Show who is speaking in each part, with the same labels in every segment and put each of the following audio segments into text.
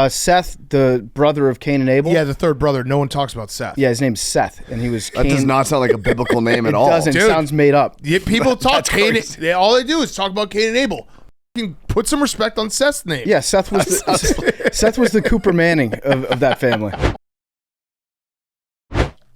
Speaker 1: Seth, the brother of Cain and Abel.
Speaker 2: Yeah, the third brother. No one talks about Seth.
Speaker 1: Yeah, his name's Seth, and he was
Speaker 3: That
Speaker 1: Cain.
Speaker 3: does not sound like a biblical name at all.
Speaker 1: It doesn't.
Speaker 2: Dude.
Speaker 1: Sounds made up.
Speaker 2: Yeah, people talk Cain.
Speaker 3: crazy.
Speaker 2: All they do is talk about Cain and Abel. Put some respect on Seth's name.
Speaker 1: Yeah, Seth was the Cooper Manning of that family.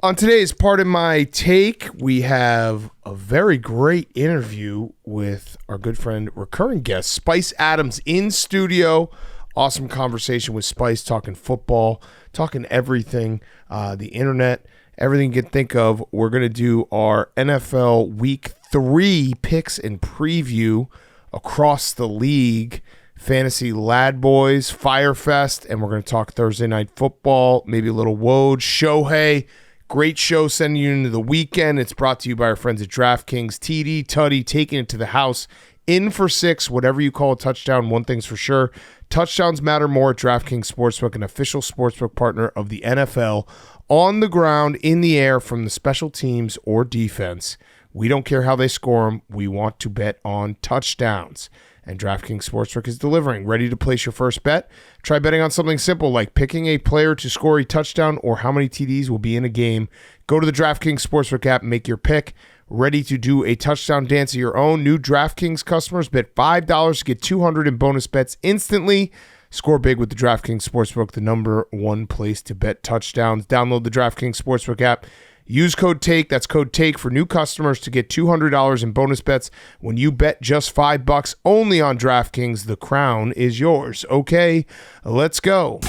Speaker 2: On today's Part of My Take, we have a very great interview with our good friend, recurring guest, Spice Adams in studio. Awesome conversation with Spice, talking football, talking everything, the internet, everything you can think of. We're going to do our NFL Week 3 picks and preview across the league, fantasy Ladbois, Fyre Fest, and we're going to talk Thursday night football, maybe a little Woj, Shohei. Great show sending you into the weekend. It's brought to you by our friends at DraftKings. TD, Tutty, taking it to the house. In for 6, whatever you call a touchdown, one thing's for sure. Touchdowns matter more at DraftKings Sportsbook, an official sportsbook partner of the NFL. On the ground, in the air, from the special teams or defense. We don't care how they score them. We want to bet on touchdowns. And DraftKings Sportsbook is delivering. Ready to place your first bet? Try betting on something simple like picking a player to score a touchdown or how many TDs will be in a game. Go to the DraftKings Sportsbook app and make your pick. Ready to do a touchdown dance of your own? New DraftKings customers bet $5 to get $200 in bonus bets instantly. Score big with the DraftKings Sportsbook, the number one place to bet touchdowns. Download the DraftKings Sportsbook app. Use code TAKE, that's code TAKE for new customers to get $200 in bonus bets when you bet just $5 only on DraftKings. The crown is yours. Okay, let's go.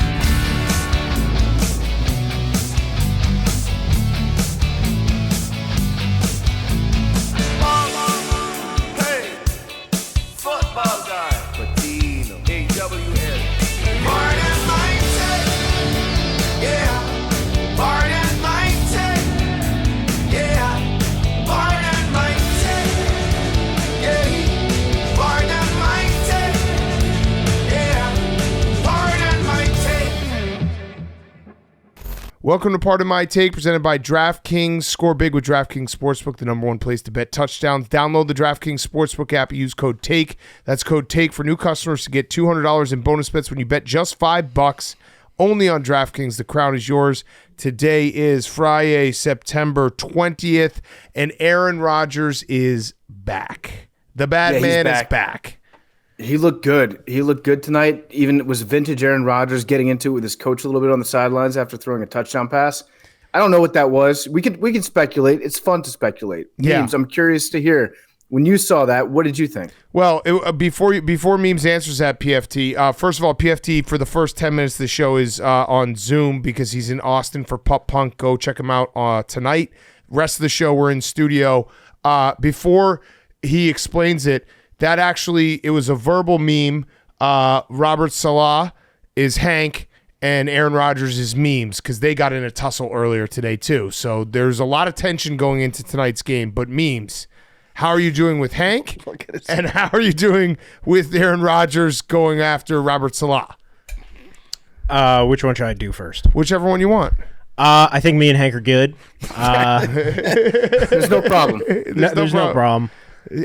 Speaker 2: Welcome to Part of My Take, presented by DraftKings. Score big with DraftKings Sportsbook, the number one place to bet touchdowns. Download the DraftKings Sportsbook app. Use code TAKE. That's code TAKE for new customers to get $200 in bonus bets when you bet just $5 only on DraftKings. The crown is yours. Today is Friday, September 20th, and Aaron Rodgers is back. The bad man is back.
Speaker 1: He looked good. He looked good tonight. Even it was vintage Aaron Rodgers getting into it with his coach a little bit on the sidelines after throwing a touchdown pass. I don't know what that was. We can speculate. It's fun to speculate.
Speaker 2: Yeah.
Speaker 1: Memes, I'm curious to hear. When you saw that, what did you think?
Speaker 2: Well, before Memes answers that, PFT, first of all, PFT, for the first 10 minutes of the show is on Zoom because he's in Austin for Pup Punk. Go check him out tonight. Rest of the show, we're in studio. Before he explains it, that actually, it was a verbal meme. Robert Salah is Hank and Aaron Rodgers is Memes because they got in a tussle earlier today too. So there's a lot of tension going into tonight's game. But Memes, how are you doing with Hank? And how are you doing with Aaron Rodgers going after Robert Salah?
Speaker 4: Which one should I do first?
Speaker 2: Whichever one you want.
Speaker 4: I think me and Hank are good.
Speaker 1: There's no problem.
Speaker 4: There's no problem.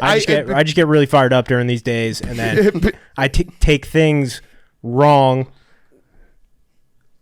Speaker 4: I just get really fired up during these days, and then I take things wrong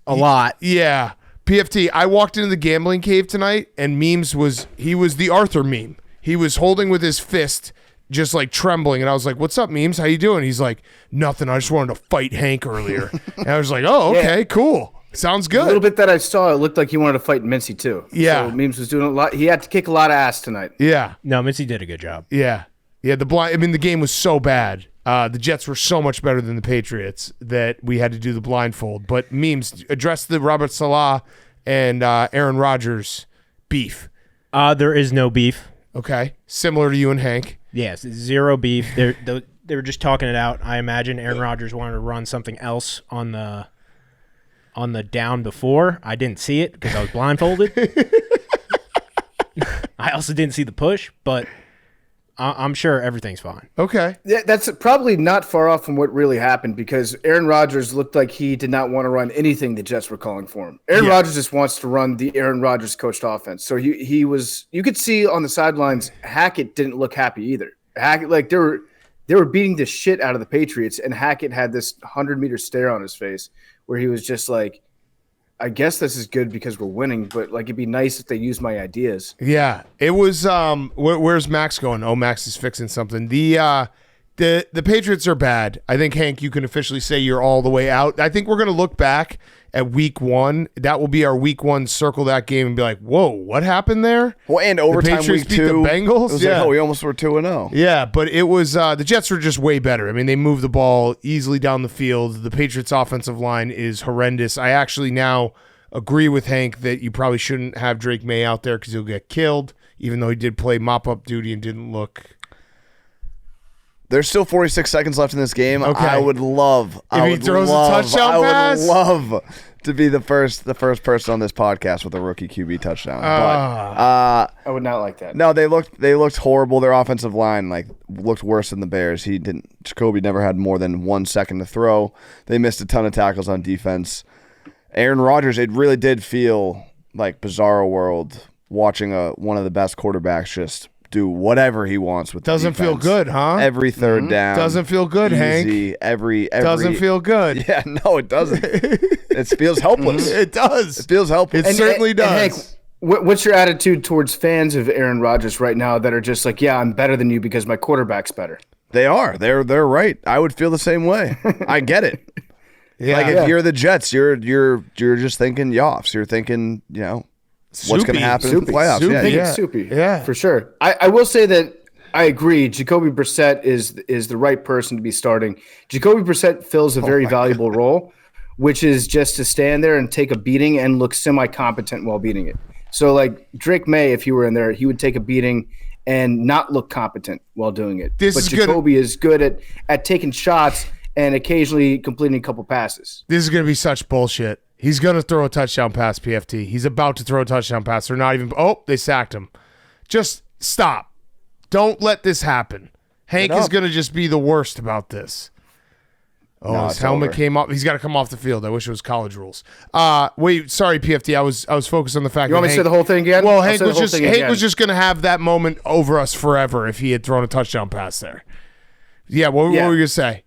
Speaker 4: a lot.
Speaker 2: Yeah. PFT, I walked into the gambling cave tonight, and Memes was the Arthur meme. He was holding with his fist, just like trembling, and I was like, "What's up, Memes? How you doing?" He's like, "Nothing. I just wanted to fight Hank earlier." And I was like, "Oh, okay, cool. Sounds good."
Speaker 1: A little bit that I saw, it looked like he wanted to fight Mincy too.
Speaker 2: Yeah.
Speaker 1: So Memes was doing a lot. He had to kick a lot of ass tonight.
Speaker 2: Yeah.
Speaker 4: No, Mitzi did a good job.
Speaker 2: Yeah. Yeah, the game was so bad. The Jets were so much better than the Patriots that we had to do the blindfold. But Memes, address the Robert Salah and Aaron Rodgers beef.
Speaker 4: There is no beef.
Speaker 2: Okay. Similar to you and Hank.
Speaker 4: Yes, zero beef. They were just talking it out. I imagine Aaron Rodgers wanted to run something else on the down before. I didn't see it because I was blindfolded. I also didn't see the push, but I'm sure everything's fine.
Speaker 2: Okay.
Speaker 1: Yeah, that's probably not far off from what really happened because Aaron Rodgers looked like he did not want to run anything the Jets were calling for him. Aaron Rodgers just wants to run the Aaron Rodgers coached offense. So he was, you could see on the sidelines, Hackett didn't look happy either. Hackett, like they were beating the shit out of the Patriots, and Hackett had this 100-meter stare on his face where he was just like, I guess this is good because we're winning, but like it'd be nice if they used my ideas.
Speaker 2: Yeah, it was. Where's Max going? Oh, Max is fixing something. The Patriots are bad. I think, Hank, you can officially say you're all the way out. I think we're going to look back at week 1. That will be our week 1, circle that game and be like, whoa, what happened there?
Speaker 3: Well, and overtime
Speaker 2: Patriots
Speaker 3: week
Speaker 2: beat
Speaker 3: 2.
Speaker 2: the Bengals?
Speaker 3: It was
Speaker 2: Yeah.
Speaker 3: like, we almost were 2-0.
Speaker 2: Yeah, but it was the Jets were just way better. I mean, they moved the ball easily down the field. The Patriots' offensive line is horrendous. I actually now agree with Hank that you probably shouldn't have Drake May out there because he'll get killed, even though he did play mop-up duty and didn't look.
Speaker 3: There's still 46 seconds left in this game.
Speaker 2: Okay.
Speaker 3: I would love
Speaker 2: If he throws a touchdown pass?
Speaker 3: I would love to be the first person on this podcast with a rookie QB touchdown.
Speaker 1: I would not like that.
Speaker 3: No, they looked horrible. Their offensive line looked worse than the Bears. Jacoby never had more than 1 second to throw. They missed a ton of tackles on defense. Aaron Rodgers, it really did feel like Bizarro World watching one of the best quarterbacks just do whatever he wants with
Speaker 2: Doesn't
Speaker 3: the defense.
Speaker 2: feel good, huh?
Speaker 3: Every third down.
Speaker 2: Doesn't feel good,
Speaker 3: easy,
Speaker 2: Hank.
Speaker 3: Every
Speaker 2: Doesn't feel good.
Speaker 3: Yeah, no, it doesn't. It feels helpless.
Speaker 2: It does.
Speaker 3: It feels helpless.
Speaker 2: It certainly does.
Speaker 1: And Hank, what's your attitude towards fans of Aaron Rodgers right now that are just like, yeah, I'm better than you because my quarterback's better?
Speaker 3: They are. They're right. I would feel the same way. I get it.
Speaker 2: Yeah.
Speaker 3: If you're the Jets, you're just thinking Yoffs. You're thinking, what's going to happen in the playoffs?
Speaker 2: Soupy.
Speaker 1: I think
Speaker 3: Yeah.
Speaker 1: it's soupy.
Speaker 2: Yeah.
Speaker 1: For sure. I will say that I agree. Jacoby Brissett is the right person to be starting. Jacoby Brissett fills a very valuable role, which is just to stand there and take a beating and look semi-competent while beating it. So, like Drake May, if he were in there, he would take a beating and not look competent while doing it. But Jacoby is good at taking shots and occasionally completing a couple passes.
Speaker 2: This is going to be such bullshit. He's going to throw a touchdown pass, PFT. He's about to throw a touchdown pass. They're not even – oh, they sacked him. Just stop. Don't let this happen. Hank is going to just be the worst about this. Oh,
Speaker 3: No,
Speaker 2: his
Speaker 3: it's
Speaker 2: helmet
Speaker 3: over.
Speaker 2: came off. He's got to come off the field. I wish it was college rules. Wait, sorry, PFT. I was focused on the fact
Speaker 1: You want
Speaker 2: that
Speaker 1: me to say the whole thing again?
Speaker 2: Well,
Speaker 1: I'll
Speaker 2: Hank
Speaker 1: say the whole
Speaker 2: was
Speaker 1: thing again.
Speaker 2: just going to have that moment over us forever if he had thrown a touchdown pass there. Yeah, what were you going to say?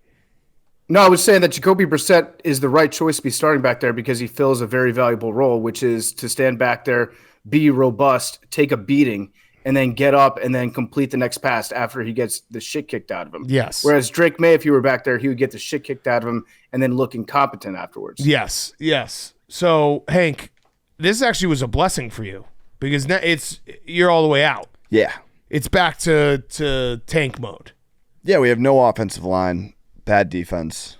Speaker 1: No, I was saying that Jacoby Brissett is the right choice to be starting back there because he fills a very valuable role, which is to stand back there, be robust, take a beating, and then get up and then complete the next pass after he gets the shit kicked out of him.
Speaker 2: Yes.
Speaker 1: Whereas Drake May, if he were back there, he would get the shit kicked out of him and then look incompetent afterwards.
Speaker 2: Yes. So, Hank, this actually was a blessing for you because you're all the way out.
Speaker 3: Yeah.
Speaker 2: It's back to tank mode.
Speaker 3: Yeah, we have no offensive line, bad defense,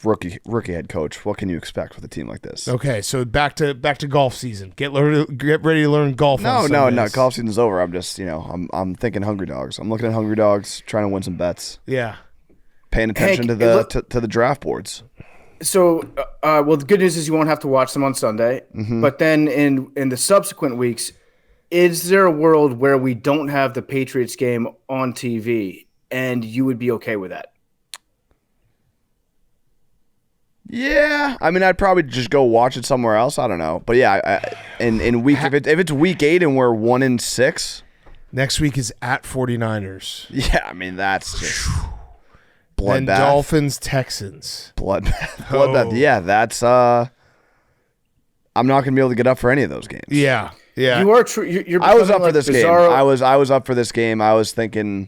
Speaker 3: rookie head coach. What can you expect with a team like this?
Speaker 2: Okay, so back to golf season. Get ready to learn golf.
Speaker 3: No. Golf season's over. I'm just, I'm thinking Hungry Dogs. I'm looking at Hungry Dogs, trying to win some bets,
Speaker 2: Yeah.
Speaker 3: paying attention
Speaker 1: Hank,
Speaker 3: to the draft boards.
Speaker 1: So, the good news is you won't have to watch them on Sunday.
Speaker 3: Mm-hmm.
Speaker 1: But then in the subsequent weeks, is there a world where we don't have the Patriots game on TV and you would be okay with that?
Speaker 3: Yeah, I mean, I'd probably just go watch it somewhere else. I don't know, but yeah, in week if it's week 8 and we're 1-6,
Speaker 2: Next week is at 49ers.
Speaker 3: yeah, I mean that's just
Speaker 2: Then
Speaker 3: bloodbath.
Speaker 2: Dolphins, Texans.
Speaker 3: Bloodbath. Yeah, that's I'm not gonna be able to get up for any of those games.
Speaker 2: Yeah.
Speaker 1: You are true. You're
Speaker 3: I was
Speaker 1: becoming
Speaker 3: up for
Speaker 1: like
Speaker 3: this game.
Speaker 1: Bizarro.
Speaker 3: I was up for this game. I was thinking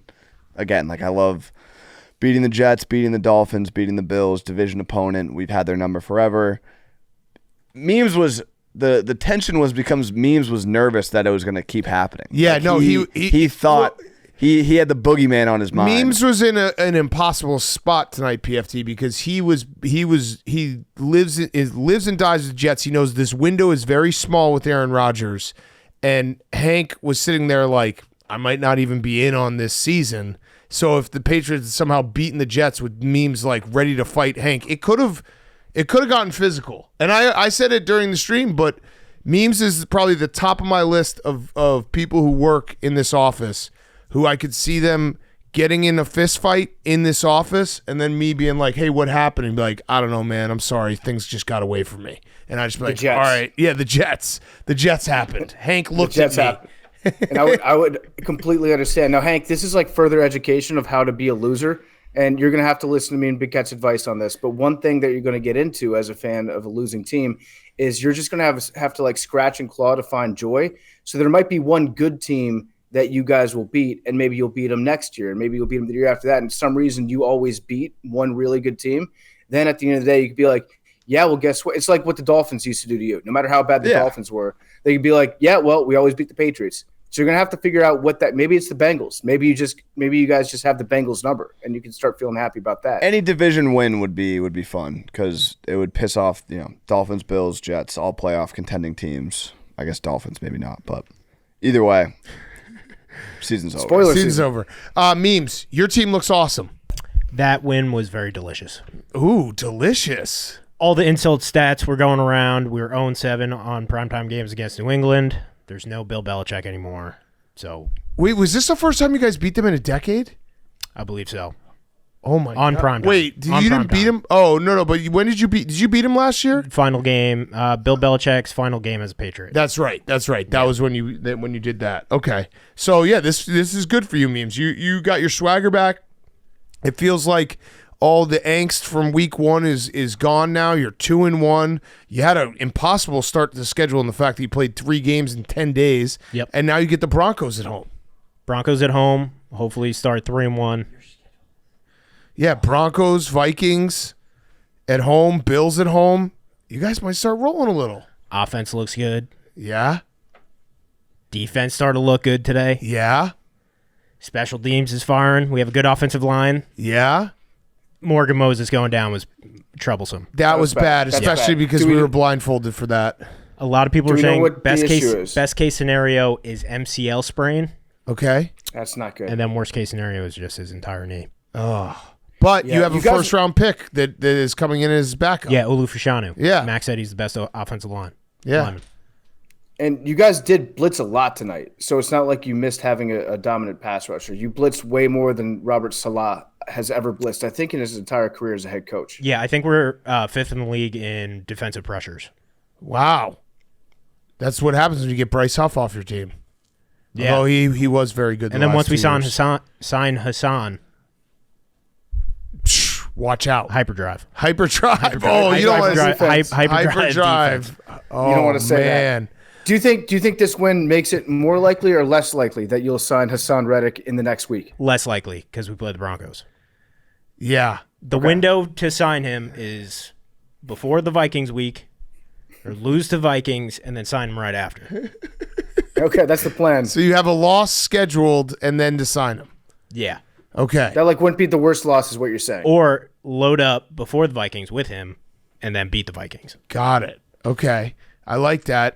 Speaker 3: again, like I love beating the Jets, beating the Dolphins, beating the Bills, division opponent. We've had their number forever. Memes was the tension was because Memes was nervous that it was going to keep happening.
Speaker 2: Yeah,
Speaker 3: Like,
Speaker 2: no,
Speaker 3: he thought he had the boogeyman on his mind.
Speaker 2: Memes was in an impossible spot tonight, PFT, because he lives and dies with Jets. He knows this window is very small with Aaron Rodgers, and Hank was sitting there like, I might not even be in on this season. So if the Patriots had somehow beaten the Jets with Memes like ready to fight Hank, it could have gotten physical. And I said it during the stream, but Memes is probably the top of my list of people who work in this office who I could see them getting in a fist fight in this office and then me being like, hey, what happened? And be like, I don't know, man. I'm sorry. Things just got away from me. And I just be like,
Speaker 1: Jets.
Speaker 2: all right. Yeah, the Jets. The Jets happened. Hank looked
Speaker 1: Jets
Speaker 2: at me.
Speaker 1: happened. And I would completely understand. Now, Hank, this is like further education of how to be a loser and you're going to have to listen to me and Big Cat's advice on this. But one thing that you're going to get into as a fan of a losing team is you're just going to have to like scratch and claw to find joy. So there might be one good team that you guys will beat, and maybe you'll beat them next year, and maybe you'll beat them the year after that. And for some reason, you always beat one really good team. Then at the end of the day, you could be like, yeah, well, guess what? It's like what the Dolphins used to do to you. No matter how bad the Dolphins were, they could be like, yeah, well, we always beat the Patriots. So you're going to have to figure out what that – maybe it's the Bengals. Maybe you guys just have the Bengals number, and you can start feeling happy about that.
Speaker 3: Any division win would be fun because it would piss off, Dolphins, Bills, Jets, all playoff contending teams. I guess Dolphins, maybe not, but either way – season's over.
Speaker 1: Spoiler
Speaker 2: Season's
Speaker 1: season.
Speaker 2: over. Memes, your team looks awesome.
Speaker 4: That win was very delicious.
Speaker 2: Ooh, delicious.
Speaker 4: All the insult stats were going around. We were 0-7 on primetime games against New England. There's no Bill Belichick anymore. So
Speaker 2: Wait, was this the first time you guys beat them in a decade?
Speaker 4: I believe so.
Speaker 2: Oh my
Speaker 4: On
Speaker 2: God.
Speaker 4: primetime.
Speaker 2: Wait,
Speaker 4: On
Speaker 2: you didn't
Speaker 4: primetime.
Speaker 2: beat him? Oh, no, but when did you beat him last year?
Speaker 4: Final game, Bill Belichick's final game as a Patriot.
Speaker 2: That's right. That was when you did that. Okay. So yeah, this is good for you, memes. You got your swagger back. It feels like all the angst from week 1 is gone now. You're 2-1. You had an impossible start to the schedule in the fact that you played 3 games in 10 days.
Speaker 4: Yep.
Speaker 2: And now you get the Broncos at home.
Speaker 4: Broncos at home. Hopefully start 3-1.
Speaker 2: Yeah, Broncos, Vikings at home, Bills at home. You guys might start rolling a little.
Speaker 4: Offense looks good.
Speaker 2: Yeah.
Speaker 4: Defense started to look good today.
Speaker 2: Yeah.
Speaker 4: Special teams is firing. We have a good offensive line.
Speaker 2: Yeah.
Speaker 4: Morgan Moses going down was troublesome.
Speaker 2: That was bad,
Speaker 1: That's
Speaker 2: especially
Speaker 1: bad.
Speaker 2: because we were blindfolded for that.
Speaker 4: A lot of people
Speaker 1: Do
Speaker 4: are
Speaker 1: we know
Speaker 4: saying
Speaker 1: what the issue is?
Speaker 4: best case scenario is MCL sprain,
Speaker 2: Okay.
Speaker 1: That's not good.
Speaker 4: and then worst case scenario is just his entire knee.
Speaker 2: But
Speaker 1: Yeah,
Speaker 2: you have
Speaker 1: you
Speaker 2: a
Speaker 1: guys-
Speaker 2: first-round pick that is coming in as backup.
Speaker 4: Yeah, Olu Fashanu.
Speaker 2: Yeah.
Speaker 4: Max said he's the best offensive line.
Speaker 2: Yeah.
Speaker 4: lineman.
Speaker 1: And you guys did blitz a lot tonight, so it's not like you missed having a dominant pass rusher. You blitzed way more than Robert Salah has ever blitzed, I think, in his entire career as a head coach.
Speaker 4: Yeah, I think we're 5th in the league in defensive pressures.
Speaker 2: Wow. That's what happens when you get Bryce Huff off your team.
Speaker 4: Yeah.
Speaker 2: Although he was very good.
Speaker 4: And then once we sign Hassan,
Speaker 2: watch out.
Speaker 4: hyperdrive.
Speaker 2: Hyperdrive. Oh, you don't want to
Speaker 1: Hyperdrive.
Speaker 4: Hyperdrive defense.
Speaker 2: Oh,
Speaker 1: You don't want to say
Speaker 2: man.
Speaker 1: that. Do you think this win makes it more likely or less likely that you'll sign Hassan Reddick in the next week?
Speaker 4: Less likely because we play the Broncos.
Speaker 2: Yeah.
Speaker 4: The window to sign him is before the Vikings week, or lose to Vikings and then sign him right after.
Speaker 1: Okay, that's the plan.
Speaker 2: So you have a loss scheduled and then to sign him.
Speaker 4: Yeah.
Speaker 2: Okay.
Speaker 1: That like wouldn't be the worst loss, is what you're saying.
Speaker 4: Or load up before the Vikings with him and then beat the Vikings.
Speaker 2: Got it. Okay. I like that.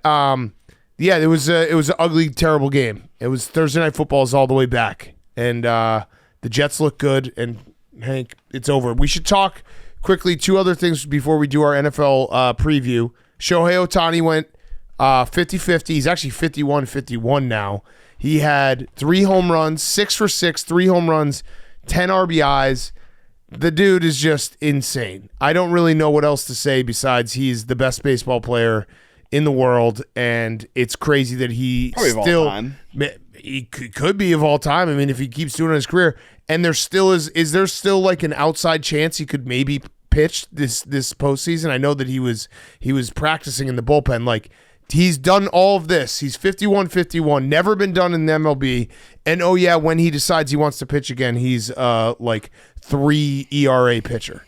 Speaker 2: Yeah, it was an ugly, terrible game. It was Thursday Night Football is all the way back. And the Jets look good. And, Hank, it's over. We should talk quickly 2 other things before we do our NFL preview. Shohei Ohtani went 50-50. He's actually 51-51 now. He had 3 home runs, 6 for 6, 3 home runs, 10 RBIs. The dude is just insane. I don't really know what else to say besides he's the best baseball player in the world, and it's crazy that he
Speaker 3: Probably of all
Speaker 2: still
Speaker 3: time.
Speaker 2: he could be of all time. I mean, if he keeps doing it in his career, and there still is there still like an outside chance he could maybe pitch this postseason? I know that he was practicing in the bullpen. Like, he's done all of this. He's 51-51, never been done in the MLB. And oh yeah, when he decides he wants to pitch again, he's like 3 ERA pitcher.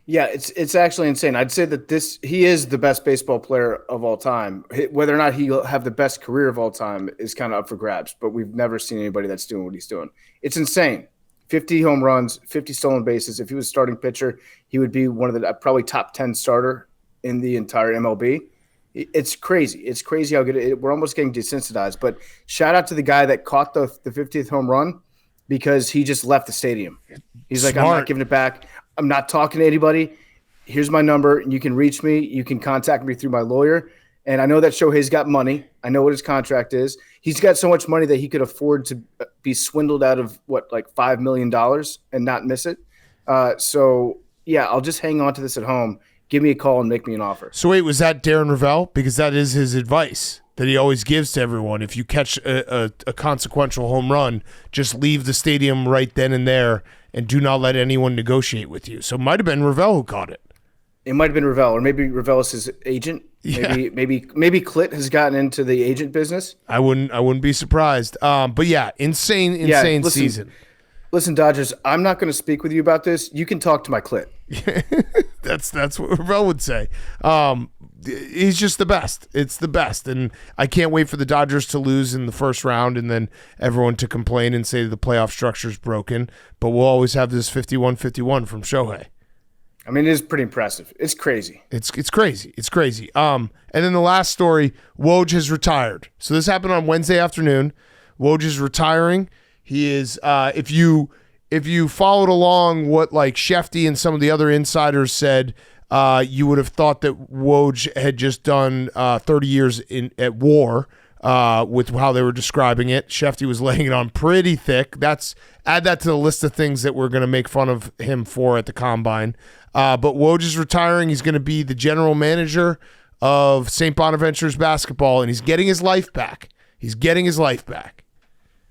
Speaker 1: Yeah, it's actually insane. I'd say that he is the best baseball player of all time. Whether or not he'll have the best career of all time is kind of up for grabs, but we've never seen anybody that's doing what he's doing. It's insane. 50 home runs, 50 stolen bases. If he was a starting pitcher, he would be one of the probably top 10 starter in the entire MLB. It's crazy. It's crazy how good it is. We're almost getting desensitized. But shout out to the guy that caught the 50th home run because he just left the stadium. He's like, I'm
Speaker 2: Smart.
Speaker 1: not giving it back. I'm not talking to anybody. Here's my number. You can reach me. You can contact me through my lawyer. And I know that Shohei's got money. I know what his contract is. He's got so much money that he could afford to be swindled out of like $5 million and not miss it. So yeah, I'll just hang on to this at home. Give me a call and make me an offer.
Speaker 2: So wait, was that Darren Ravel? Because that is his advice that he always gives to everyone. If you catch a consequential home run, just leave the stadium right then and there and do not let anyone negotiate with you. So it might have been Ravel who caught it.
Speaker 1: It might have been Ravel, or maybe Ravel is his agent.
Speaker 2: Yeah.
Speaker 1: Maybe Clit has gotten into the agent business.
Speaker 2: I wouldn't be surprised. But yeah, insane season.
Speaker 1: Listen, Dodgers, I'm not going to speak with you about this. You can talk to my Clit.
Speaker 2: That's what Ravel would say. He's just the best. It's the best. And I can't wait for the Dodgers to lose in the first round and then everyone to complain and say the playoff structure is broken. But we'll always have this 51-51 from Shohei.
Speaker 1: I mean, it is pretty impressive. It's crazy.
Speaker 2: It's crazy. It's crazy. And then the last story, Woj has retired. So this happened on Wednesday afternoon. Woj is retiring. He is if you followed along what like Shefty and some of the other insiders said, you would have thought that Woj had just done 30 years at war with how they were describing it. Shefty was laying it on pretty thick. Add that to the list of things that we're going to make fun of him for at the Combine. But Woj is retiring. He's going to be the general manager of St. Bonaventure's basketball, and he's getting his life back.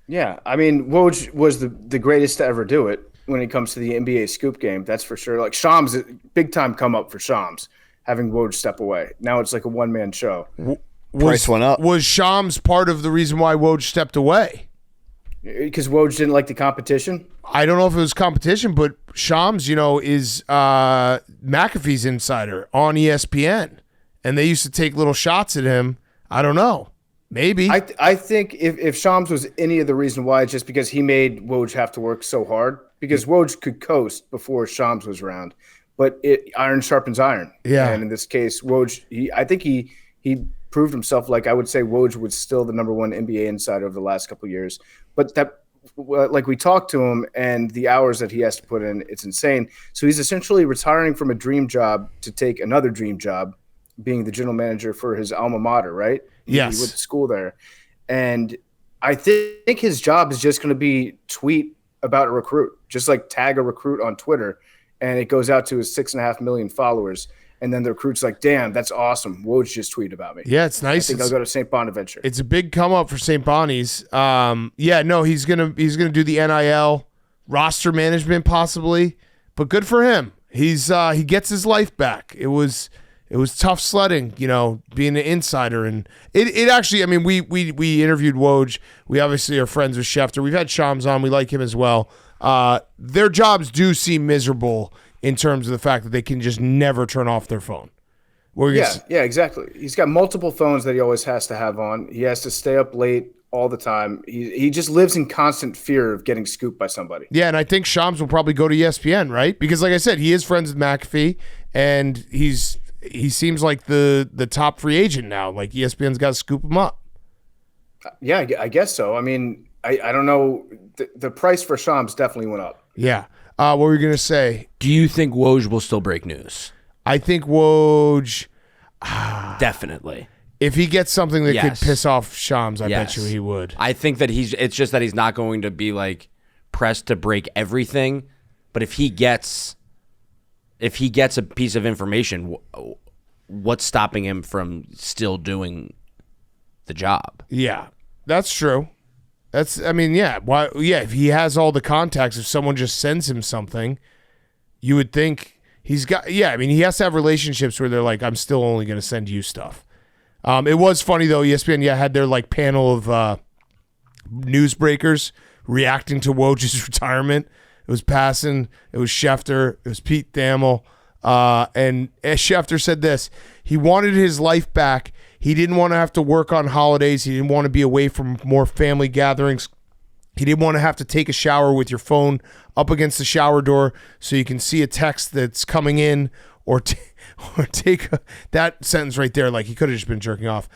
Speaker 1: Yeah, I mean, Woj was the greatest to ever do it when it comes to the NBA scoop game. That's for sure. Like Shams, big time come up for Shams, having Woj step away. Now it's like a one-man show.
Speaker 3: Price went up.
Speaker 2: Was Shams part of the reason why Woj stepped away?
Speaker 1: Because Woj didn't like the competition?
Speaker 2: I don't know if it was competition, but Shams, is McAfee's insider on ESPN, and they used to take little shots at him. I don't know. Maybe.
Speaker 1: I think if Shams was any of the reason why, it's just because he made Woj have to work so hard. Because Woj could coast before Shams was around, but iron sharpens iron.
Speaker 2: Yeah.
Speaker 1: And in this case, Woj, I think he proved himself. Like I would say, Woj was still the number one NBA insider over the last couple of years. But that, like we talked to him, and the hours that he has to put in, it's insane. So he's essentially retiring from a dream job to take another dream job, being the general manager for his alma mater, right?
Speaker 2: Yes.
Speaker 1: He went to school there. And I think his job is just going to be tweet about a recruit, just like tag a recruit on Twitter, and it goes out to his 6.5 million followers. And then the recruit's like, damn, that's awesome. Woj just tweeted about me.
Speaker 2: Yeah, it's nice.
Speaker 1: I think I'll go to St. Bonaventure.
Speaker 2: It's a big come up for St. Bonnie's. He's gonna do the NIL roster management possibly, but good for him. He gets his life back. It was tough sledding, being an insider, and it actually. I mean, we interviewed Woj. We obviously are friends with Schefter. We've had Shams on. We like him as well. Their jobs do seem miserable in terms of the fact that they can just never turn off their phone.
Speaker 1: Yeah, exactly. He's got multiple phones that he always has to have on. He has to stay up late all the time. He just lives in constant fear of getting scooped by somebody.
Speaker 2: Yeah, and I think Shams will probably go to ESPN, right? Because like I said, he is friends with McAfee, and he seems like the top free agent now. Like ESPN's got to scoop him up.
Speaker 1: Yeah, I guess so. I mean, I don't know. The price for Shams definitely went up.
Speaker 2: Yeah. What were you going to say?
Speaker 5: Do you think Woj will still break news?
Speaker 2: I think Woj...
Speaker 5: Definitely.
Speaker 2: If he gets something that
Speaker 5: Yes.
Speaker 2: could piss off Shams, I bet
Speaker 5: Yes.
Speaker 2: you he would.
Speaker 5: I think that it's just that he's not going to be like pressed to break everything, but if he gets a piece of information, what's stopping him from still doing the job?
Speaker 2: Yeah, that's true. Why? Yeah, if he has all the contacts, if someone just sends him something, you would think he's got. Yeah, I mean, he has to have relationships where they're like, "I'm still only going to send you stuff." It was funny though. ESPN had their like panel of newsbreakers reacting to Woj's retirement. It was Passon, it was Schefter, it was Pete Thamel, and as Schefter said this: he wanted his life back. He didn't want to have to work on holidays. He didn't want to be away from more family gatherings. He didn't want to have to take a shower with your phone up against the shower door so you can see a text that's coming in, or take that sentence right there, like he could have just been jerking off,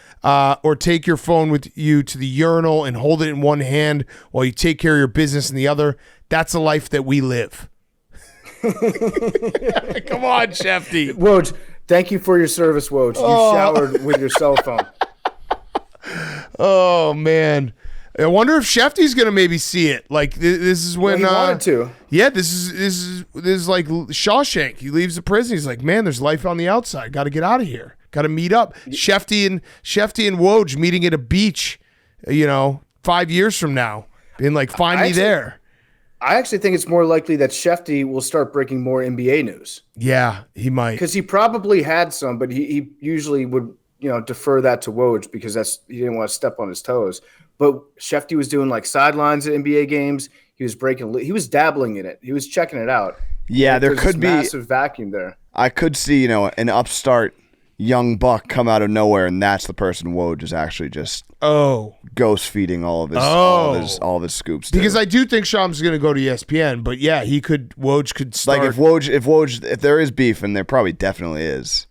Speaker 2: or take your phone with you to the urinal and hold it in one hand while you take care of your business in the other. That's a life that we live. Come on, Shefty.
Speaker 1: Woj, thank you for your service, Woj. You showered with your cell phone.
Speaker 2: Oh, man. I wonder if Shefty's gonna maybe see it. Like this is when
Speaker 1: he wanted to.
Speaker 2: Yeah, this is like Shawshank. He leaves the prison. He's like, man, there's life on the outside. Got to get out of here. Got to meet up. Shefty and Woj meeting at a beach. 5 years from now, being like, find me there.
Speaker 1: I actually think it's more likely that Shefty will start breaking more NBA news.
Speaker 2: Yeah, he might.
Speaker 1: Because he probably had some, but he usually would, defer that to Woj because he didn't want to step on his toes. But Shefty was doing like sidelines at NBA games. He was dabbling in it. He was checking it out.
Speaker 3: Yeah, there could be
Speaker 1: massive vacuum there.
Speaker 3: I could see, an upstart young buck come out of nowhere, and that's the person Woj is actually just ghost feeding all of his scoops to.
Speaker 2: Because I do think Shams going to go to ESPN, but yeah, Woj could start.
Speaker 3: Like if there is beef, and there probably definitely is,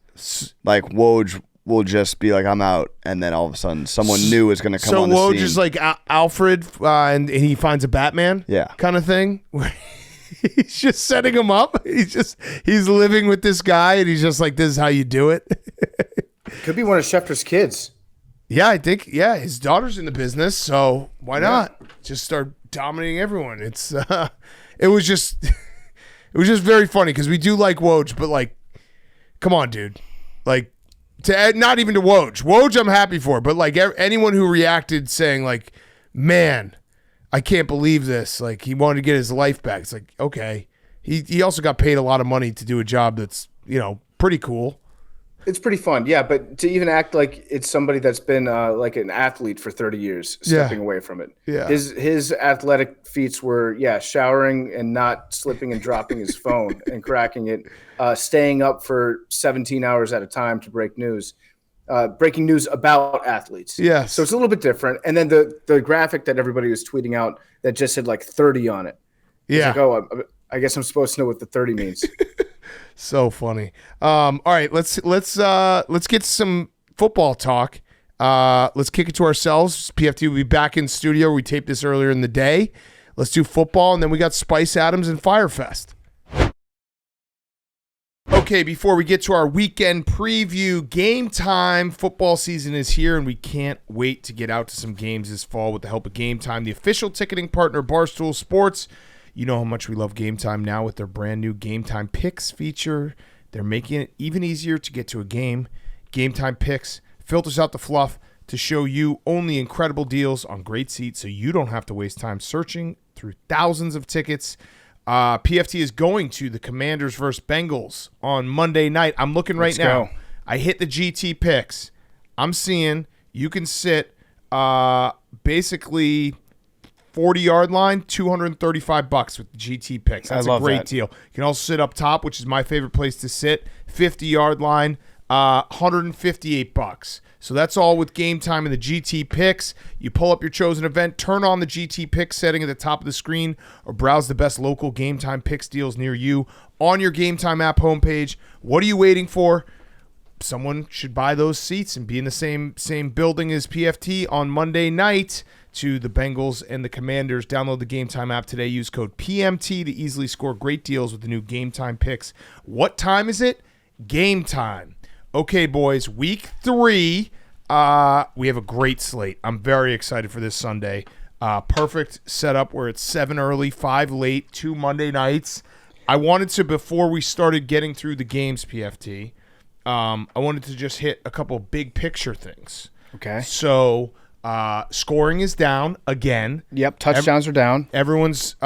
Speaker 3: like Woj will just be like, I'm out, and then all of a sudden someone new is going to come on the scene.
Speaker 2: So Woj is like Alfred, and he finds a Batman, kind of thing. He's just setting him up. He's living with this guy, and he's just like, this is how you do it.
Speaker 1: Could be one of Schefter's kids.
Speaker 2: Yeah, I think. Yeah, his daughter's in the business, so why not just start dominating everyone? It was just very funny because we do like Woj, but like, come on, dude. Like, not even to Woj. Woj, I'm happy for, but like anyone who reacted saying like, man, I can't believe this. Like, he wanted to get his life back. It's like, okay. He also got paid a lot of money to do a job that's, pretty cool.
Speaker 1: It's pretty fun, yeah. But to even act like it's somebody that's been like an athlete for 30 years, stepping away from it.
Speaker 2: Yeah.
Speaker 1: His athletic feats were, showering and not slipping and dropping his phone and cracking it, staying up for 17 hours at a time to break news. Breaking news about athletes.
Speaker 2: Yeah.
Speaker 1: So it's a little bit different. And then the graphic that everybody was tweeting out that just said like 30 on it.
Speaker 2: Yeah.
Speaker 1: Like, I guess I'm supposed to know what the 30 means.
Speaker 2: So funny. All right, let's get some football talk. Let's kick it to ourselves. PFT will be back in studio. We taped this earlier in the day. Let's do football, and then we got Spice Adams and Fyre Fest. Okay, before we get to our weekend preview, game time. Football season is here, and we can't wait to get out to some games this fall with the help of Game Time, the official ticketing partner, Barstool Sports. You know how much we love Game Time now with their brand new Game Time Picks feature. They're making it even easier to get to a game. Game Time Picks filters out the fluff to show you only incredible deals on great seats so you don't have to waste time searching through thousands of tickets. PFT is going to the Commanders versus Bengals on Monday night. I'm looking right now.
Speaker 1: Go.
Speaker 2: I hit the GT picks. I'm seeing you can sit basically 40-yard line, $235 with the GT picks. That's a great deal. You can also sit up top, which is my favorite place to sit. 50-yard line, $158. So that's all with Game Time and the GT picks. You pull up your chosen event, turn on the GT picks setting at the top of the screen, or browse the best local Game Time picks deals near you on your Game Time app homepage. What are you waiting for? Someone should buy those seats and be in the same building as PFT on Monday night to the Bengals and the Commanders. Download the Game Time app today. Use code PMT to easily score great deals with the new Game Time picks. What time is it? Game time. Okay, boys, week 3. We have a great slate. I'm very excited for this Sunday. Perfect setup where it's 7 early, 5 late, 2 Monday nights. I wanted to, before we started getting through the games, PFT, I wanted to just hit a couple big picture things.
Speaker 1: Okay.
Speaker 2: So scoring is down again.
Speaker 1: Yep, touchdowns are down.
Speaker 2: Everyone's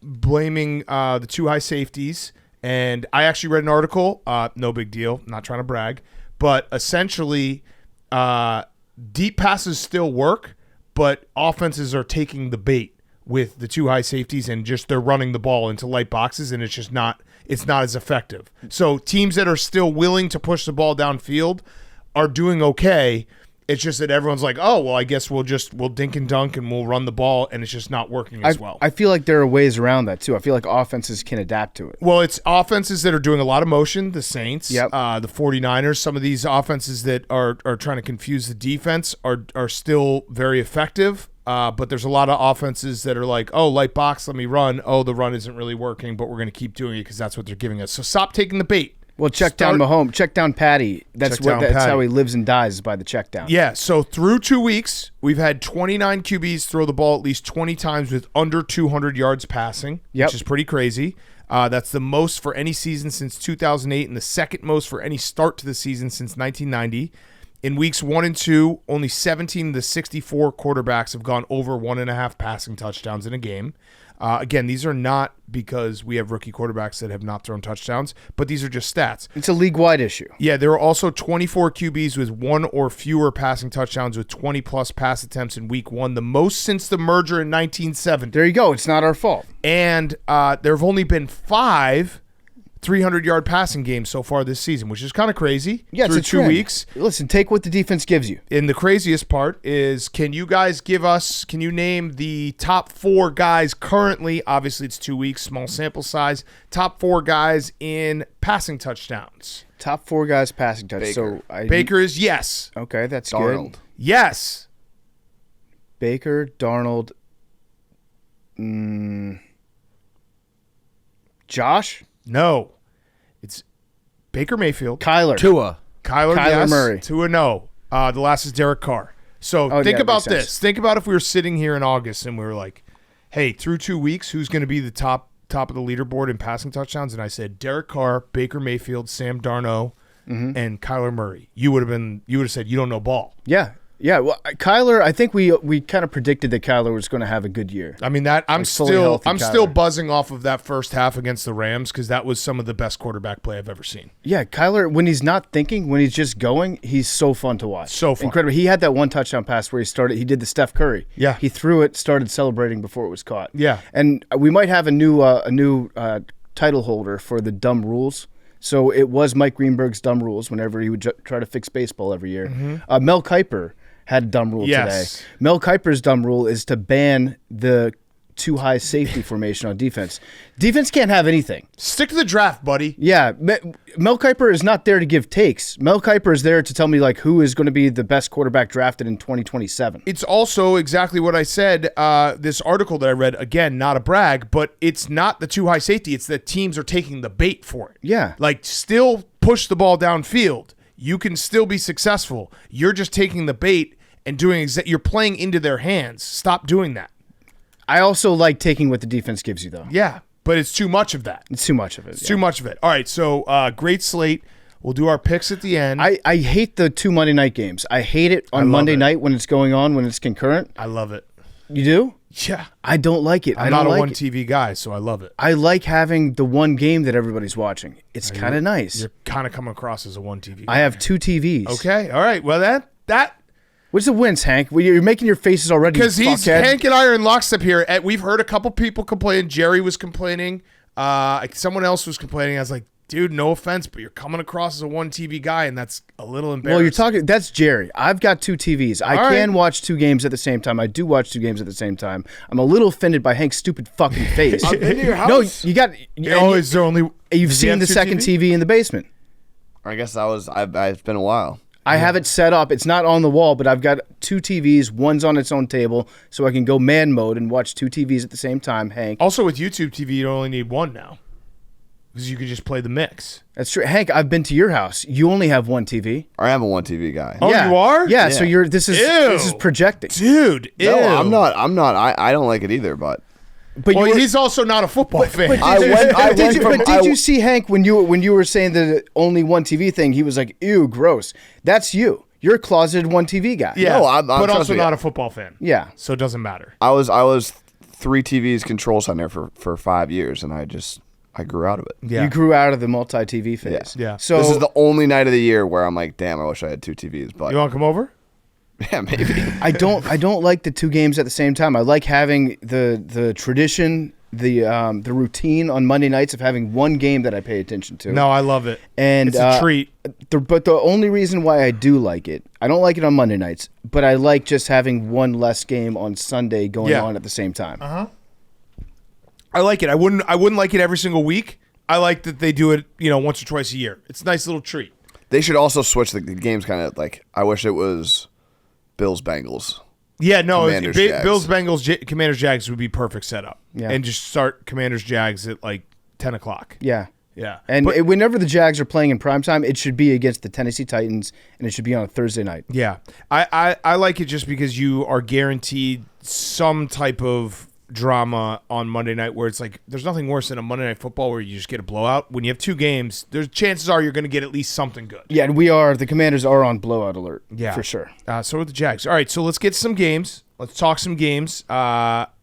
Speaker 2: blaming the 2 high safeties. And I actually read an article, no big deal, not trying to brag, but essentially deep passes still work, but offenses are taking the bait with the 2 high safeties and just they're running the ball into light boxes, and it's not as effective. So teams that are still willing to push the ball downfield are doing okay. It's just that everyone's like, oh, well, I guess we'll dink and dunk and we'll run the ball, and it's just not working as well.
Speaker 1: I feel like there are ways around that, too. I feel like offenses can adapt to it.
Speaker 2: Well, it's offenses that are doing a lot of motion, the Saints,
Speaker 1: the
Speaker 2: 49ers. Some of these offenses that are trying to confuse the defense are still very effective, but there's a lot of offenses that are like, oh, light box, let me run. Oh, the run isn't really working, but we're going to keep doing it because that's what they're giving us. So stop taking the bait.
Speaker 1: Well, check down Mahomes, check down Patty. That's how he lives and dies, is by the check down.
Speaker 2: Yeah, so through 2 weeks, we've had 29 QBs throw the ball at least 20 times with under 200 yards passing, which is pretty crazy. That's the most for any season since 2008 and the second most for any start to the season since 1990. In weeks 1 and 2, only 17 of the 64 quarterbacks have gone over 1.5 passing touchdowns in a game. Again, these are not because we have rookie quarterbacks that have not thrown touchdowns, but these are just stats.
Speaker 1: It's a league-wide issue.
Speaker 2: Yeah, there are also 24 QBs with 1 or fewer passing touchdowns with 20-plus pass attempts in week 1, the most since the merger in 1970.
Speaker 1: There you go. It's not our fault.
Speaker 2: And there have only been 5 300-yard passing games so far this season, which is kind of crazy.
Speaker 1: Yeah,
Speaker 2: through
Speaker 1: it's a
Speaker 2: 2
Speaker 1: trend.
Speaker 2: weeks.
Speaker 1: Listen, take what the defense gives you.
Speaker 2: And the craziest part is, can you name the top 4 guys currently, obviously it's 2 weeks, small sample size, top 4 guys in passing touchdowns?
Speaker 1: Top 4 guys passing touchdowns.
Speaker 3: Baker.
Speaker 2: Baker is yes.
Speaker 1: Okay, that's
Speaker 3: Darnold.
Speaker 1: good.
Speaker 2: Yes.
Speaker 1: Baker, Darnold, Josh?
Speaker 2: No. It's Baker Mayfield.
Speaker 1: Kyler.
Speaker 5: Tua.
Speaker 2: Kyler
Speaker 1: Kyler
Speaker 2: yes.
Speaker 1: Murray.
Speaker 2: Tua no. The last is Derek Carr. So
Speaker 1: Oh,
Speaker 2: think
Speaker 1: yeah,
Speaker 2: about
Speaker 1: makes sense.
Speaker 2: this. Think about if we were sitting here in August and we were like, hey, through 2 weeks, who's going to be the top of the leaderboard in passing touchdowns? And I said Derek Carr, Baker Mayfield, Sam Darnold, and Kyler Murray. You would have said you don't know ball.
Speaker 1: Yeah. Yeah, well, Kyler, I think we kind of predicted that Kyler was going to have a good year.
Speaker 2: I mean that I'm
Speaker 1: fully
Speaker 2: still
Speaker 1: healthy
Speaker 2: still
Speaker 1: Kyler.
Speaker 2: buzzing off of that first half against the Rams because that was some of the best quarterback play I've ever seen.
Speaker 1: Yeah, Kyler, when he's not thinking, when he's just going, he's so fun to watch.
Speaker 2: So fun.
Speaker 1: Incredible. He had that one touchdown pass where he did the Steph Curry.
Speaker 2: Yeah.
Speaker 1: He threw it, started celebrating before it was caught.
Speaker 2: Yeah.
Speaker 1: And we might have a new title holder for the dumb rules. So it was Mike Greenberg's dumb rules whenever he would try to fix baseball every year. Mel Kiper had a dumb rule
Speaker 2: Yes.
Speaker 1: today. Mel Kiper's dumb rule is to ban the too high safety formation on defense. Defense can't have anything.
Speaker 2: Stick to the draft, buddy.
Speaker 1: Yeah, Mel Kiper is not there to give takes. Mel Kiper is there to tell me like who is going to be the best quarterback drafted in 2027.
Speaker 2: It's also exactly what I said. This article that I read, again, not a brag, but it's not the too high safety. It's that teams are taking the bait for it.
Speaker 1: Yeah.
Speaker 2: Like, still push the ball downfield. You can still be successful. You're just taking the bait and doing you're playing into their hands. Stop doing that.
Speaker 1: I also like taking what the defense gives you, though.
Speaker 2: Yeah, but it's too much of that.
Speaker 1: It's too much of it.
Speaker 2: It's too much of it. All right, so great slate. We'll do our picks at the end.
Speaker 1: I hate the 2 Monday night games. I hate it on
Speaker 2: love
Speaker 1: Monday
Speaker 2: it.
Speaker 1: night when it's going on, when it's concurrent.
Speaker 2: I love it.
Speaker 1: You do?
Speaker 2: Yeah.
Speaker 1: I don't like it.
Speaker 2: I'm
Speaker 1: I
Speaker 2: not
Speaker 1: don't
Speaker 2: a
Speaker 1: like
Speaker 2: one
Speaker 1: it.
Speaker 2: TV guy, so I love it.
Speaker 1: I like having the one game that everybody's watching. It's kind of nice.
Speaker 2: You're kind of coming across as a one TV guy.
Speaker 1: I have 2 TVs.
Speaker 2: Okay, all right. Well, that
Speaker 1: What's the wins, Hank? Well, you're making your faces already.
Speaker 2: because
Speaker 1: fuckhead.
Speaker 2: Hank and I are in lockstep here. We've heard a couple people complain. Jerry was complaining. Someone else was complaining. I was like, dude, no offense, but you're coming across as a one TV guy, and that's a little embarrassing.
Speaker 1: Well, you're talking. That's Jerry. I've got 2 TVs. I
Speaker 2: All
Speaker 1: can
Speaker 2: right.
Speaker 1: watch 2 games at the same time. I do watch 2 games at the same time. I'm a little offended by Hank's stupid fucking face.
Speaker 3: I've been to your
Speaker 1: No,
Speaker 3: house.
Speaker 1: you got.
Speaker 2: Oh, is there only?
Speaker 1: You've
Speaker 2: does he
Speaker 1: seen
Speaker 2: have
Speaker 1: the
Speaker 2: 2
Speaker 1: second
Speaker 2: TV?
Speaker 1: TV in the basement.
Speaker 3: I guess it's been a while.
Speaker 1: I have it set up. It's not on the wall, but I've got 2 TVs. One's on its own table, so I can go man mode and watch 2 TVs at the same time. Hank,
Speaker 2: Also, with YouTube TV, you only need one now because you could just play the mix.
Speaker 1: that's true. Hank, I've been to your house. You only have 1 TV.
Speaker 3: I am a one TV guy.
Speaker 2: Oh,
Speaker 1: yeah.
Speaker 2: you are?
Speaker 1: Yeah. So
Speaker 3: Yeah.
Speaker 1: this is
Speaker 2: Ew.
Speaker 1: projecting.
Speaker 2: Dude,
Speaker 3: No,
Speaker 2: ew.
Speaker 3: I'm not. I don't like it either. But
Speaker 1: But
Speaker 2: Well,
Speaker 1: you were-
Speaker 2: he's also not a football fan.
Speaker 3: I went
Speaker 1: Did you see Hank when you were saying the only 1 TV thing? He was like, "Ew, gross." That's you. You're a closeted 1 TV guy.
Speaker 2: yeah,
Speaker 3: No, I'm-
Speaker 2: but
Speaker 3: trust
Speaker 2: also
Speaker 3: me.
Speaker 2: not a football fan.
Speaker 1: Yeah.
Speaker 2: So it doesn't matter.
Speaker 3: I was 3 TVs control center for 5 years, and I grew out of it.
Speaker 2: Yeah.
Speaker 1: You grew out of the multi-TV phase.
Speaker 2: Yeah.
Speaker 1: So
Speaker 3: This is the only night of the year where I'm like, damn, I wish I had 2 TVs. But
Speaker 2: You want to come over?
Speaker 3: yeah, maybe.
Speaker 1: I don't like the 2 games at the same time. I like having the tradition, the routine on Monday nights of having 1 game that I pay attention to.
Speaker 2: No, I love it.
Speaker 1: And
Speaker 2: It's a treat.
Speaker 1: But the only reason why I do like it, I don't like it on Monday nights, but I like just having 1 less game on Sunday going
Speaker 2: Yeah.
Speaker 1: on at the same time.
Speaker 2: I like it. I wouldn't like it every single week. I like that they do it, once or twice a year. It's a nice little treat.
Speaker 3: They should also switch the games kind of like, I wish it was Bills Bengals.
Speaker 2: Yeah, no,
Speaker 3: Commanders, Jags.
Speaker 2: Bills, Bengals, Commanders, Jags would be perfect setup.
Speaker 1: Yeah.
Speaker 2: And just start Commanders, Jags at like 10 o'clock.
Speaker 1: Yeah.
Speaker 2: Yeah.
Speaker 1: And
Speaker 2: But-
Speaker 1: whenever the Jags are playing in primetime, it should be against the Tennessee Titans, and it should be on a Thursday night.
Speaker 2: Yeah. I like it just because you are guaranteed some type of drama on Monday night where it's like there's nothing worse than a Monday Night Football where you just get a blowout. When you have 2 games, there's chances are you're going to get at least something good.
Speaker 1: Yeah, and the Commanders are on blowout alert.
Speaker 2: Yeah,
Speaker 1: for sure.
Speaker 2: So are the Jags. All right, so let's get some games. Let's talk some games.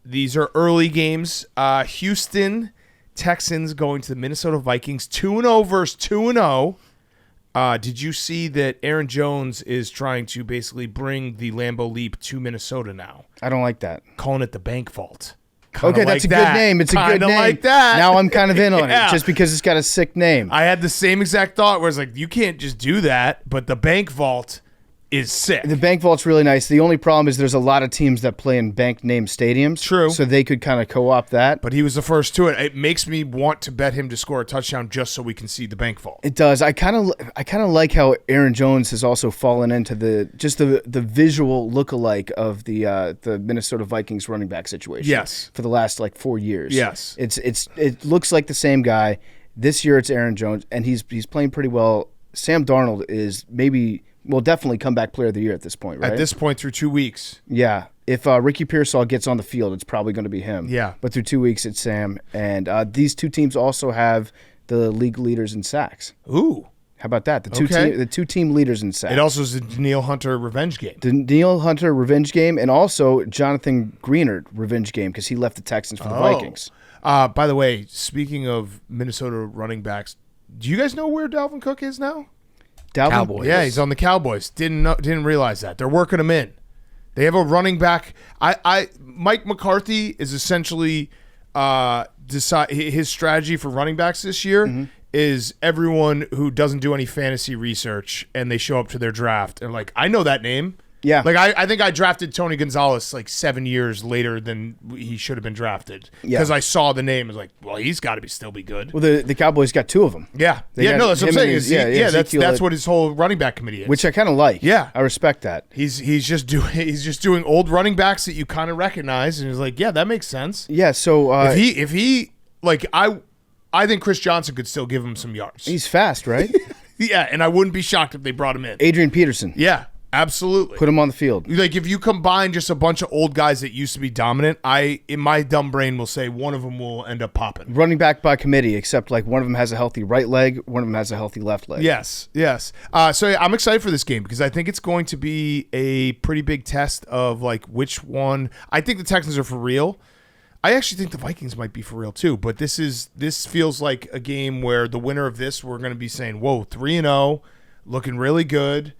Speaker 2: These are early games. Houston Texans going to the Minnesota Vikings, 2-0 versus 2-0. Did you see that Aaron Jones is trying to basically bring the Lambeau Leap to Minnesota now?
Speaker 1: I don't like that.
Speaker 2: Calling it the Bank Vault.
Speaker 1: Okay, that's a good name. It's a good name.
Speaker 2: Like that.
Speaker 1: Now I'm kind of in on
Speaker 2: Yeah.
Speaker 1: it just because it's got a sick name.
Speaker 2: I had the same exact thought where it's like, you can't just do that, but the Bank Vault is sick.
Speaker 1: The Bank Vault's really nice. The only problem is there's a lot of teams that play in bank name stadiums.
Speaker 2: True.
Speaker 1: So they could kind of co-opt that.
Speaker 2: But he was the first to it. It makes me want to bet him to score a touchdown just so we can see the Bank Vault.
Speaker 1: It does. I kind of like how Aaron Jones has also fallen into the visual lookalike of the Minnesota Vikings running back situation.
Speaker 2: Yes.
Speaker 1: For the last 4 years.
Speaker 2: Yes.
Speaker 1: It looks like the same guy. This year it's Aaron Jones, and he's playing pretty well. Sam Darnold is definitely comeback player of the year at this point, right?
Speaker 2: At this point, through 2 weeks.
Speaker 1: Yeah. If Ricky Pearsall gets on the field, it's probably going to be him.
Speaker 2: Yeah.
Speaker 1: But through 2 weeks, it's Sam. And these two teams also have the league leaders in sacks.
Speaker 2: Ooh.
Speaker 1: How about that?
Speaker 2: Okay.
Speaker 1: The two team leaders in sacks.
Speaker 2: It also is the Daniil Hunter revenge game.
Speaker 1: The Daniil Hunter revenge game, and also Jonathan Greenard revenge game because he left the Texans for the Vikings.
Speaker 2: By the way, speaking of Minnesota running backs, do you guys know where Dalvin Cook is now?
Speaker 5: Cowboys.
Speaker 2: Yeah, he's on the Cowboys. Didn't realize that. They're working him in. They have a running back. Mike McCarthy is essentially his strategy for running backs this year is everyone who doesn't do any fantasy research and they show up to their draft and like, I know that name.
Speaker 1: Yeah.
Speaker 2: Like I think I drafted Tony Gonzalez 7 years later than he should have been drafted.
Speaker 1: Yeah.
Speaker 2: Because I saw the name. I was like, well, he's got to still be good.
Speaker 1: Well, the Cowboys got 2 of them.
Speaker 2: Yeah.
Speaker 1: They got
Speaker 2: That's what I'm
Speaker 1: him
Speaker 2: saying.
Speaker 1: and
Speaker 2: That's what his whole running back committee is.
Speaker 1: Which I kind of like.
Speaker 2: Yeah.
Speaker 1: I respect that.
Speaker 2: He's just doing old running backs that you kind of recognize, and he's like, yeah, that makes sense.
Speaker 1: Yeah, so
Speaker 2: If he I think Chris Johnson could still give him some yards.
Speaker 1: he's fast, right?
Speaker 2: Yeah, and I wouldn't be shocked if they brought him in.
Speaker 1: Adrian Peterson.
Speaker 2: Yeah, absolutely.
Speaker 1: Put him on the field.
Speaker 2: Like if you combine just a bunch of old guys that used to be dominant, in my dumb brain will say one of them will end up popping.
Speaker 1: Running back by committee, except one of them has a healthy right leg, one of them has a healthy left leg.
Speaker 2: Yes. So I'm excited for this game because I think it's going to be a pretty big test of which one. I think the Texans are for real. I actually think the Vikings might be for real too, but this feels like a game where the winner of this, we're going to be saying, whoa, 3-0, looking really good.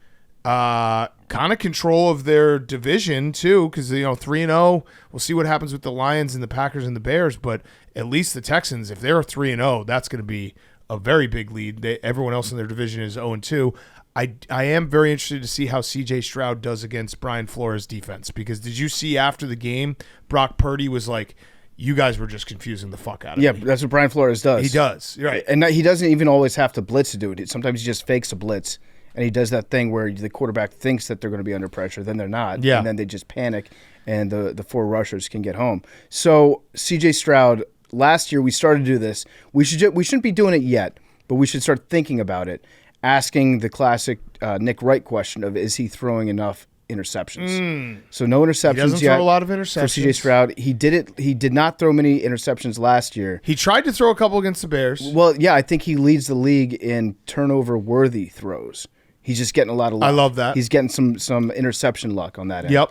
Speaker 2: Kind of control of their division too, because 3-0. We'll see what happens with the Lions and the Packers and the Bears, but at least the Texans, if they're 3-0, that's going to be a very big lead. Everyone else in their division is 0-2. I am very interested to see how C.J. Stroud does against Brian Flores' defense, because did you see after the game, Brock Purdy was like, you guys were just confusing the fuck out of me.
Speaker 1: Yeah, that's what Brian Flores does.
Speaker 2: He does. You're right.
Speaker 1: And he doesn't even always have to blitz to do it. Sometimes he just fakes a blitz, and he does that thing where the quarterback thinks that they're going to be under pressure, then they're not,
Speaker 2: yeah.
Speaker 1: And then they just panic, and the 4 rushers can get home. So C.J. Stroud, last year we started to do this. We shouldn't be doing it yet, but we should start thinking about it, asking the classic Nick Wright question of, is he throwing enough interceptions? So no interceptions
Speaker 2: he doesn't
Speaker 1: yet.
Speaker 2: throw a lot of interceptions.
Speaker 1: For C.J. Stroud. He did not throw many interceptions last year.
Speaker 2: He tried to throw a couple against the Bears.
Speaker 1: Well, yeah, I think he leads the league in turnover-worthy throws. He's just getting a lot of luck.
Speaker 2: I love that.
Speaker 1: He's getting some interception luck on that end.
Speaker 2: Yep.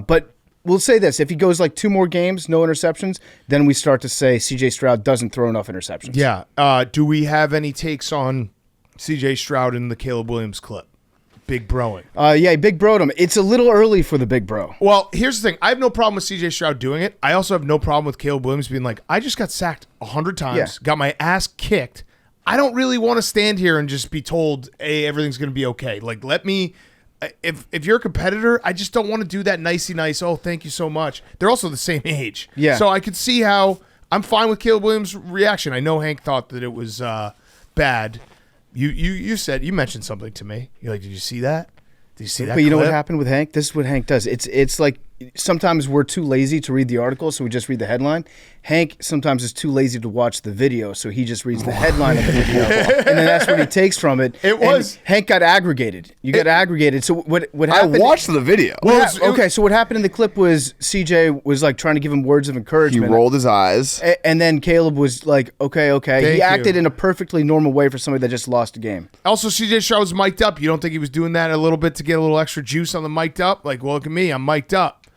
Speaker 1: But we'll say this. If he goes 2 more games, no interceptions, then we start to say C.J. Stroud doesn't throw enough interceptions.
Speaker 2: Yeah. Do we have any takes on C.J. Stroud in the Caleb Williams clip? Big broing.
Speaker 1: Yeah, big broed him. It's a little early for the big bro.
Speaker 2: Well, here's the thing. I have no problem with C.J. Stroud doing it. I also have no problem with Caleb Williams being like, I just got sacked 100 times, got my ass kicked. I don't really want to stand here and just be told, hey, everything's going to be okay. Let me, if you're a competitor, I just don't want to do that nicey nice, oh, thank you so much. They're also the same age.
Speaker 1: Yeah.
Speaker 2: So I could see how I'm fine with Caleb Williams' reaction. I know Hank thought that it was bad. You mentioned something to me. You're like, did you see that? Did you see that?
Speaker 1: But you know what
Speaker 2: clip?
Speaker 1: happened with Hank? This is what Hank does. It's like sometimes we're too lazy to read the article, so we just read the headline. Hank sometimes is too lazy to watch the video, so he just reads the headline of the video, and then that's what he takes from it. Hank got aggregated. You got aggregated. So what happened?
Speaker 3: I watched the video.
Speaker 1: So what happened in the clip was CJ was like trying to give him words of
Speaker 3: He
Speaker 1: encouragement.
Speaker 3: rolled his eyes.
Speaker 1: And then Caleb was like, okay. He acted in a perfectly normal way for somebody that just lost a game.
Speaker 2: Also, CJ Stroud was mic'd up. You don't think he was doing that a little bit to get a little extra juice on the mic'd up? Like, well, look at me, I'm mic'd up.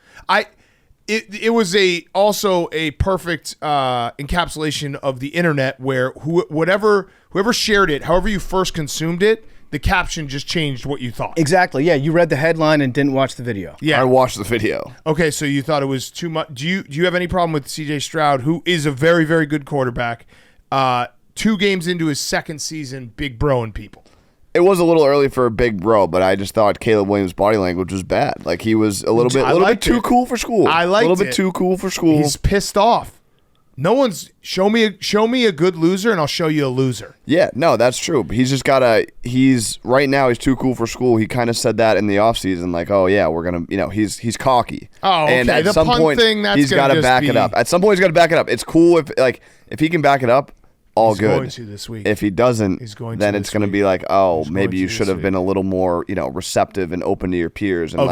Speaker 2: It was also a perfect encapsulation of the internet where whoever shared it, however you first consumed it, the caption just changed what you thought.
Speaker 1: Exactly. Yeah, you read the headline and didn't watch the video.
Speaker 2: Yeah,
Speaker 3: I watched the video.
Speaker 2: Okay, so you thought it was too much. Do you have any problem with CJ Stroud, who is a very, very good quarterback, 2 games into his second season, big broing people?
Speaker 3: It was a little early for a big bro, but I just thought Caleb Williams' body language was bad. Like he was a little bit too cool for school.
Speaker 2: I liked it.
Speaker 3: A little bit too cool for school.
Speaker 2: He's pissed off. No one's show me a good loser, and I'll show you a loser.
Speaker 3: Yeah, no, that's true. But he's just gotta. He's right now. He's too cool for school. He kind of said that in the offseason, like, oh yeah, we're gonna. He's cocky.
Speaker 2: Oh, okay.
Speaker 3: And at
Speaker 2: The
Speaker 3: some
Speaker 2: punt
Speaker 3: point,
Speaker 2: thing, that's
Speaker 3: he's got to back it up. At some point, he's got to back it up. It's cool if he can back it up. All
Speaker 2: He's
Speaker 3: good.
Speaker 2: going to this week.
Speaker 3: If he doesn't, then it's going to be like, oh, maybe you should have been a little more, receptive and open to your peers. And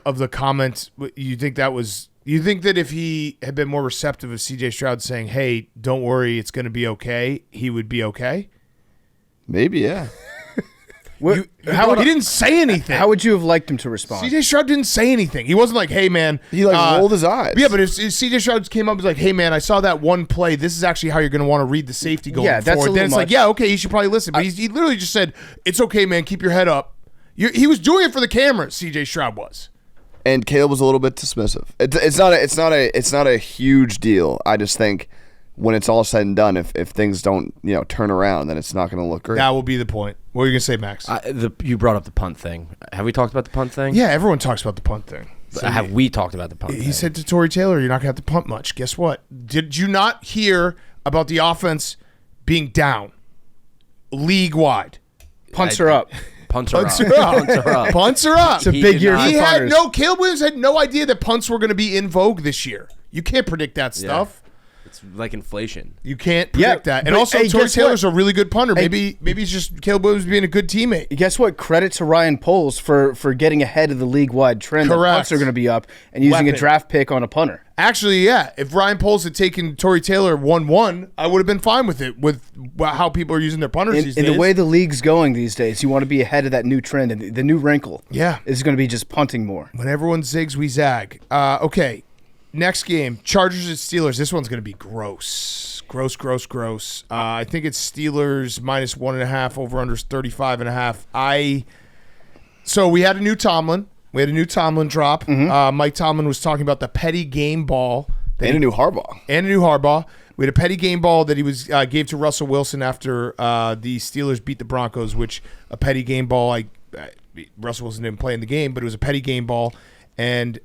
Speaker 2: of the comments, you think that if he had been more receptive of CJ Stroud saying, "Hey, don't worry, it's going to be okay," he would be okay?
Speaker 3: Maybe, yeah.
Speaker 2: He didn't say anything.
Speaker 1: How would you have liked him to respond?
Speaker 2: CJ Stroud didn't say anything. He wasn't like, "Hey, man."
Speaker 3: He rolled his eyes.
Speaker 2: Yeah, but if CJ Stroud came up and was like, "Hey, man, I saw that one play. This is actually how you're going to want to read the safety going forward." Then it's like, yeah, okay, you should probably listen. But he literally just said, "It's okay, man. Keep your head up." He was doing it for the camera. CJ Stroud was.
Speaker 3: And Caleb was a little bit dismissive. It's not a huge deal. I just think when it's all said and done, if things don't turn around, then it's not going to look great.
Speaker 2: That will be the point. What are you going to say, Max?
Speaker 5: You brought up the punt thing. Have we talked about the punt thing?
Speaker 2: Yeah, everyone talks about the punt thing.
Speaker 5: So have we talked about the punt thing?
Speaker 2: He said to Tory Taylor, "You're not going to have to punt much." Guess what? Did you not hear about the offense being down league wide?
Speaker 1: Punts are up.
Speaker 5: Punts are up.
Speaker 2: Punts are up.
Speaker 1: It's a big year for punters.
Speaker 2: Caleb Williams had no idea that punts were going to be in vogue this year. You can't predict that stuff.
Speaker 5: It's like inflation.
Speaker 2: You can't predict that. And also, Tory Taylor's a really good punter. Maybe it's just Caleb Williams being a good teammate.
Speaker 1: Guess what? Credit to Ryan Poles for getting ahead of the league-wide trend.
Speaker 2: Correct.
Speaker 1: That punts are going to be up and using a draft pick on a punter.
Speaker 2: Actually, yeah. If Ryan Poles had taken Tory Taylor 1-1, I would have been fine with it, with how people are using their punters these days.
Speaker 1: In the way the league's going these days, you want to be ahead of that new trend. And the new wrinkle is going to be just punting more.
Speaker 2: When everyone zigs, we zag. Okay. Next game, Chargers at Steelers. This one's going to be gross. Gross. I think it's Steelers minus 1.5, over under 35.5. So we had a new Tomlin. We had a new Tomlin drop. Mm-hmm. Mike Tomlin was talking about the petty game ball.
Speaker 3: And a new Harbaugh.
Speaker 2: We had a petty game ball that he gave to Russell Wilson after the Steelers beat the Broncos, which a petty game ball, Russell Wilson didn't play in the game, but it was a petty game ball. And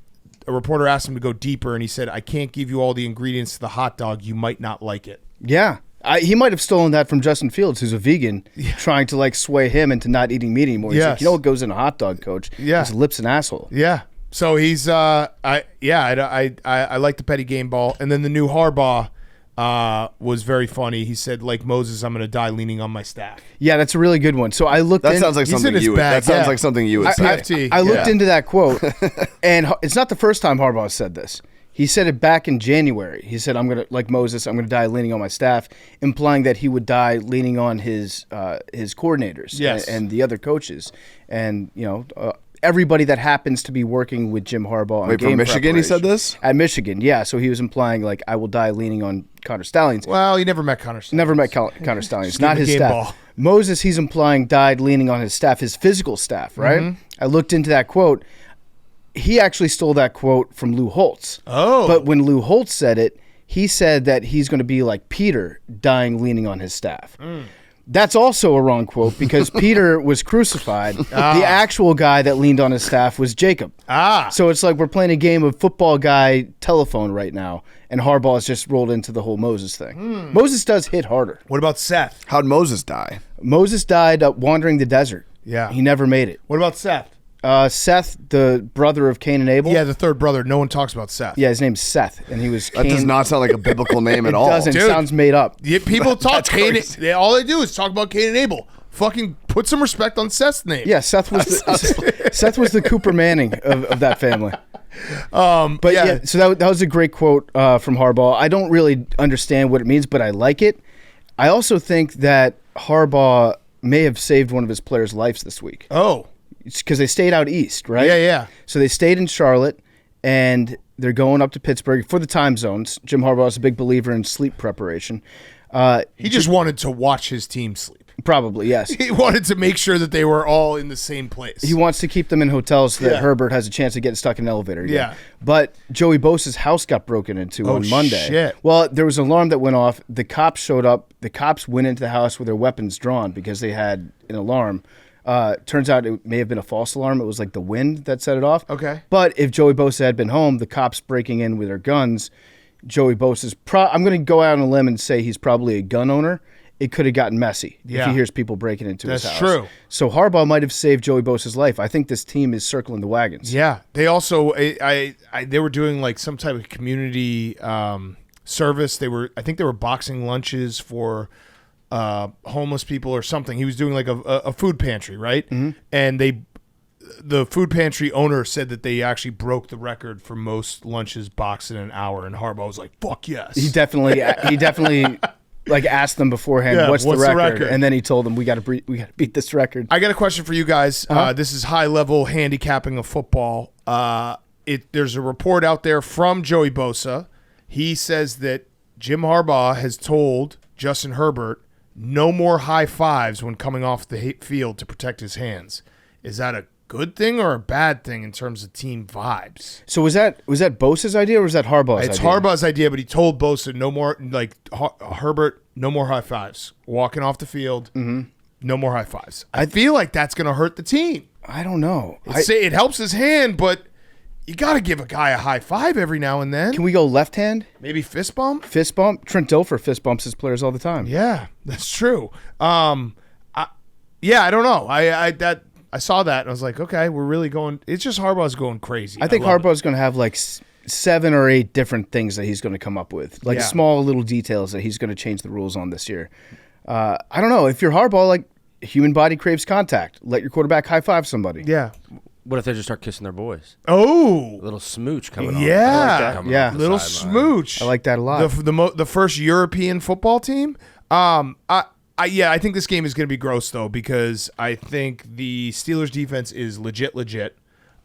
Speaker 2: a reporter asked him to go deeper, and he said, "I can't give you all the ingredients to the hot dog. You might not like it."
Speaker 1: Yeah. He might have stolen that from Justin Fields, who's a vegan, trying to sway him into not eating meat anymore. He's like, you know what goes in a hot dog, coach? His lips and asshole.
Speaker 2: Yeah. So he's I like the petty game ball. And then the new Harbaugh was very funny. He said, "Like Moses, I'm going to die leaning on my staff."
Speaker 1: Yeah, that's a really good one. So I looked.
Speaker 3: That sounds like something you would. That sounds like something you would say.
Speaker 1: I looked into that quote, and it's not the first time Harbaugh said this. He said it back in January. He said, "I'm gonna like Moses. I'm gonna die leaning on my staff," implying that he would die leaning on his coordinators and the other coaches, and everybody that happens to be working with Jim Harbaugh on game
Speaker 3: from Michigan, he said this?
Speaker 1: At Michigan, yeah. So he was implying, I will die leaning on Connor Stallions.
Speaker 2: Well, he never met Connor Stallions.
Speaker 1: Never met Connor Stallions. Not his staff. Ball. Moses, he's implying, died leaning on his staff, his physical staff, right? Mm-hmm. I looked into that quote. He actually stole that quote from Lou Holtz.
Speaker 2: Oh.
Speaker 1: But when Lou Holtz said it, he said that he's going to be like Peter, dying leaning on his staff. That's also a wrong quote because Peter was crucified. The actual guy that leaned on his staff was Jacob. So it's like we're playing a game of football guy telephone right now, and Harbaugh has just rolled into the whole Moses thing. Moses does hit harder.
Speaker 2: What about Seth?
Speaker 3: How'd Moses die?
Speaker 1: Moses died wandering the desert.
Speaker 2: Yeah.
Speaker 1: He never made it.
Speaker 2: What about Seth?
Speaker 1: Seth, the brother of Cain and Abel.
Speaker 2: Yeah, the third brother. No one talks about Seth.
Speaker 1: Yeah, his name's Seth, and he was
Speaker 3: That
Speaker 1: Cain.
Speaker 3: does not sound like a biblical name at
Speaker 1: It
Speaker 3: all.
Speaker 1: doesn't. It
Speaker 2: Dude.
Speaker 1: sounds made up.
Speaker 2: Yeah, people talk Cain.
Speaker 3: crazy.
Speaker 2: All they do is talk about Cain and Abel. Fucking put some respect on Seth's name.
Speaker 1: Yeah, Seth was the Cooper Manning of that family. But yeah, so that was a great quote from Harbaugh. I don't really understand what it means, but I like it. I also think that Harbaugh may have saved one of his players' lives this week.
Speaker 2: Oh.
Speaker 1: Because they stayed out east, right?
Speaker 2: Yeah.
Speaker 1: So they stayed in Charlotte, and they're going up to Pittsburgh for the time zones. Jim Harbaugh is a big believer in sleep preparation.
Speaker 2: He just wanted to watch his team sleep.
Speaker 1: Probably, yes.
Speaker 2: He wanted to make sure that they were all in the same place.
Speaker 1: He wants to keep them in hotels so that
Speaker 2: Yeah.
Speaker 1: Herbert has a chance of getting stuck in an elevator again.
Speaker 2: Yeah.
Speaker 1: But Joey Bosa's house got broken into on Monday.
Speaker 2: Shit.
Speaker 1: Well, there was an alarm that went off. The cops showed up. The cops went into the house with their weapons drawn because they had an alarm. Turns out it may have been a false alarm. It was like the wind that set it off.
Speaker 2: Okay.
Speaker 1: But if Joey Bosa had been home, the cops breaking in with their guns, Joey Bosa's I'm going to go out on a limb and say he's probably a gun owner. It could have gotten messy if
Speaker 2: Yeah.
Speaker 1: he hears people breaking into his
Speaker 2: That's
Speaker 1: house.
Speaker 2: true.
Speaker 1: So Harbaugh might have saved Joey Bosa's life. I think this team is circling the wagons.
Speaker 2: Yeah. They also they were doing like some type of community service. I think they were boxing lunches for homeless people or something. He was doing like a food pantry, right? Mm-hmm. And the food pantry owner said that they actually broke the record for most lunches boxed in an hour, and Harbaugh was like, "Fuck yes."
Speaker 1: He definitely like asked them beforehand,
Speaker 2: Yeah,
Speaker 1: what's the
Speaker 2: what's the
Speaker 1: record?
Speaker 2: record?
Speaker 1: And then he told them we got to beat this record.
Speaker 2: I got a question for you guys. This is high level handicapping of football. There's a report out there from Joey Bosa. He says that Jim Harbaugh has told Justin Herbert no more high fives when coming off the field to protect his hands. Is that a good thing or a bad thing in terms of team vibes?
Speaker 1: So was that Bosa's idea or was that Harbaugh's idea?
Speaker 2: It's Harbaugh's idea, but he told Bosa no more, like Herbert, no more high fives. Walking off the field, no more high fives. I feel like that's going to hurt the team.
Speaker 1: I don't know.
Speaker 2: It helps his hand, but you got to give a guy a high five every now and then.
Speaker 1: Can we go left hand?
Speaker 2: Maybe fist bump?
Speaker 1: Fist bump? Trent Dilfer fist bumps his players all the time.
Speaker 2: Yeah, that's true. I don't know. I saw that and I was like, okay, we're really going. It's just Harbaugh's going crazy.
Speaker 1: I think
Speaker 2: love it.
Speaker 1: Harbaugh's going to have like 7 or 8 different things that he's going to come up with, like
Speaker 2: Yeah.
Speaker 1: small little details that he's going to change the rules on this year. I don't know. If you're Harbaugh, like human body craves contact. Let your quarterback high five somebody.
Speaker 2: Yeah.
Speaker 5: What if they just start kissing their boys?
Speaker 2: Oh.
Speaker 5: A little smooch coming on.
Speaker 2: Yeah.
Speaker 5: I like that coming
Speaker 1: Yeah.
Speaker 5: off the
Speaker 2: Little
Speaker 5: sideline.
Speaker 2: smooch.
Speaker 1: I like that a lot.
Speaker 2: The first European football team. I think this game is going to be gross though because I think the Steelers defense is legit.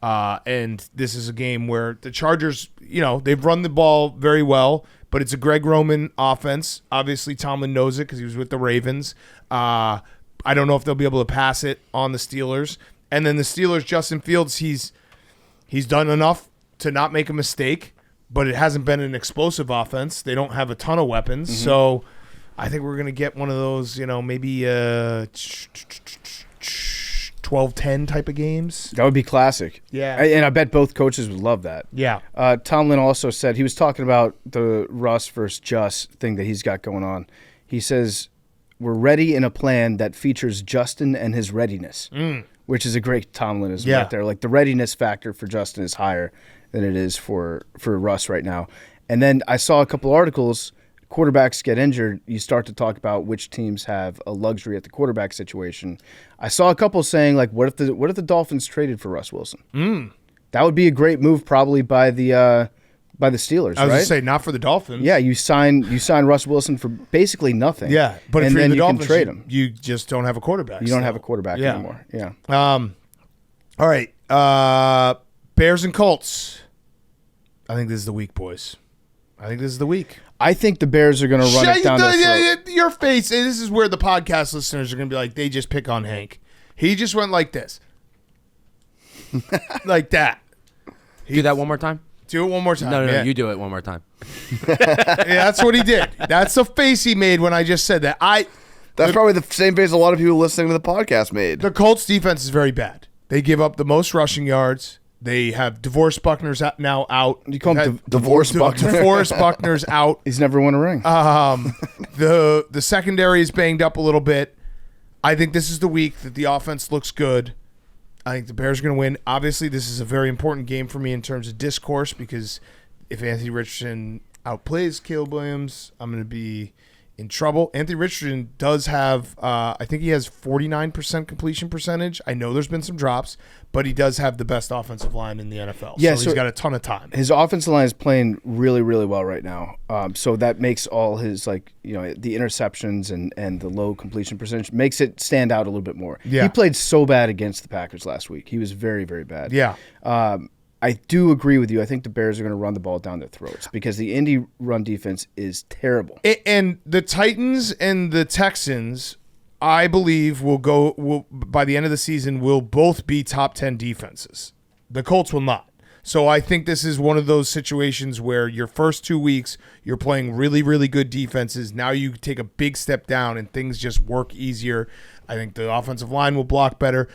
Speaker 2: And this is a game where the Chargers, they've run the ball very well, but it's a Greg Roman offense. Obviously, Tomlin knows it because he was with the Ravens. I don't know if they'll be able to pass it on the Steelers. And then the Steelers, Justin Fields, he's done enough to not make a mistake, but it hasn't been an explosive offense. They don't have a ton of weapons.
Speaker 1: Mm-hmm.
Speaker 2: So I think we're going to get one of those, maybe 12-10 type of games.
Speaker 1: That would be classic.
Speaker 2: Yeah.
Speaker 1: And I bet both coaches would love that.
Speaker 2: Yeah.
Speaker 1: Tomlin also said, he was talking about the Russ versus Just thing that he's got going on. He says, we're ready in a plan that features Justin and his readiness, which is a great Tomlinism right there. Like the readiness factor for Justin is higher than it is for Russ right now. And then I saw a couple articles, quarterbacks get injured, you start to talk about which teams have a luxury at the quarterback situation. I saw a couple saying, like, what if the Dolphins traded for Russ Wilson? That would be a great move probably by the Steelers,
Speaker 2: I was
Speaker 1: right?
Speaker 2: going to say, not for the Dolphins.
Speaker 1: Yeah, you sign Russ Wilson for basically nothing.
Speaker 2: Yeah, but if
Speaker 1: and
Speaker 2: you're
Speaker 1: then
Speaker 2: the
Speaker 1: you
Speaker 2: Dolphins,
Speaker 1: can trade him.
Speaker 2: you just don't have a quarterback.
Speaker 1: You don't have a quarterback anymore. Yeah.
Speaker 2: All right. Bears and Colts. I think this is the week, boys. I think this is the week.
Speaker 1: I think the Bears are going to run it down their throat.
Speaker 2: Your face. And this is where the podcast listeners are going to be like, they just pick on Hank. He just went like this. Like that.
Speaker 5: Do that one more time?
Speaker 2: Do it one more time.
Speaker 5: No,
Speaker 2: Yeah.
Speaker 5: you do it one more time.
Speaker 2: Yeah, that's what he did. That's the face he made when I just said that.
Speaker 3: That's probably the same face a lot of people listening to the podcast made.
Speaker 2: The Colts defense is very bad. They give up the most rushing yards. They have DeForest Buckner's now out.
Speaker 1: You call him
Speaker 3: DeForest Buckner.
Speaker 2: DeForest Buckner's out.
Speaker 1: He's never won a ring.
Speaker 2: The secondary is banged up a little bit. I think this is the week that the offense looks good. I think the Bears are going to win. Obviously, this is a very important game for me in terms of discourse because if Anthony Richardson outplays Caleb Williams, I'm going to be in trouble. Anthony Richardson does have, I think he has 49% completion percentage. I know there's been some drops, but he does have the best offensive line in the NFL.
Speaker 1: Yeah,
Speaker 2: so he's got a ton of time.
Speaker 1: His offensive line is playing really, really well right now. So that makes all his, the interceptions and the low completion percentage makes it stand out a little bit more.
Speaker 2: Yeah.
Speaker 1: He played so bad against the Packers last week. He was very, very bad.
Speaker 2: Yeah.
Speaker 1: I do agree with you. I think the Bears are going to run the ball down their throats because the Indy run defense is terrible.
Speaker 2: And the Titans and the Texans, I believe, will by the end of the season will both be top 10 defenses. The Colts will not. So I think this is one of those situations where your first 2 weeks you're playing really, really good defenses. Now you take a big step down and things just work easier. I think the offensive line will block better.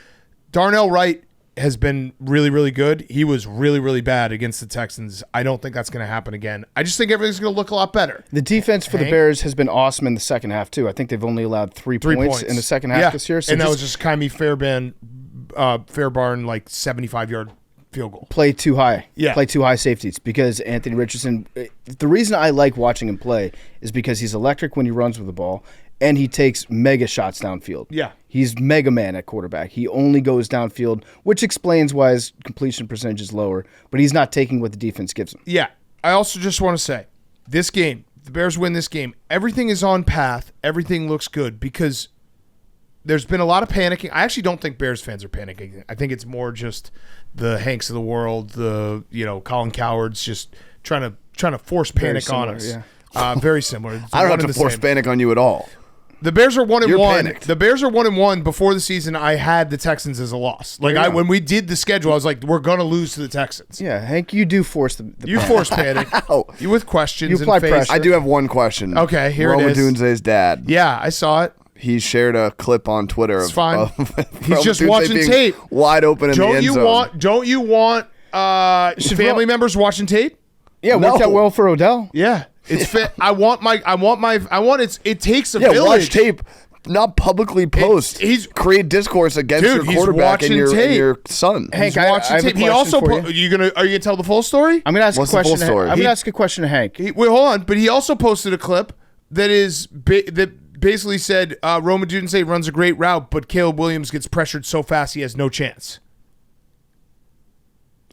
Speaker 2: Darnell Wright has been really, really good. He was really, really bad against the Texans. I don't think that's going to happen again. I just think everything's going to look a lot better.
Speaker 1: The defense for the Bears has been awesome in the second half, too. I think they've only allowed three points in the second half this year. So
Speaker 2: and that was just Kyrie Fairbairn, 75-yard field goal.
Speaker 1: Play too high.
Speaker 2: Yeah.
Speaker 1: Play too high safeties because Anthony Richardson, the reason I like watching him play is because he's electric when he runs with the ball and he takes mega shots downfield.
Speaker 2: Yeah.
Speaker 1: He's Mega Man at quarterback. He only goes downfield, which explains why his completion percentage is lower, but he's not taking what the defense gives him.
Speaker 2: Yeah. I also just want to say, this game, the Bears win this game, everything is on path. Everything looks good because there's been a lot of panicking. I actually don't think Bears fans are panicking. I think it's more just the Hanks of the world, the Colin Coward's just trying to force panic on us.
Speaker 1: Yeah.
Speaker 2: Very similar. It's
Speaker 3: I don't
Speaker 2: one
Speaker 3: have
Speaker 2: and
Speaker 3: to
Speaker 2: the
Speaker 3: force
Speaker 2: same.
Speaker 3: panic on you at all.
Speaker 2: The Bears are 1-1.
Speaker 3: You're panicked.
Speaker 2: The Bears are 1-1 before the season. I had the Texans as a loss. When we did the schedule, I was like, we're gonna lose to the Texans.
Speaker 1: Yeah, Hank, you do force the
Speaker 2: You
Speaker 1: panic.
Speaker 2: force panic. You with questions.
Speaker 1: You apply
Speaker 2: and face.
Speaker 1: pressure.
Speaker 3: I do have one question.
Speaker 2: Okay, here
Speaker 3: Roma
Speaker 2: it is.
Speaker 3: Dunze's dad.
Speaker 2: Yeah, I saw it.
Speaker 3: He shared a clip on Twitter.
Speaker 2: It's fine. He's
Speaker 3: Roma
Speaker 2: just
Speaker 3: Dunze
Speaker 2: watching
Speaker 3: being
Speaker 2: tape.
Speaker 3: Wide open in the end zone.
Speaker 2: Don't you want family members watching tape?
Speaker 1: Yeah, it worked out well for Odell.
Speaker 2: Yeah, it's fit. It takes a
Speaker 3: Yeah,
Speaker 2: village.
Speaker 3: watch tape. Not publicly post. Create discourse against
Speaker 2: Dude,
Speaker 3: your
Speaker 2: he's
Speaker 3: quarterback
Speaker 2: watching
Speaker 3: and
Speaker 2: tape.
Speaker 3: your son.
Speaker 1: Hank,
Speaker 2: He's watching
Speaker 1: I have a
Speaker 2: tape. He
Speaker 1: question
Speaker 2: also
Speaker 1: for
Speaker 2: are you gonna tell the full story?
Speaker 1: I'm gonna ask
Speaker 3: What's
Speaker 1: a
Speaker 3: the full
Speaker 1: question.
Speaker 3: story?
Speaker 1: I'm gonna ask a question to Hank.
Speaker 2: Wait, hold on. But he also posted a clip that that basically said Roma Dunze runs a great route, but Caleb Williams gets pressured so fast he has no chance.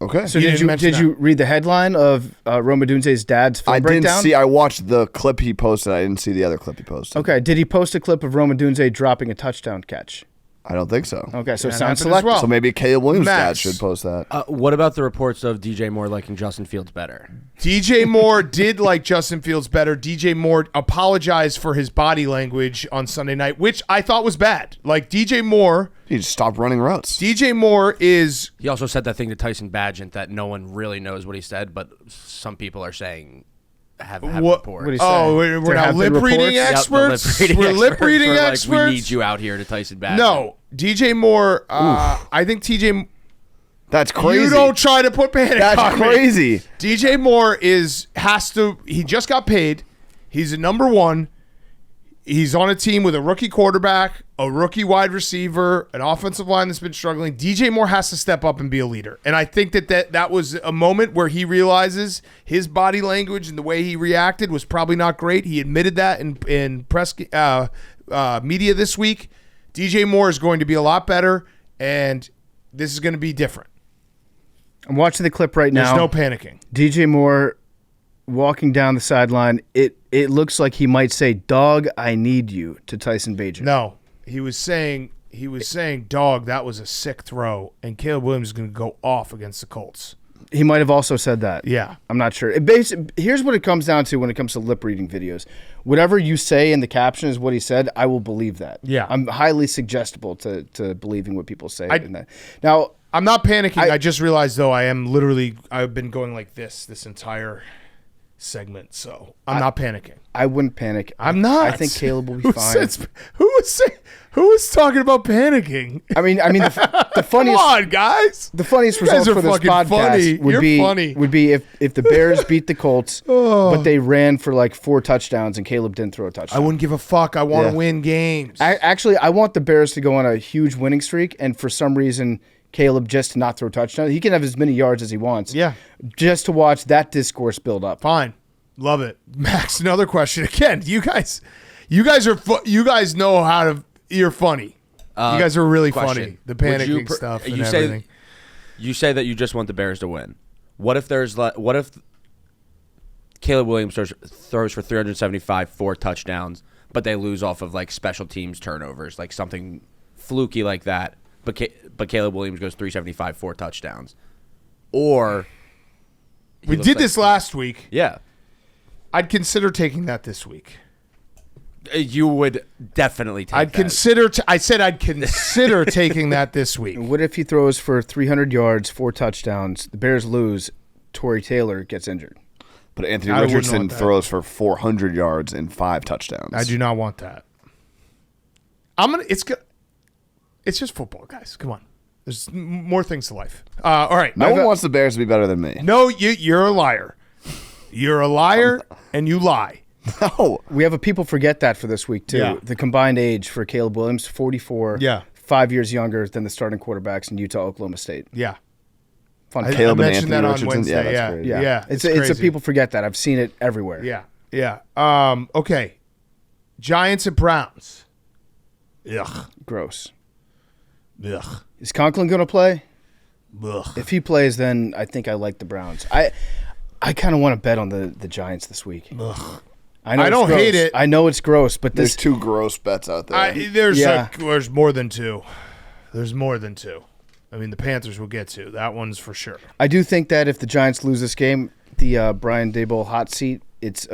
Speaker 3: Okay.
Speaker 1: So
Speaker 2: You
Speaker 1: did
Speaker 2: didn't mention
Speaker 1: you read the headline of Roma Dunze's dad's film
Speaker 3: I
Speaker 1: breakdown?
Speaker 3: didn't see. I watched the clip he posted. I didn't see the other clip he posted.
Speaker 1: Okay, did he post a clip of Roma Dunze dropping a touchdown catch?
Speaker 3: I don't think so.
Speaker 1: Okay, so it
Speaker 2: That
Speaker 1: sounds
Speaker 2: happened as
Speaker 1: selective.
Speaker 2: well.
Speaker 3: So maybe Caleb Williams' dad
Speaker 2: Max.
Speaker 3: should post that.
Speaker 5: What about the reports of DJ Moore liking Justin Fields better?
Speaker 2: DJ Moore did like Justin Fields better. DJ Moore apologized for his body language on Sunday night, which I thought was bad. Like DJ Moore
Speaker 3: He just stopped running routes.
Speaker 2: DJ Moore is
Speaker 5: He also said that thing to Tyson Bagent that no one really knows what he said, but some people are saying have
Speaker 2: what?
Speaker 5: report.
Speaker 1: What he
Speaker 2: Oh,
Speaker 1: say?
Speaker 2: we're
Speaker 1: There
Speaker 2: now
Speaker 1: have been
Speaker 2: lip reading
Speaker 1: reports?
Speaker 5: Yep, the
Speaker 2: experts.
Speaker 5: lip-reading
Speaker 2: We're lip
Speaker 5: experts
Speaker 2: reading
Speaker 5: were like,
Speaker 2: experts.
Speaker 5: we need you out here to Tyson Bagent.
Speaker 2: No, DJ Moore. I think TJ.
Speaker 3: That's crazy.
Speaker 2: You don't try to put panic
Speaker 3: That's
Speaker 2: on me.
Speaker 3: crazy.
Speaker 2: DJ Moore he just got paid. He's a number one. He's on a team with a rookie quarterback, a rookie wide receiver, an offensive line that's been struggling. DJ Moore has to step up and be a leader. And I think that was a moment where he realizes his body language and the way he reacted was probably not great. He admitted that in press media this week. DJ Moore is going to be a lot better, and this is going to be different.
Speaker 1: I'm watching the clip right now.
Speaker 2: There's no panicking.
Speaker 1: DJ Moore walking down the sideline. It looks like he might say, "Dog, I need you," to Tyson Bagent.
Speaker 2: No, he was saying, "Dog, that was a sick throw," and Caleb Williams is going to go off against the Colts.
Speaker 1: He might have also said that.
Speaker 2: Yeah.
Speaker 1: I'm not sure. Here's what it comes down to when it comes to lip reading videos. Whatever you say in the caption is what he said, I will believe that.
Speaker 2: Yeah.
Speaker 1: I'm highly suggestible to believing what people say in that. Now,
Speaker 2: I'm not panicking. I just realized, though, I've been going like this entire segment, so I'm not panicking.
Speaker 1: I wouldn't panic.
Speaker 2: I'm not.
Speaker 1: I think Caleb will be fine.
Speaker 2: Who was talking about panicking?
Speaker 1: I mean, the funniest.
Speaker 2: Come on, guys.
Speaker 1: The funniest
Speaker 2: You guys
Speaker 1: result
Speaker 2: are
Speaker 1: for this
Speaker 2: fucking
Speaker 1: podcast
Speaker 2: funny.
Speaker 1: would
Speaker 2: You're
Speaker 1: be
Speaker 2: funny.
Speaker 1: would be if the Bears beat the Colts, but they ran for like 4 touchdowns and Caleb didn't throw a touchdown.
Speaker 2: I wouldn't give a fuck. I want to
Speaker 1: Yeah.
Speaker 2: win games.
Speaker 1: Actually, I want the Bears to go on a huge winning streak, and for some reason, Caleb just to not throw touchdowns. He can have as many yards as he wants.
Speaker 2: Yeah.
Speaker 1: Just to watch that discourse build up.
Speaker 2: Fine. Love it. Max, another question. Again, you guys are you guys know how to you're funny. You guys are really
Speaker 5: question.
Speaker 2: funny. The panicking stuff and everything.
Speaker 5: You say that you just want the Bears to win. What if Caleb Williams throws for 375, 4 touchdowns, but they lose off of like special teams turnovers, like something fluky like that, but Caleb Williams goes 375, 4 touchdowns. Or
Speaker 2: we did this last week.
Speaker 5: Yeah.
Speaker 2: I'd consider taking that this week.
Speaker 5: You would definitely take that.
Speaker 2: I said I'd consider taking that this week.
Speaker 1: What if he throws for 300 yards, 4 touchdowns, the Bears lose, Torrey Taylor gets injured?
Speaker 3: But Anthony
Speaker 2: I wouldn't
Speaker 3: Richardson
Speaker 2: want that.
Speaker 3: throws for 400 yards and 5 touchdowns.
Speaker 2: I do not want that. It's just football, guys. Come on. There's more things to life. All right.
Speaker 3: No one wants the Bears to be better than me.
Speaker 2: No, you're a liar. You're a liar, and you lie.
Speaker 3: No.
Speaker 1: We have a people forget that for this week, too.
Speaker 2: Yeah.
Speaker 1: The combined age for Caleb Williams, 44.
Speaker 2: Yeah.
Speaker 1: 5 years younger than the starting quarterbacks in Utah, Oklahoma State.
Speaker 2: Yeah.
Speaker 1: Fun
Speaker 2: I
Speaker 1: fact.
Speaker 3: Caleb and
Speaker 2: mentioned
Speaker 3: Anthony
Speaker 2: that on
Speaker 3: Richardson?
Speaker 2: Wednesday.
Speaker 3: Yeah, that's
Speaker 2: Yeah.
Speaker 3: crazy.
Speaker 1: Yeah. It's a
Speaker 2: crazy.
Speaker 1: people forget that. I've seen it everywhere.
Speaker 2: Yeah. Yeah. Okay. Giants and Browns. Ugh.
Speaker 1: Gross.
Speaker 2: Ugh.
Speaker 1: Is Conklin going to play?
Speaker 2: Ugh.
Speaker 1: If he plays, then I think I like the Browns. I kind of want to bet on the Giants this week.
Speaker 2: Ugh.
Speaker 1: I know
Speaker 2: I
Speaker 1: it's
Speaker 2: don't
Speaker 1: gross.
Speaker 2: hate it.
Speaker 1: I know it's gross, but
Speaker 3: There's
Speaker 1: this
Speaker 3: 2 gross bets out there.
Speaker 2: There's more than 2. There's more than 2. I mean, the Panthers will get to. That one's for sure.
Speaker 1: I do think that if the Giants lose this game, the Brian Daboll hot seat, it's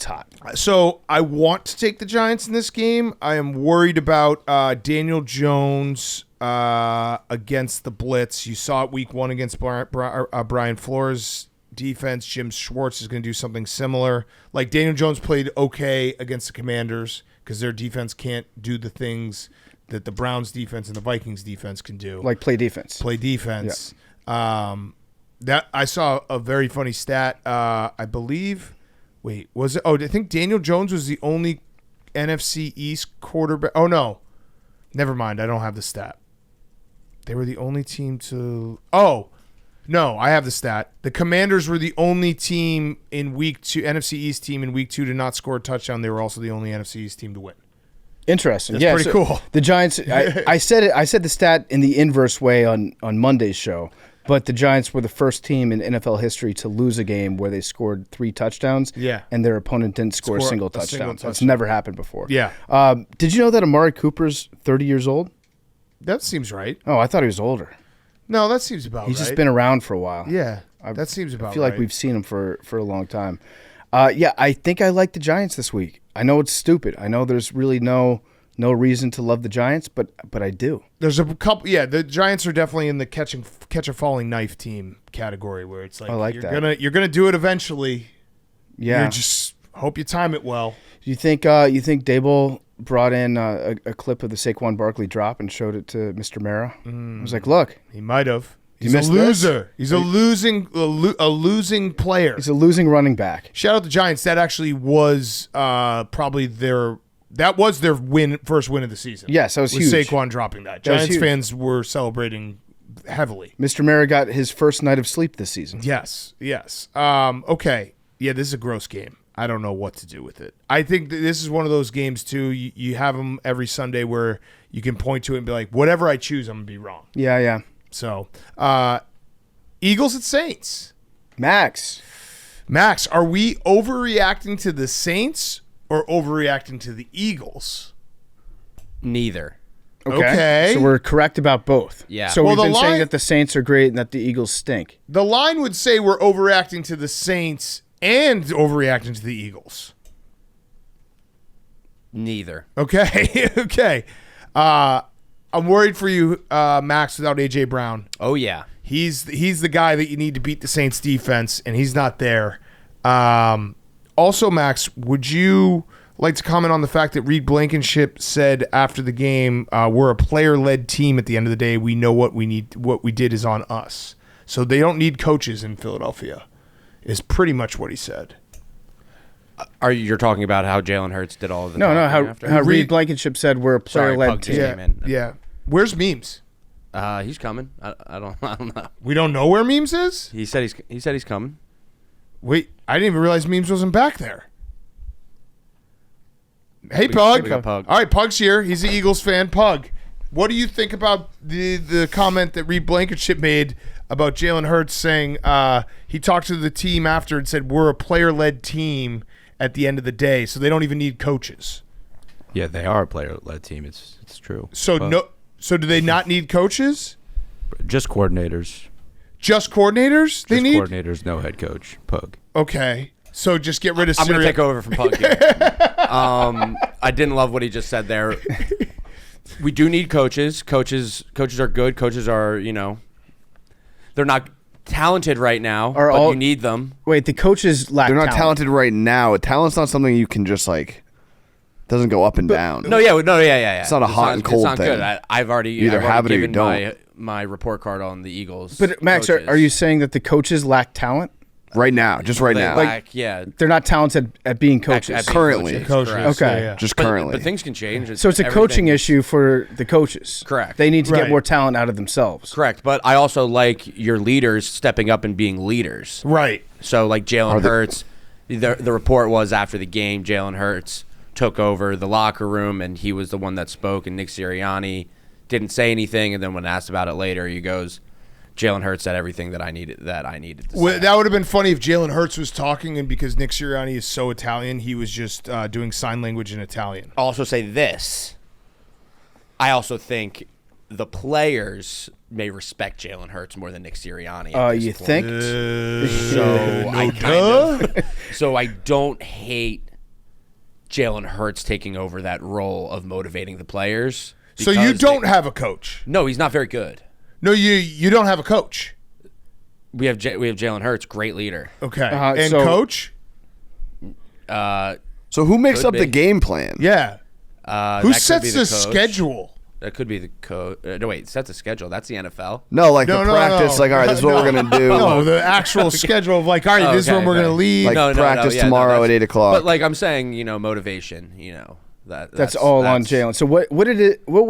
Speaker 1: hot.
Speaker 2: So I want to take the Giants in this game. I am worried about Daniel Jones against the blitz. You saw it week 1 against Brian Flores' defense. Jim Schwartz is going to do something similar. Like Daniel Jones played okay against the Commanders because their defense can't do the things that the Browns defense and the Vikings defense can do.
Speaker 1: Like play defense.
Speaker 2: Play defense. That I saw a very funny stat. I believe. Wait, was it? Oh, I think Daniel Jones was the only NFC East quarterback. Oh no, never mind. I don't have the stat. They were the only team to. Oh, no, I have the stat. The Commanders were the only team in week 2, NFC East team in week 2 to not score a touchdown. They were also the only NFC East team to win.
Speaker 1: Interesting.
Speaker 2: That's pretty cool.
Speaker 1: The Giants. I said it. I said the stat in the inverse way on Monday's show. But the Giants were the first team in NFL history to lose a game where they scored 3 touchdowns.
Speaker 2: Yeah.
Speaker 1: And their opponent didn't score a single touchdown. It's never happened before.
Speaker 2: Yeah.
Speaker 1: Did you know that Amari Cooper's 30 years old?
Speaker 2: That seems right.
Speaker 1: Oh, I thought he was older.
Speaker 2: No, that seems about right.
Speaker 1: He's just been around for a while.
Speaker 2: Yeah, that seems about right.
Speaker 1: I feel like we've seen him for a long time. Yeah, I think I like the Giants this week. I know it's stupid. I know there's really no reason to love the Giants, but I do.
Speaker 2: There's a couple. Yeah, the Giants are definitely in the catch a falling knife team category where it's like,
Speaker 1: I like
Speaker 2: you're gonna do it eventually.
Speaker 1: Yeah,
Speaker 2: you just hope you time it well.
Speaker 1: You think Daboll brought in a clip of the Saquon Barkley drop and showed it to Mr. Mara? I was like, look,
Speaker 2: he might have. He's
Speaker 1: You
Speaker 2: a
Speaker 1: missed
Speaker 2: loser. He's a losing player.
Speaker 1: he's a losing running back.
Speaker 2: Shout out the Giants. That actually was probably their first win of the season.
Speaker 1: Yes, that was
Speaker 2: with
Speaker 1: huge.
Speaker 2: Saquon dropping that.
Speaker 1: That was
Speaker 2: Giants
Speaker 1: huge.
Speaker 2: fans were celebrating heavily.
Speaker 1: Mr. Mara got his first night of sleep this season.
Speaker 2: Yes. Okay. Yeah, this is a gross game. I don't know what to do with it. I think that this is one of those games, too. You have them every Sunday where you can point to it and be like, whatever I choose, I'm going to be wrong.
Speaker 1: Yeah.
Speaker 2: So, Eagles at Saints.
Speaker 1: Max,
Speaker 2: Are we overreacting to the Saints or overreacting to the Eagles?
Speaker 5: Neither.
Speaker 2: Okay.
Speaker 1: So we're correct about both.
Speaker 5: Yeah.
Speaker 1: So
Speaker 2: Well,
Speaker 1: we've been
Speaker 2: the
Speaker 1: saying
Speaker 2: line-
Speaker 1: that the Saints are great and that the Eagles stink.
Speaker 2: The line would say we're overreacting to the Saints and overreacting to the Eagles.
Speaker 5: Neither.
Speaker 2: Okay. Okay. I'm worried for you, Max, without A.J. Brown.
Speaker 5: Oh, yeah.
Speaker 2: He's the guy that you need to beat the Saints defense, and he's not there. Also, Max, would you like to comment on the fact that Reed Blankenship said after the game, we're a player-led team at the end of the day. We know what we need. What we did is on us. So they don't need coaches in Philadelphia, is pretty much what he said.
Speaker 5: You're talking about how Jalen Hurts did all of the
Speaker 1: No,
Speaker 5: talking
Speaker 1: how
Speaker 5: after?
Speaker 1: Reed Blankenship said we're a
Speaker 5: Sorry,
Speaker 1: player-led
Speaker 5: Pug
Speaker 1: team.
Speaker 5: came in.
Speaker 2: Yeah. Where's Memes?
Speaker 5: He's coming. I don't know.
Speaker 2: We don't know where Memes is?
Speaker 5: He said he's coming.
Speaker 2: Wait, I didn't even realize Memes wasn't back there. Hey, Pug.
Speaker 5: We got Pug.
Speaker 2: All right, Pug's here. He's an Eagles fan. Pug, what do you think about the comment that Reed Blankenship made about Jalen Hurts saying he talked to the team after and said, we're a player-led team at the end of the day, so they don't even need coaches?
Speaker 6: Yeah, they are a player-led team. It's true.
Speaker 2: So So do they not need coaches?
Speaker 6: Just coordinators.
Speaker 2: Just coordinators? They
Speaker 6: Just
Speaker 2: need
Speaker 6: coordinators, no head coach. Pug.
Speaker 2: Okay. So just get rid of
Speaker 5: I'm going to
Speaker 2: Syria.
Speaker 5: take over from Pug here. I didn't love what he just said there. We do need coaches. Coaches are good. Coaches are, they're not talented right now, but you need them.
Speaker 1: Wait, the coaches lack
Speaker 3: They're not
Speaker 1: talent.
Speaker 3: talented right now. Talent's not something you can just doesn't go up and down.
Speaker 5: Yeah.
Speaker 3: It's not a hot and cold
Speaker 5: it's not
Speaker 3: thing.
Speaker 5: Good. I've already
Speaker 3: You either have it or you
Speaker 5: given
Speaker 3: don't.
Speaker 5: my report card on the Eagles.
Speaker 1: But Max,
Speaker 5: coaches.
Speaker 1: are you saying that the coaches lack talent?
Speaker 3: Right now, just right
Speaker 5: They
Speaker 3: now.
Speaker 5: lack,
Speaker 1: They're not talented at being coaches.
Speaker 5: at being
Speaker 3: Currently.
Speaker 2: Coaches.
Speaker 5: correct.
Speaker 1: Okay.
Speaker 2: Yeah.
Speaker 3: just
Speaker 5: But,
Speaker 3: currently.
Speaker 5: but things can change.
Speaker 1: So it's a coaching
Speaker 5: everything-
Speaker 1: issue for the coaches.
Speaker 5: Correct.
Speaker 1: They need to
Speaker 2: Right.
Speaker 1: get more talent out of themselves.
Speaker 5: Correct. But I also like your leaders stepping up and being leaders.
Speaker 2: Right.
Speaker 5: So like Jalen Hurts, the report was after the game, Jalen Hurts took over the locker room and he was the one that spoke, and Nick Sirianni didn't say anything, and then when asked about it later, he goes, Jalen Hurts said everything that I needed to say.
Speaker 2: That would have been funny if Jalen Hurts was talking, and because Nick Sirianni is so Italian, he was just doing sign language in Italian.
Speaker 5: I'll also say this. I also think the players may respect Jalen Hurts more than Nick Sirianni. at this
Speaker 1: You
Speaker 5: point.
Speaker 1: think?
Speaker 5: So I don't hate Jalen Hurts taking over that role of motivating the players.
Speaker 2: So you don't have a coach?
Speaker 5: No, he's not very good.
Speaker 2: No, you don't have a coach.
Speaker 5: We have Jalen Hurts, great leader.
Speaker 2: Okay.
Speaker 1: Uh-huh,
Speaker 2: And
Speaker 1: so-
Speaker 2: coach?
Speaker 3: So who makes
Speaker 5: Could
Speaker 3: up the
Speaker 5: be.
Speaker 3: game plan?
Speaker 2: Yeah. Who
Speaker 5: That could be
Speaker 2: sets the
Speaker 5: coach.
Speaker 2: schedule?
Speaker 5: That could be the coach. No, wait, sets the schedule. That's the NFL.
Speaker 3: No, like
Speaker 2: No,
Speaker 3: the practice.
Speaker 2: no.
Speaker 3: Like, all right, this is what we're gonna do.
Speaker 2: No, the actual schedule of like, all right, this is when we're going to leave.
Speaker 3: Like, practice tomorrow
Speaker 5: that's-
Speaker 3: at 8 o'clock.
Speaker 5: But like I'm saying, motivation.
Speaker 1: That's all on Jalen. So what would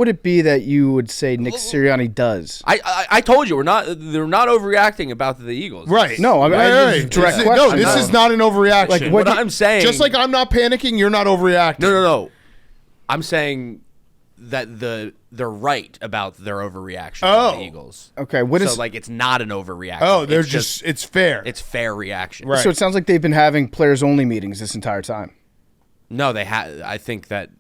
Speaker 1: it be that you would say Nick Sirianni does?
Speaker 5: I told you they're not overreacting about the Eagles.
Speaker 2: Right.
Speaker 1: No, I mean,
Speaker 2: Right.
Speaker 1: just direct
Speaker 2: This is-
Speaker 1: question.
Speaker 2: No, this is not an overreaction.
Speaker 1: Like,
Speaker 5: What I'm saying,
Speaker 2: Just like I'm not panicking, you're not overreacting.
Speaker 5: no. I'm saying that they're right about their overreaction of the Eagles.
Speaker 1: Okay, what is?
Speaker 5: So like it's not an overreaction.
Speaker 2: Oh, they're
Speaker 5: It's
Speaker 2: just, it's fair.
Speaker 5: it's fair reaction.
Speaker 2: Right.
Speaker 1: So it sounds like they've been having players only meetings this entire time.
Speaker 5: No, they had. I think that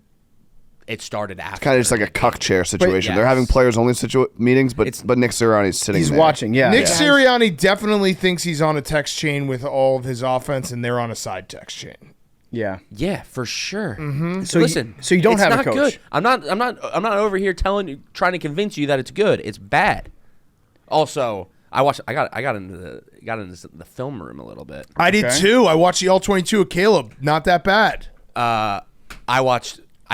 Speaker 5: it started after.
Speaker 3: kind of just like a cuck chair situation.
Speaker 5: yes.
Speaker 3: They're having players only meetings, but
Speaker 5: It's-
Speaker 3: Nick Sirianni's sitting
Speaker 1: He's
Speaker 3: there.
Speaker 1: watching. Yeah.
Speaker 2: Nick
Speaker 1: Yeah.
Speaker 2: Sirianni definitely thinks he's on a text chain with all of his offense, and they're on a side text chain.
Speaker 1: Yeah.
Speaker 5: Yeah, for sure.
Speaker 1: So
Speaker 5: Listen,
Speaker 1: so you don't
Speaker 5: it's
Speaker 1: have a
Speaker 5: not
Speaker 1: coach.
Speaker 5: Good. I'm not over here trying to convince you that it's good. It's bad. Also, I got into the film room a little bit.
Speaker 2: I did
Speaker 1: Okay.
Speaker 2: too. I watched the All-22 of Caleb. Not that bad.
Speaker 5: I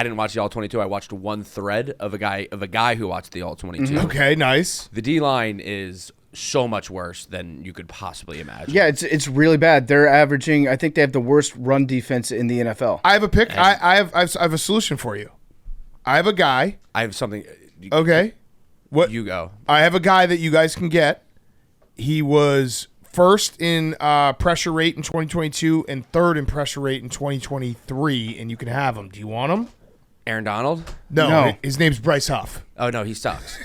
Speaker 5: didn't watch the All 22. I watched one thread of a guy who watched the All 22.
Speaker 2: Okay, nice.
Speaker 5: The D line is so much worse than you could possibly imagine.
Speaker 1: Yeah, it's really bad. They're averaging. I think they have the worst run defense in the NFL.
Speaker 2: I have a pick. I have a solution for you. I have a guy.
Speaker 5: I have something.
Speaker 2: Okay. What?
Speaker 5: You go.
Speaker 2: I have a guy that you guys can get. He was first in pressure rate in 2022 and third in pressure rate in 2023, and you can have him. Do you want him?
Speaker 5: Aaron Donald?
Speaker 2: No. His name's Bryce Huff.
Speaker 5: Oh no, he sucks.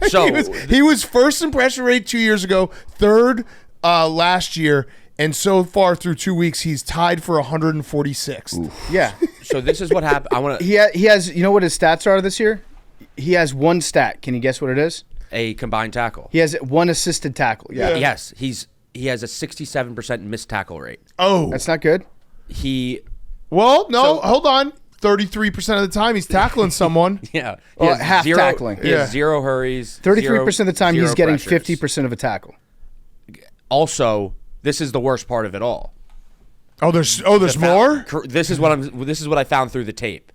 Speaker 5: So
Speaker 2: He was first in pressure rate 2 years ago, third last year, and so far through 2 weeks, he's tied for 146th.
Speaker 1: Yeah.
Speaker 5: so this is what happened. I want to
Speaker 1: He has. You know what his stats are this year? He has one stat. Can you guess what it is?
Speaker 5: a combined tackle.
Speaker 1: He has one assisted tackle. Yeah.
Speaker 5: Yes, he has a 67% missed tackle rate.
Speaker 2: Oh.
Speaker 1: That's not good.
Speaker 5: He
Speaker 2: Well, no, hold on. 33% of the time, he's tackling someone.
Speaker 5: yeah, he
Speaker 1: Well,
Speaker 5: has
Speaker 1: half tackling.
Speaker 5: He
Speaker 2: Yeah.
Speaker 5: has zero hurries.
Speaker 1: 33% of the time,
Speaker 5: zero
Speaker 1: he's getting
Speaker 5: pressures.
Speaker 1: 50% of a tackle.
Speaker 5: Also, this is the worst part of it all.
Speaker 2: Oh, there's more?
Speaker 5: This is what I found through the tape.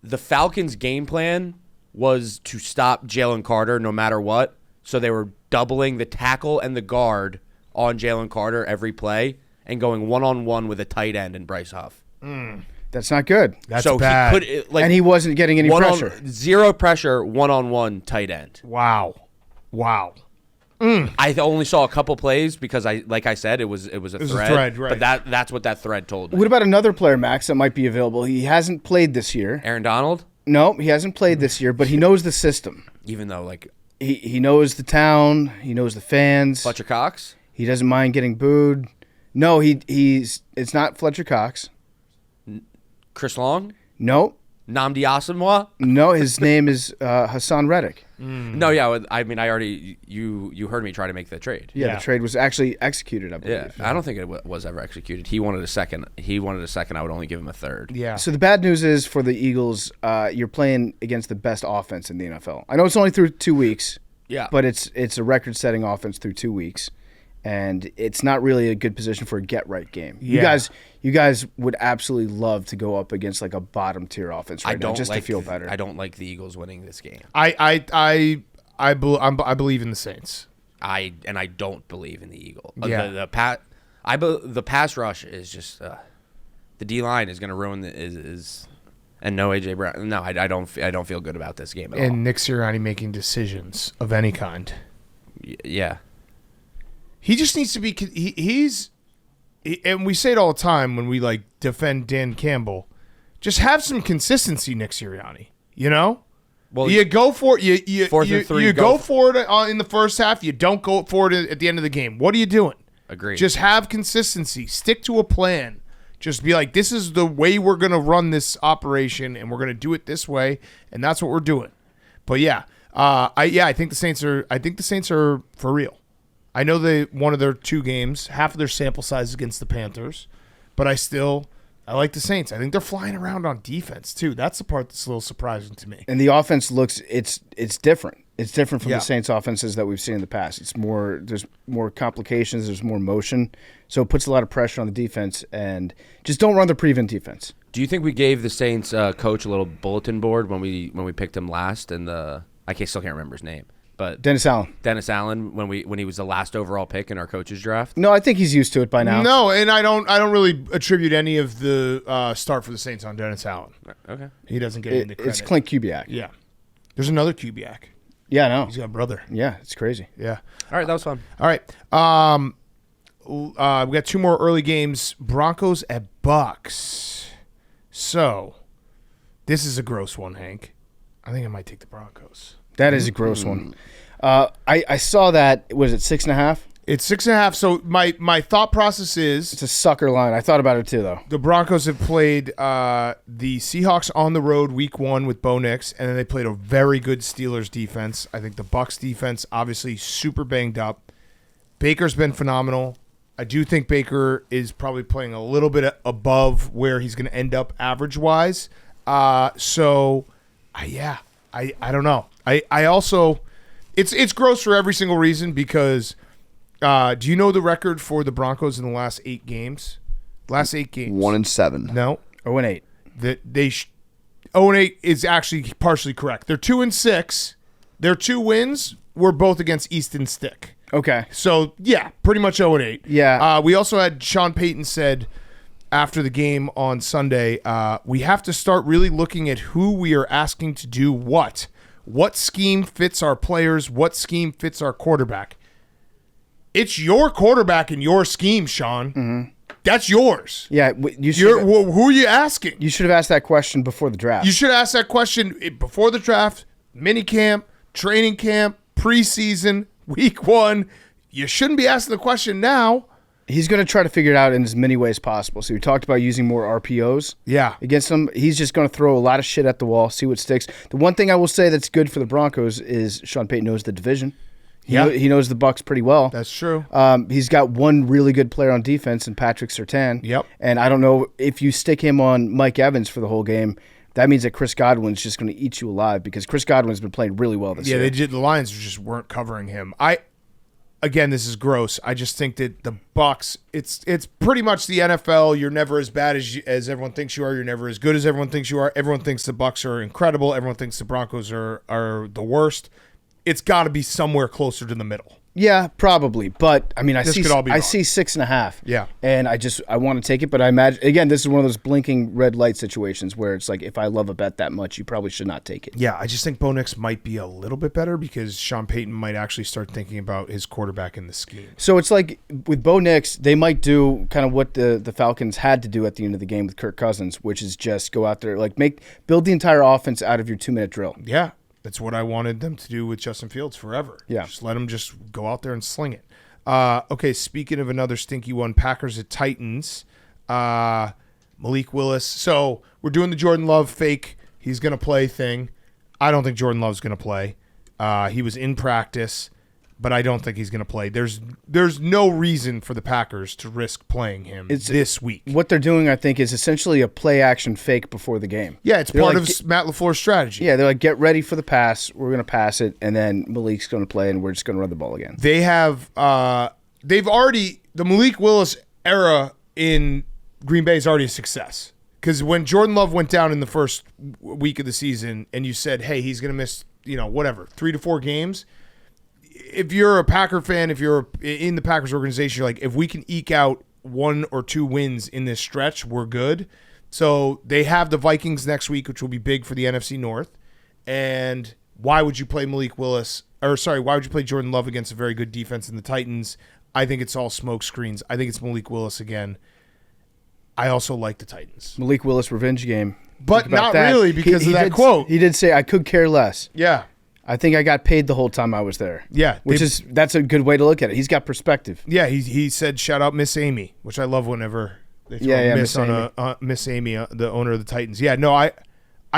Speaker 5: The Falcons' game plan was to stop Jalen Carter no matter what. So they were doubling the tackle and the guard on Jalen Carter every play and going one-on-one with a tight end and Bryce Huff.
Speaker 1: That's not good.
Speaker 2: That's
Speaker 5: so
Speaker 2: bad.
Speaker 5: he could
Speaker 1: And he wasn't getting any pressure.
Speaker 5: Zero pressure, one-on-one tight end.
Speaker 2: Wow.
Speaker 5: I only saw a couple plays because like I said, it was a thread.
Speaker 2: Right.
Speaker 5: But that's what that thread told me.
Speaker 1: What about another player, Max, that might be available? He hasn't played this year.
Speaker 5: Aaron Donald?
Speaker 1: No, he hasn't played this year, but he knows the system.
Speaker 5: Even though,
Speaker 1: He knows the town. He knows the fans.
Speaker 5: Fletcher Cox?
Speaker 1: He doesn't mind getting booed. No, it's not Fletcher Cox.
Speaker 5: Chris Long?
Speaker 1: No.
Speaker 5: Namdi Asamoah?
Speaker 1: No, his name is Hassan Reddick.
Speaker 5: No, yeah. I mean, I already you heard me try to make the trade.
Speaker 1: Yeah, the trade was actually executed, I believe.
Speaker 5: Yeah, I don't think it was ever executed. He wanted a second. I would only give him a third.
Speaker 2: Yeah.
Speaker 1: So the bad news is for the Eagles, you're playing against the best offense in the NFL. I know it's only through 2 weeks.
Speaker 5: Yeah.
Speaker 1: But it's a record-setting offense through 2 weeks, and it's not really a good position for a get-right game.
Speaker 2: Yeah.
Speaker 1: You guys would absolutely love to go up against like a bottom-tier offense right now just to feel better.
Speaker 5: I don't like the Eagles winning this game.
Speaker 2: I believe in the Saints.
Speaker 5: I don't believe in the Eagle.
Speaker 2: Yeah.
Speaker 5: The pass rush is just the D line is going to ruin and no AJ Brown. No, I don't feel good about this game at all.
Speaker 2: And Nick Sirianni making decisions of any kind.
Speaker 5: Yeah.
Speaker 2: He just needs to be. And we say it all the time when we defend Dan Campbell. Just have some consistency, Nick Sirianni. You know.
Speaker 5: Well,
Speaker 2: you go for it. You go for it in the first half. You don't go for it at the end of the game. What are you doing?
Speaker 5: Agreed.
Speaker 2: Just have consistency. Stick to a plan. Just be like, this is the way we're going to run this operation, and we're going to do it this way, and that's what we're doing. But yeah, I think the Saints are. I think the Saints are for real. I know they one of their 2 games, half of their sample size against the Panthers, but I like the Saints. I think they're flying around on defense too. That's the part that's a little surprising to me.
Speaker 1: And the offense it's different. It's different from the Saints offenses that we've seen in the past. There's more complications, there's more motion. So it puts a lot of pressure on the defense, and just don't run the prevent defense.
Speaker 5: Do you think we gave the Saints coach a little bulletin board when we picked him last and I still can't remember his name. But
Speaker 1: Dennis Allen,
Speaker 5: when he was the last overall pick in our coaches draft.
Speaker 1: No, I think he's used to it by now.
Speaker 2: No, and I don't really attribute any of the start for the Saints on Dennis Allen.
Speaker 5: Okay.
Speaker 2: He doesn't get any credit.
Speaker 1: It's Clint Kubiak.
Speaker 2: Yeah. There's another Kubiak.
Speaker 1: Yeah, I know.
Speaker 2: He's got a brother.
Speaker 1: Yeah, it's crazy.
Speaker 2: Yeah.
Speaker 5: All right, that was fun.
Speaker 2: All right. We got 2 more early games. Broncos at Bucs. So, this is a gross one, Hank. I think I might take the Broncos.
Speaker 1: That is a gross one. I saw that. Was it 6.5?
Speaker 2: It's 6.5. So my thought process is
Speaker 1: It's a sucker line. I thought about it too, though.
Speaker 2: the Broncos have played the Seahawks on the road week 1 with Bo Nix, and then they played a very good Steelers defense. I think the Bucs defense obviously super banged up. Baker's been phenomenal. I do think Baker is probably playing a little bit above where he's going to end up average-wise. I don't know. I also it's gross for every single reason because do you know the record for the Broncos in the last 8 games? Last 8 games.
Speaker 3: 1-7.
Speaker 2: No.
Speaker 1: 0-8.
Speaker 2: 0-8 is actually partially correct. They're 2-6. Their 2 wins were both against Easton Stick.
Speaker 1: Okay.
Speaker 2: So yeah, pretty much 0-8.
Speaker 1: Yeah.
Speaker 2: We also had Sean Payton said after the game on Sunday, we have to start really looking at who we are asking to do what. What scheme fits our players? What scheme fits our quarterback? It's your quarterback and your scheme, Sean.
Speaker 1: Mm-hmm.
Speaker 2: That's yours.
Speaker 1: Yeah,
Speaker 2: who are you asking?
Speaker 1: You should have asked that question before the draft.
Speaker 2: You should ask that question before the draft, mini camp, training camp, preseason, week 1. You shouldn't be asking the question now.
Speaker 1: He's going to try to figure it out in as many ways possible. So we talked about using more RPOs against him. He's just going to throw a lot of shit at the wall, see what sticks. The one thing I will say that's good for the Broncos is Sean Payton knows the division. He knows the Bucs pretty well.
Speaker 2: That's true.
Speaker 1: He's got one really good player on defense in Patrick Surtain.
Speaker 2: Yep.
Speaker 1: And I don't know if you stick him on Mike Evans for the whole game, that means that Chris Godwin's just going to eat you alive because Chris Godwin's been playing really well this year.
Speaker 2: Yeah, the Lions just weren't covering him. Again, this is gross. I just think that the Bucs, it's pretty much the NFL. You're never as bad as everyone thinks you are. You're never as good as everyone thinks you are. Everyone thinks the Bucs are incredible. Everyone thinks the Broncos are the worst. It's got to be somewhere closer to the middle.
Speaker 1: Yeah, probably. But I mean, I
Speaker 2: This
Speaker 1: see
Speaker 2: could all be
Speaker 1: I
Speaker 2: wrong.
Speaker 1: see 6.5.
Speaker 2: Yeah.
Speaker 1: And I want to take it, but I imagine again, this is one of those blinking red light situations where it's like if I love a bet that much, you probably should not take it.
Speaker 2: Yeah, I just think Bo Nix might be a little bit better because Sean Payton might actually start thinking about his quarterback in the scheme.
Speaker 1: So it's like with Bo Nix, they might do kind of what the Falcons had to do at the end of the game with Kirk Cousins, which is just go out there, like build the entire offense out of your 2-minute drill.
Speaker 2: Yeah, that's what I wanted them to do with Justin Fields forever.
Speaker 1: Yeah.
Speaker 2: Just let him just go out there and sling it. Okay, speaking of another stinky one, Packers at Titans. Malik Willis. So we're doing the Jordan Love fake. He's going to play thing. I don't think Jordan Love's going to play. He was in practice, but I don't think he's going to play. There's no reason for the Packers to risk playing him this week.
Speaker 1: What they're doing, I think, is essentially a play-action fake before the game.
Speaker 2: Yeah, it's
Speaker 1: They're
Speaker 2: part
Speaker 1: like,
Speaker 2: of Matt LaFleur's strategy.
Speaker 1: Yeah, they're like, get ready for the pass. We're going to pass it, and then Malik's going to play, and we're just going to run the ball again.
Speaker 2: They have they've already the Malik Willis era in Green Bay is already a success. Because when Jordan Love went down in the first week of the season and you said, hey, he's going to miss, 3 to 4 games, if you're a Packer fan, if you're in the Packers organization, you're like, if we can eke out 1 or 2 wins in this stretch, we're good. So they have the Vikings next week, which will be big for the NFC North. And why would you play why would you play Jordan Love against a very good defense in the Titans? I think it's all smoke screens. I think it's Malik Willis again. I also like the Titans.
Speaker 1: Malik Willis revenge game.
Speaker 2: But
Speaker 1: Think about
Speaker 2: not
Speaker 1: that.
Speaker 2: really because of that quote.
Speaker 1: He did say, I could care less.
Speaker 2: Yeah.
Speaker 1: I think I got paid the whole time I was there.
Speaker 2: Yeah.
Speaker 1: That's a good way to look at it. He's got perspective.
Speaker 2: Yeah, he said shout out Miss Amy, which I love whenever they throw Miss on Miss Amy, the owner of the Titans. Yeah, no, I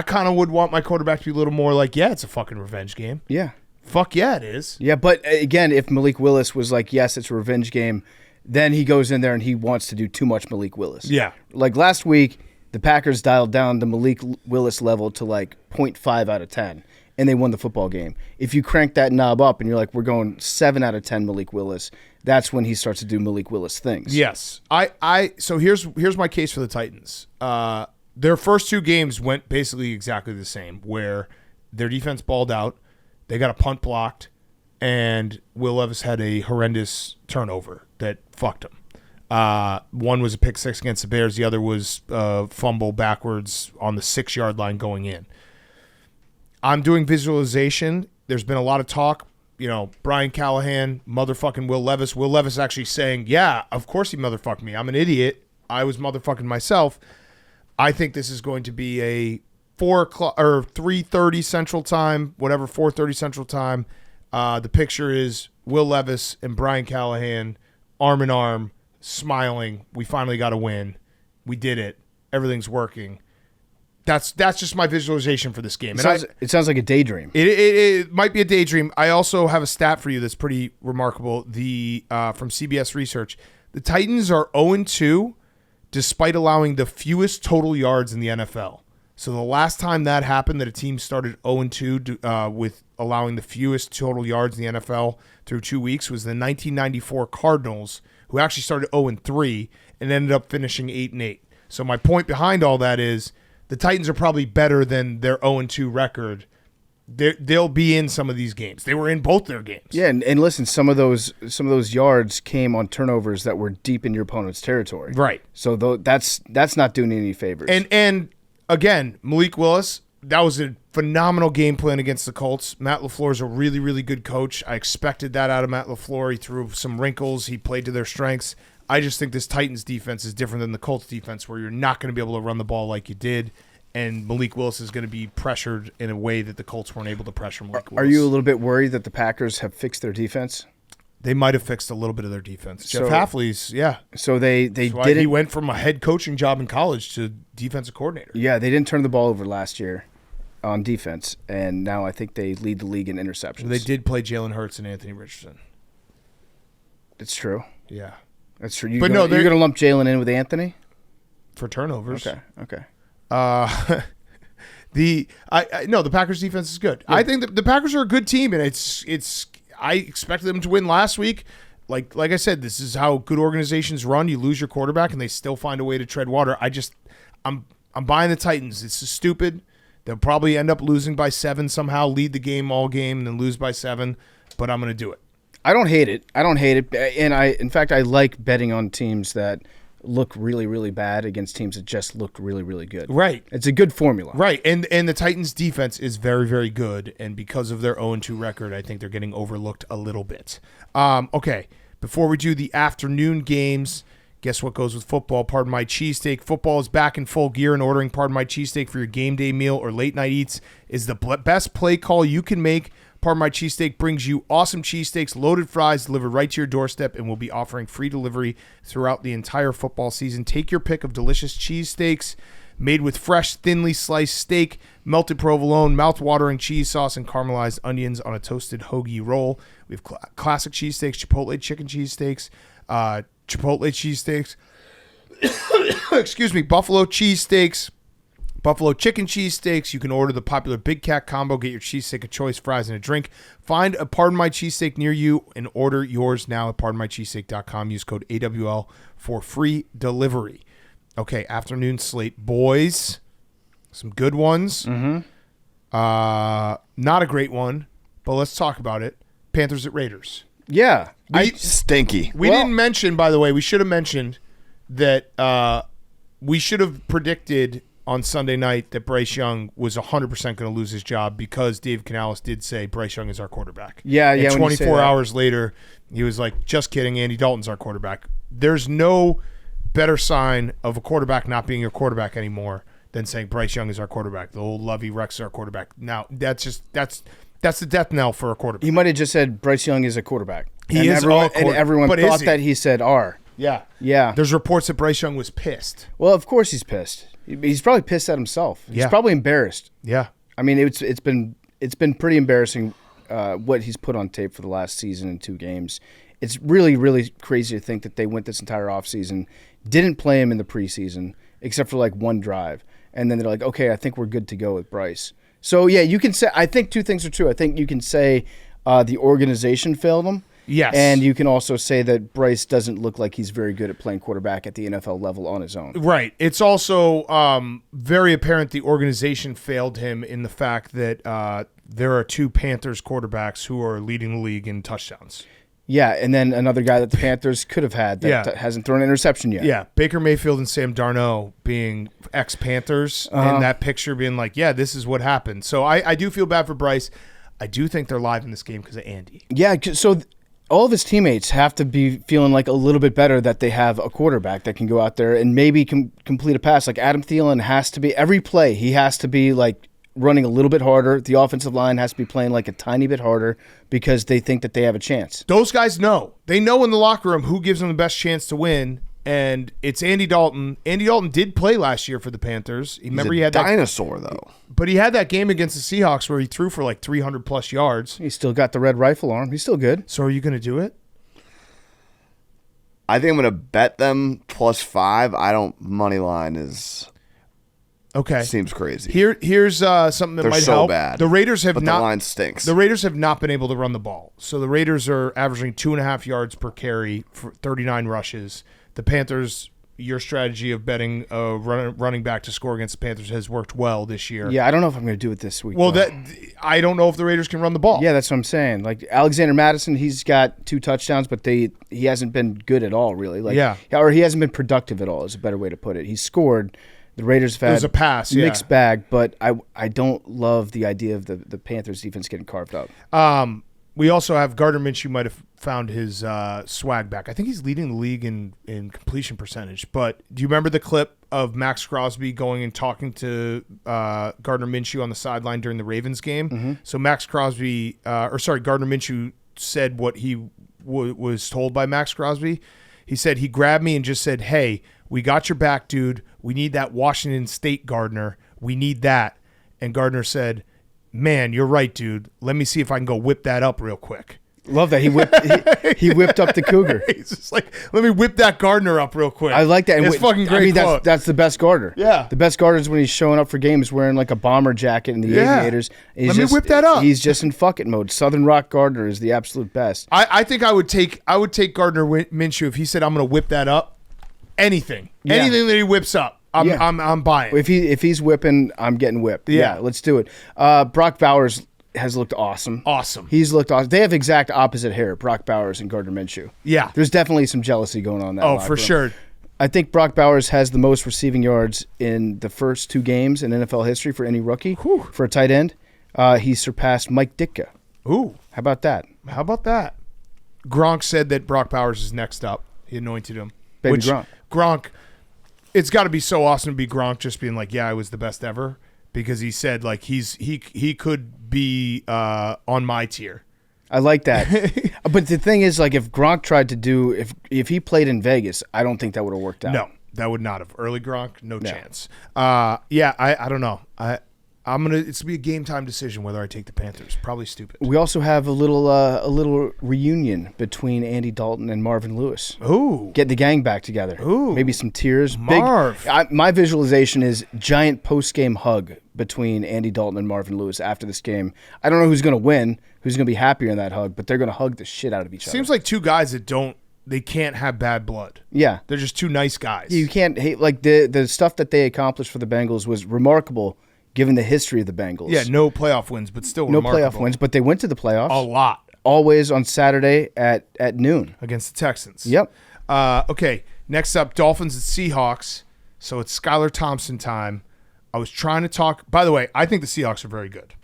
Speaker 2: kind of would want my quarterback to be a little more like, yeah, it's a fucking revenge game.
Speaker 1: Yeah.
Speaker 2: Fuck yeah, it is.
Speaker 1: Yeah, but again, if Malik Willis was like, yes, it's a revenge game, then he goes in there and he wants to do too much Malik Willis.
Speaker 2: Yeah.
Speaker 1: Like last week, the Packers dialed down the Malik Willis level to like 0.5 out of 10, and they won the football game. If you crank that knob up and you're like, we're going 7 out of 10 Malik Willis, that's when he starts to do Malik Willis things.
Speaker 2: Yes. So here's my case for the Titans. Their first 2 games went basically exactly the same, where their defense balled out, they got a punt blocked, and Will Levis had a horrendous turnover that fucked him. One was a pick 6 against the Bears. The other was a fumble backwards on the 6-yard line going in. I'm doing visualization. There's been a lot of talk. Brian Callahan, motherfucking Will Levis. Will Levis actually saying, yeah, of course he motherfucked me. I'm an idiot. I was motherfucking myself. I think this is going to be a 4 o'clock or 3:30 Central Time, whatever, 4:30 Central Time. The picture is Will Levis and Brian Callahan, arm in arm, smiling. We finally got a win. We did it. Everything's working. That's just my visualization for this game.
Speaker 1: It sounds like a daydream.
Speaker 2: It might be a daydream. I also have a stat for you that's pretty remarkable. From CBS Research, the Titans are 0-2 despite allowing the fewest total yards in the NFL. So the last time that happened, that a team started 0-2 with allowing the fewest total yards in the NFL through 2 weeks, was the 1994 Cardinals, who actually started 0-3 and ended up finishing 8-8. So my point behind all that is the Titans are probably better than their 0-2 record. They'll be in some of these games. They were in both their games.
Speaker 1: Yeah, and listen, some of those yards came on turnovers that were deep in your opponent's territory.
Speaker 2: Right.
Speaker 1: So that's not doing any favors.
Speaker 2: And again, Malik Willis, that was a phenomenal game plan against the Colts. Matt LaFleur is a really, really good coach. I expected that out of Matt LaFleur. He threw some wrinkles. He played to their strengths. I just think this Titans defense is different than the Colts defense, where you're not going to be able to run the ball like you did, and Malik Willis is going to be pressured in a way that the Colts weren't able to pressure Malik Willis.
Speaker 1: Are you a little bit worried that the Packers have fixed their defense?
Speaker 2: They might have fixed a little bit of their defense.
Speaker 1: So-
Speaker 2: Jeff Hafley's, yeah.
Speaker 1: So they
Speaker 2: That's why
Speaker 1: didn't.
Speaker 2: he went from a head coaching job in college to defensive coordinator.
Speaker 1: Yeah, they didn't turn the ball over last year on defense, and now I think they lead the league in interceptions.
Speaker 2: They did play Jalen Hurts and Anthony Richardson.
Speaker 1: It's true.
Speaker 2: Yeah.
Speaker 1: That's true.
Speaker 2: But
Speaker 1: you're going to lump Jalen in with Anthony?
Speaker 2: For turnovers.
Speaker 1: Okay.
Speaker 2: The Packers defense is good. I think the Packers are a good team, and I expected them to win last week. Like I said, this is how good organizations run. You lose your quarterback, and they still find a way to tread water. I'm buying the Titans. It's just stupid. They'll probably end up losing by 7 somehow, lead the game all game, and then lose by 7. But I'm going to do it.
Speaker 1: I don't hate it. And in fact, I like betting on teams that look really, really bad against teams that just look really, really good.
Speaker 2: Right.
Speaker 1: It's a good formula.
Speaker 2: Right. And the Titans defense is very, very good. And because of their 0-2 record, I think they're getting overlooked a little bit. Okay. Before we do the afternoon games, guess what goes with football? Pardon My Cheesesteak. Football is back in full gear, and ordering Pardon My Cheesesteak for your game day meal or late night eats is the best play call you can make. Pardon My Cheesesteak brings you awesome cheesesteaks, loaded fries delivered right to your doorstep, and will be offering free delivery throughout the entire football season. Take your pick of delicious cheesesteaks made with fresh, thinly sliced steak, melted provolone, mouth-watering cheese sauce, and caramelized onions on a toasted hoagie roll. We have classic cheesesteaks, Chipotle chicken cheesesteaks, Chipotle cheesesteaks, excuse me, buffalo cheesesteaks, buffalo chicken cheesesteaks. You can order the popular Big Cat combo. Get your cheesesteak of choice, fries, and a drink. Find a Pardon My Cheesesteak near you and order yours now at pardonmycheesesteak.com. Use code AWL for free delivery. Okay, afternoon slate, boys. Some good ones.
Speaker 1: Mm-hmm.
Speaker 2: Not a great one, but let's talk about it. Panthers at Raiders.
Speaker 1: Yeah.
Speaker 3: Stinky.
Speaker 2: We didn't mention, by the way, we should have mentioned that we should have predicted on Sunday night that Bryce Young was 100% going to lose his job because Dave Canales did say Bryce Young is our quarterback.
Speaker 1: Yeah.
Speaker 2: And
Speaker 1: when you say
Speaker 2: 24
Speaker 1: that.
Speaker 2: hours later, he was like, just kidding, Andy Dalton's our quarterback. There's no better sign of a quarterback not being your quarterback anymore than saying Bryce Young is our quarterback. The old Lovey Rex is our quarterback. Now, that's the death knell for a quarterback.
Speaker 1: He might have just said Bryce Young is a quarterback.
Speaker 2: He is
Speaker 1: everyone,
Speaker 2: a quarterback.
Speaker 1: and everyone
Speaker 2: But
Speaker 1: thought
Speaker 2: is he?
Speaker 1: that he said R.
Speaker 2: Yeah.
Speaker 1: Yeah.
Speaker 2: There's reports that Bryce Young was pissed.
Speaker 1: Well, of course he's pissed. He's probably pissed at himself. He's
Speaker 2: Yeah.
Speaker 1: probably embarrassed.
Speaker 2: Yeah.
Speaker 1: I mean, it's been pretty embarrassing what he's put on tape for the last season in 2 games. It's really, really crazy to think that they went this entire offseason, didn't play him in the preseason, except for like 1 drive. And then they're like, okay, I think we're good to go with Bryce. So, yeah, you can say – I think 2 things are true. I think you can say the organization failed him.
Speaker 2: Yes.
Speaker 1: And you can also say that Bryce doesn't look like he's very good at playing quarterback at the NFL level on his own.
Speaker 2: Right. It's also very apparent the organization failed him in the fact that there are 2 Panthers quarterbacks who are leading the league in touchdowns.
Speaker 1: Yeah, and then another guy that the Panthers could have had that hasn't thrown an interception yet.
Speaker 2: Yeah, Baker Mayfield and Sam Darnold being ex-Panthers, and that picture being like, yeah, this is what happened. So I do feel bad for Bryce. I do think they're live in this game because of Andy.
Speaker 1: Yeah, so all of his teammates have to be feeling like a little bit better that they have a quarterback that can go out there and maybe complete a pass. Like Adam Thielen has to be, every play, he has to be like running a little bit harder. The offensive line has to be playing like a tiny bit harder because they think that they have a chance.
Speaker 2: Those guys know. They know in the locker room who gives them the best chance to win, and it's Andy Dalton. Andy Dalton did play last year for the Panthers. Remember, he had that
Speaker 3: dinosaur, though.
Speaker 2: But he had that game against the Seahawks where he threw for like 300-plus yards.
Speaker 1: He's still got the red rifle arm. He's still good.
Speaker 2: So are you going to do it?
Speaker 3: I think I'm going to bet them +5. Money line is...
Speaker 2: Okay.
Speaker 3: Seems crazy.
Speaker 2: Here's something that
Speaker 3: They're
Speaker 2: might
Speaker 3: so
Speaker 2: help.
Speaker 3: bad.
Speaker 2: The Raiders have
Speaker 3: but
Speaker 2: not.
Speaker 3: The line stinks.
Speaker 2: The Raiders have not been able to run the ball. So the Raiders are averaging 2.5 yards per carry for 39 rushes. The Panthers, your strategy of betting a running back to score against the Panthers has worked well this year.
Speaker 1: Yeah, I don't know if I'm going to do it this week.
Speaker 2: Well,
Speaker 1: though.
Speaker 2: I don't know if the Raiders can run the ball.
Speaker 1: Yeah, that's what I'm saying. Like Alexander Madison, he's got 2 touchdowns, but he hasn't been good at all, really. Or he hasn't been productive at all. Is a better way to put it. He scored. The Raiders have had
Speaker 2: it was a pass,
Speaker 1: mixed bag, but I don't love the idea of the Panthers defense getting carved up.
Speaker 2: We also have Gardner Minshew might have found his swag back. I think he's leading the league in completion percentage. But do you remember the clip of Max Crosby going and talking to Gardner Minshew on the sideline during the Ravens game?
Speaker 1: Mm-hmm.
Speaker 2: So Gardner Minshew said what he was told by Max Crosby. He said he grabbed me and just said, "Hey, we got your back, dude. We need that Washington State Gardner. We need that." And Gardner said, "Man, you're right, dude. Let me see if I can go whip that up real quick."
Speaker 1: Love that. He whipped up the Cougar.
Speaker 2: He's just like, let me whip that Gardner up real quick.
Speaker 1: I like that.
Speaker 2: It's fucking great.
Speaker 1: I mean, that's the best Gardner.
Speaker 2: Yeah.
Speaker 1: The best Gardner is when he's showing up for games wearing like a bomber jacket and the aviators.
Speaker 2: Let me whip that up.
Speaker 1: He's just in fuck it mode. Southern Rock Gardner is the absolute best.
Speaker 2: I think I would take Gardner Minshew if he said, "I'm going to whip that up." Anything that he whips up, I'm buying.
Speaker 1: If he's whipping, I'm getting whipped.
Speaker 2: Yeah.
Speaker 1: Let's do it. Brock Bowers has looked awesome.
Speaker 2: Awesome.
Speaker 1: He's looked awesome. They have exact opposite hair, Brock Bowers and Gardner Minshew.
Speaker 2: Yeah.
Speaker 1: There's definitely some jealousy going on in that
Speaker 2: Oh,
Speaker 1: locker
Speaker 2: for
Speaker 1: room.
Speaker 2: sure.
Speaker 1: I think Brock Bowers has the most receiving yards in the first 2 games in NFL history for any rookie. For a tight end. He surpassed Mike Ditka.
Speaker 2: Ooh.
Speaker 1: How about that?
Speaker 2: How about that? Gronk said that Brock Bowers is next up. He anointed him.
Speaker 1: Baby Gronk.
Speaker 2: Gronk, it's got to be so awesome to be Gronk just being like, yeah, I was the best ever. Because he said, like, he could be on my tier.
Speaker 1: I like that. But the thing is, like, if Gronk tried to do, if he played in Vegas, I don't think that would have worked out.
Speaker 2: No, that would not have. Early Gronk, no chance. Yeah, I don't know. It's gonna be a game time decision whether I take the Panthers. Probably stupid.
Speaker 1: We also have a little reunion between Andy Dalton and Marvin Lewis.
Speaker 2: Ooh.
Speaker 1: Get the gang back together.
Speaker 2: Ooh.
Speaker 1: Maybe some tears.
Speaker 2: Marv.
Speaker 1: My visualization is giant post-game hug between Andy Dalton and Marvin Lewis after this game. I don't know who's going to win, who's going to be happier in that hug, but they're going to hug the shit out of each other.
Speaker 2: Seems like two guys that they can't have bad blood.
Speaker 1: Yeah.
Speaker 2: They're just two nice guys.
Speaker 1: You can't hate, like, the stuff that they accomplished for the Bengals was remarkable given the history of the Bengals.
Speaker 2: Yeah, no playoff wins, but still
Speaker 1: no
Speaker 2: remarkable.
Speaker 1: playoff wins, but they went to the playoffs.
Speaker 2: A lot.
Speaker 1: Always on Saturday at noon.
Speaker 2: Against the Texans.
Speaker 1: Yep.
Speaker 2: Okay, next up, Dolphins and Seahawks. So it's Skylar Thompson time. I was trying to talk. By the way, I think the Seahawks are very good.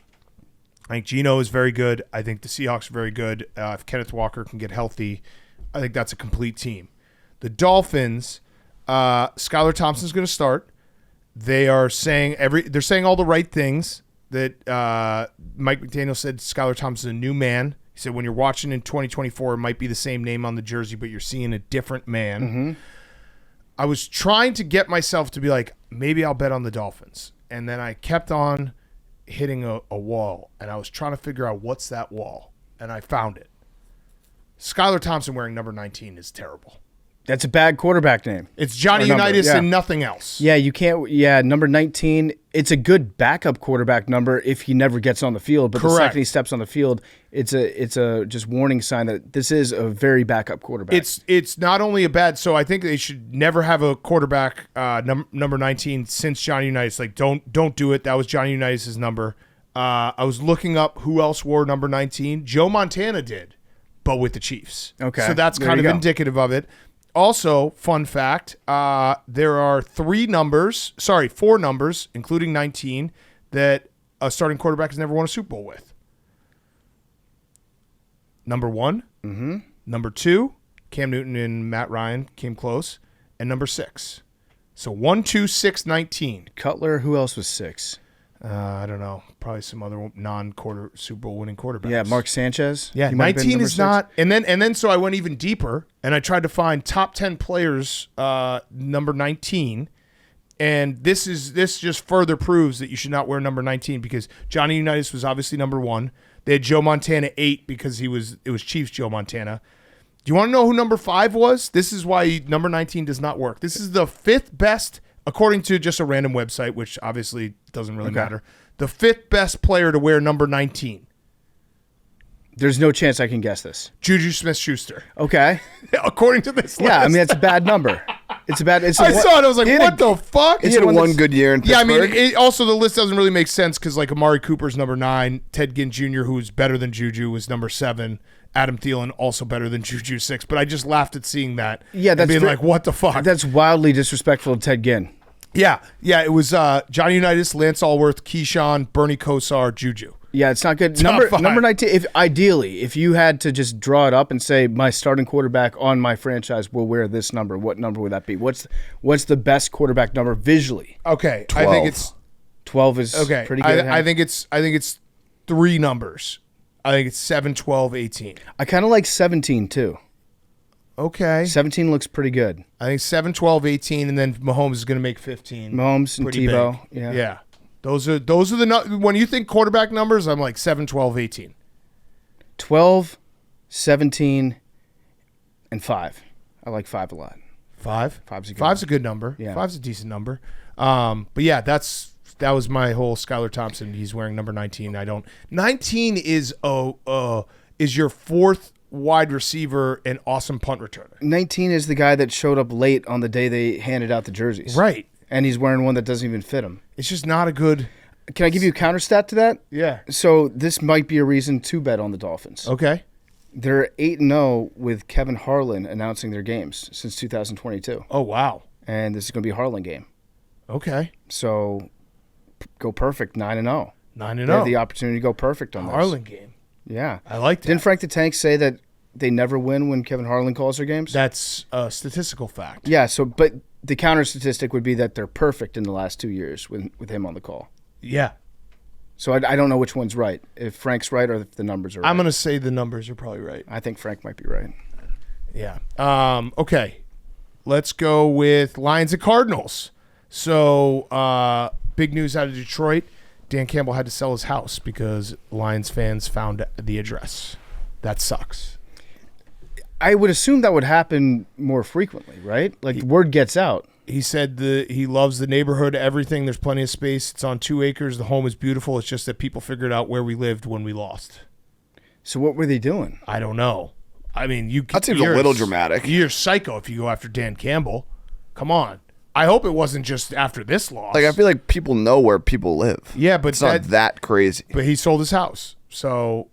Speaker 2: I think Geno is very good. I think the Seahawks are very good. If Kenneth Walker can get healthy, I think that's a complete team. The Dolphins, Skylar Thompson's going to start. They are saying they're saying all the right things that Mike McDaniel said. Skylar Thompson is a new man. He said when you're watching in 2024, it might be the same name on the jersey, but you're seeing a different man.
Speaker 1: Mm-hmm.
Speaker 2: I was trying to get myself to be like, maybe I'll bet on the Dolphins. And then I kept on hitting a wall, and I was trying to figure out what's that wall, and I found it. Skylar Thompson wearing number 19 is terrible.
Speaker 1: That's a bad quarterback name.
Speaker 2: It's Johnny
Speaker 1: Or number,
Speaker 2: Unitas
Speaker 1: yeah.
Speaker 2: and nothing else.
Speaker 1: Yeah, you can't. Yeah, number 19. It's a good backup quarterback number if he never gets on the field. But the
Speaker 2: Correct.
Speaker 1: second he steps on the field, it's a just warning sign that this is a very backup quarterback.
Speaker 2: It's not only a bad. So I think they should never have a quarterback number 19 since Johnny Unitas. Like don't do it. That was Johnny Unitas' number. I was looking up who else wore number 19. Joe Montana did, but with the Chiefs.
Speaker 1: Okay,
Speaker 2: so that's
Speaker 1: there
Speaker 2: kind
Speaker 1: you
Speaker 2: of
Speaker 1: go.
Speaker 2: indicative of it. Also, fun fact, there are four numbers, including 19, that a starting quarterback has never won a Super Bowl with. Number 1, number 2, Cam Newton and Matt Ryan came close, and number 6. So 1, 2, 6, 19.
Speaker 1: Cutler. Who else was 6?
Speaker 2: I don't know. Probably some other non-quarter Super Bowl winning quarterbacks.
Speaker 1: Yeah, Mark Sanchez.
Speaker 2: Yeah,
Speaker 1: He might have been
Speaker 2: 19
Speaker 1: number
Speaker 2: is
Speaker 1: 6.
Speaker 2: not. And then so I went even deeper and I tried to find top 10 players number 19. And this just further proves that you should not wear number 19 because Johnny Unitas was obviously number 1. They had Joe Montana 8 because it was Chiefs Joe Montana. Do you want to know who number 5 was? This is why number 19 does not work. This is the 5th best, according to just a random website, which obviously doesn't really matter. The 5th best player to wear number 19.
Speaker 1: There's no chance I can guess this.
Speaker 2: Juju Smith-Schuster.
Speaker 1: Okay.
Speaker 2: According to this list.
Speaker 1: Yeah, I mean that's a bad number. It's a bad. It's a
Speaker 2: I saw it. I was like,
Speaker 1: he had
Speaker 2: what the fuck?
Speaker 3: He had
Speaker 1: one
Speaker 3: one
Speaker 1: that's-
Speaker 3: good year in
Speaker 2: Yeah, I
Speaker 3: Pittsburgh.
Speaker 2: mean, also the list doesn't really make sense because like Amari Cooper's number 9, Ted Ginn Jr., who's better than Juju, was number 7, Adam Thielen also better than Juju 6. But I just laughed at seeing that.
Speaker 1: Yeah,
Speaker 2: and
Speaker 1: that's
Speaker 2: being
Speaker 1: ver-
Speaker 2: like, what the fuck?
Speaker 1: That's wildly disrespectful to Ted Ginn.
Speaker 2: Yeah. It was Johnny Unitas, Lance Allworth, Keyshawn, Bernie Kosar, Juju.
Speaker 1: Yeah, it's not good.
Speaker 2: Top 5.
Speaker 1: Number 19. If you had to just draw it up and say my starting quarterback on my franchise will wear this number, what number would that be? What's the best quarterback number visually?
Speaker 2: Okay,
Speaker 3: 12.
Speaker 2: I think it's
Speaker 1: 12 is
Speaker 2: okay.
Speaker 1: pretty good.
Speaker 2: I think it's 3 numbers. I think it's 7, 12, 18.
Speaker 1: I kind of like 17 too.
Speaker 2: Okay.
Speaker 1: 17 looks pretty good.
Speaker 2: I think 7, 12, 18, and then Mahomes is going to make 15.
Speaker 1: Mahomes and
Speaker 2: Pretty
Speaker 1: Tebow.
Speaker 2: big.
Speaker 1: Yeah.
Speaker 2: Yeah. Those are the when you think quarterback numbers, I'm like 7, 12, 18.
Speaker 1: 12, 17, and 5. I like 5 a lot.
Speaker 2: 5?
Speaker 1: Five's a good
Speaker 2: Five's a good number.
Speaker 1: Yeah.
Speaker 2: 5's a decent number. But yeah, that was my whole Skylar Thompson. He's wearing number 19. 19 is your 4th wide receiver and awesome punt returner.
Speaker 1: 19 is the guy that showed up late on the day they handed out the jerseys.
Speaker 2: Right.
Speaker 1: And he's wearing one that doesn't even fit him.
Speaker 2: It's just not a good.
Speaker 1: Can I give you a counter stat to that?
Speaker 2: Yeah.
Speaker 1: So this might be a reason to bet on the Dolphins.
Speaker 2: Okay.
Speaker 1: They're 8-0 with Kevin Harlan announcing their games since 2022.
Speaker 2: Oh, wow.
Speaker 1: And this is going to be a Harlan game.
Speaker 2: Okay.
Speaker 1: So go perfect, 9-0.
Speaker 2: 9-0.
Speaker 1: They have the opportunity to go perfect on this.
Speaker 2: Harlan game.
Speaker 1: Yeah.
Speaker 2: I like that.
Speaker 1: Didn't Frank the Tank say that they never win when Kevin Harlan calls their games?
Speaker 2: That's a statistical fact.
Speaker 1: Yeah, but the counter statistic would be that they're perfect in the last 2 years with him on the call.
Speaker 2: Yeah.
Speaker 1: So I don't know which one's right, if Frank's right or if the numbers are right.
Speaker 2: I'm going to say the numbers are probably right.
Speaker 1: I think Frank might be right.
Speaker 2: Yeah. Okay. Let's go with Lions and Cardinals. So, big news out of Detroit. Dan Campbell had to sell his house because Lions fans found the address. That sucks.
Speaker 1: I would assume that would happen more frequently, right? Like, word gets out.
Speaker 2: He said he loves the neighborhood, everything. There's plenty of space. It's on 2 acres. The home is beautiful. It's just that people figured out where we lived when we lost.
Speaker 1: So what were they doing?
Speaker 2: I don't know. I mean,
Speaker 3: That seems a little dramatic.
Speaker 2: You're psycho if you go after Dan Campbell. Come on. I hope it wasn't just after this loss.
Speaker 3: Like, I feel like people know where people live.
Speaker 2: Yeah, but
Speaker 3: it's not that crazy.
Speaker 2: But he sold his house. So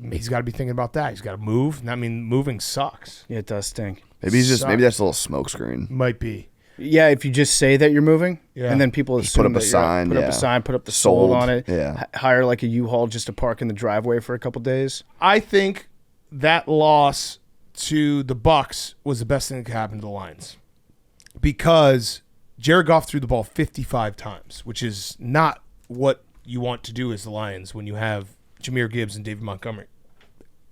Speaker 2: he's got to be thinking about that. He's got to move. I mean, moving sucks.
Speaker 1: Yeah, it does stink.
Speaker 3: Maybe that's a little smoke screen.
Speaker 2: Might be.
Speaker 1: Yeah, if you just say that you're moving,
Speaker 2: Yeah.
Speaker 1: and then people
Speaker 3: Just
Speaker 1: assume
Speaker 3: put up a
Speaker 1: that
Speaker 3: sign,
Speaker 1: put up
Speaker 3: yeah.
Speaker 1: a sign, put up the sold on it,
Speaker 3: yeah.
Speaker 1: hire like a U-Haul just to park in the driveway for a couple days.
Speaker 2: I think that loss to the Bucs was the best thing that could happen to the Lions because Jared Goff threw the ball 55 times, which is not what you want to do as the Lions when you have Jahmyr Gibbs and David Montgomery.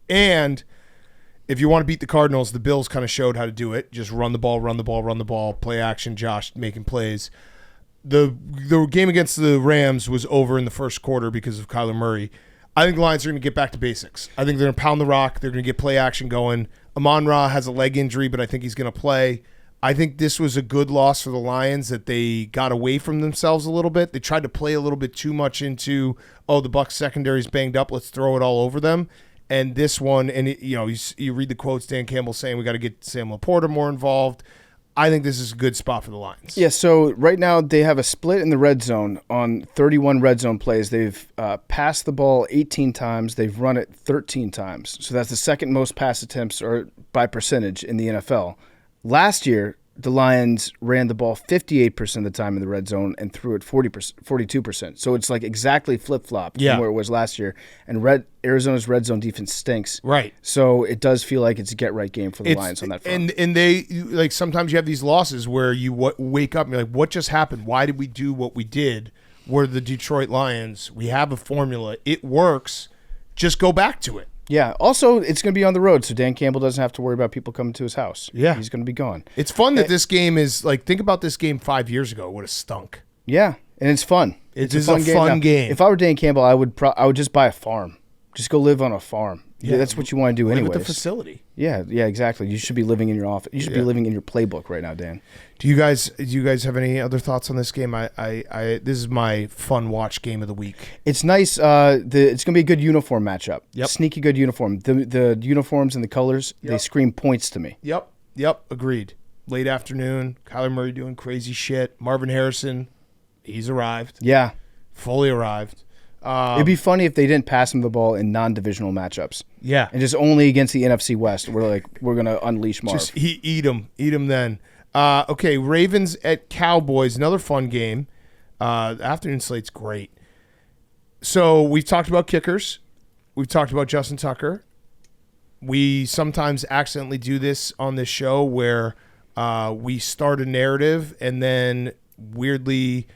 Speaker 2: And if you want to beat the Cardinals, the Bills kind of showed how to do it. Just run the ball, play action, Josh making plays. The game against the Rams was over in the first quarter because of Kyler Murray. I think the Lions are going to get back to basics. I think they're going to pound the rock. They're going to get play action going. Amon-Ra has a leg injury, but I think he's going to play. I think this was a good loss for the Lions that they got away from themselves a little bit. They tried to play a little bit too much into, the Bucs secondary's banged up. Let's throw it all over them. And this one, you read the quotes, Dan Campbell saying we got to get Sam Laporta more involved. I think this is a good spot for the Lions.
Speaker 1: Yeah, so right now they have a split in the red zone on 31 red zone plays. They've passed the ball 18 times. They've run it 13 times. So that's the second most pass attempts or by percentage in the NFL. Last year, the Lions ran the ball 58% of the time in the red zone and threw it 42%. So it's like exactly flip-flopped from where it was last year. And Arizona's red zone defense stinks.
Speaker 2: Right.
Speaker 1: So it does feel like it's a get-right game for the Lions on that front.
Speaker 2: And they, like, sometimes you have these losses where you wake up and you're like, what just happened? Why did we do what we did? We're the Detroit Lions. We have a formula. It works. Just go back to it.
Speaker 1: Yeah. Also, it's going to be on the road, so Dan Campbell doesn't have to worry about people coming to his house.
Speaker 2: Yeah.
Speaker 1: He's going to be gone.
Speaker 2: It's fun that this game is, like, think about this game 5 years ago. It would have stunk.
Speaker 1: Yeah, and it's fun.
Speaker 2: It's a fun game.
Speaker 1: If I were Dan Campbell, I would just buy a farm. Just go live on a farm. Yeah, that's what you want to do anyway.
Speaker 2: Live at the facility.
Speaker 1: Yeah, exactly. You should be living in your office. You should be living in your playbook right now, Dan.
Speaker 2: Do you guys have any other thoughts on this game? This is my fun watch game of the week.
Speaker 1: It's nice. It's gonna be a good uniform matchup.
Speaker 2: Yep.
Speaker 1: Sneaky good uniform. The uniforms and the colors, they scream points to me.
Speaker 2: Yep. Agreed. Late afternoon. Kyler Murray doing crazy shit. Marvin Harrison, he's arrived.
Speaker 1: Yeah.
Speaker 2: Fully arrived.
Speaker 1: It'd be funny if they didn't pass him the ball in non-divisional matchups.
Speaker 2: Yeah.
Speaker 1: And just only against the NFC West. We're going to unleash Marv.
Speaker 2: Just eat him then. Okay, Ravens at Cowboys, another fun game. The afternoon slate's great. So we've talked about kickers. We've talked about Justin Tucker. We sometimes accidentally do this on this show where we start a narrative and then weirdly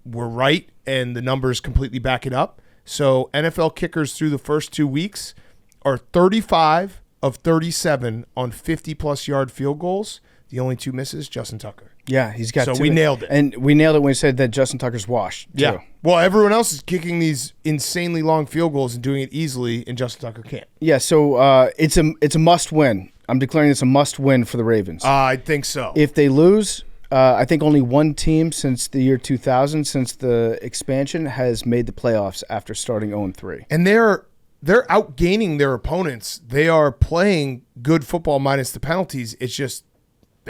Speaker 2: we're right and the numbers completely back it up. So NFL kickers through the first 2 weeks are 35 of 37 on 50-plus yard field goals. The only two misses, Justin Tucker.
Speaker 1: Yeah, he's got
Speaker 2: So
Speaker 1: two.
Speaker 2: we nailed it.
Speaker 1: And we nailed it when we said that Justin Tucker's washed, too.
Speaker 2: Yeah. Well, everyone else is kicking these insanely long field goals and doing it easily, and Justin Tucker can't.
Speaker 1: Yeah, so it's a must-win. I'm declaring this a must-win for the Ravens.
Speaker 2: I think so.
Speaker 1: If they lose, I think only one team since the year 2000, since the expansion, has made the playoffs after starting 0-3.
Speaker 2: And they're outgaining their opponents. They are playing good football minus the penalties. It's just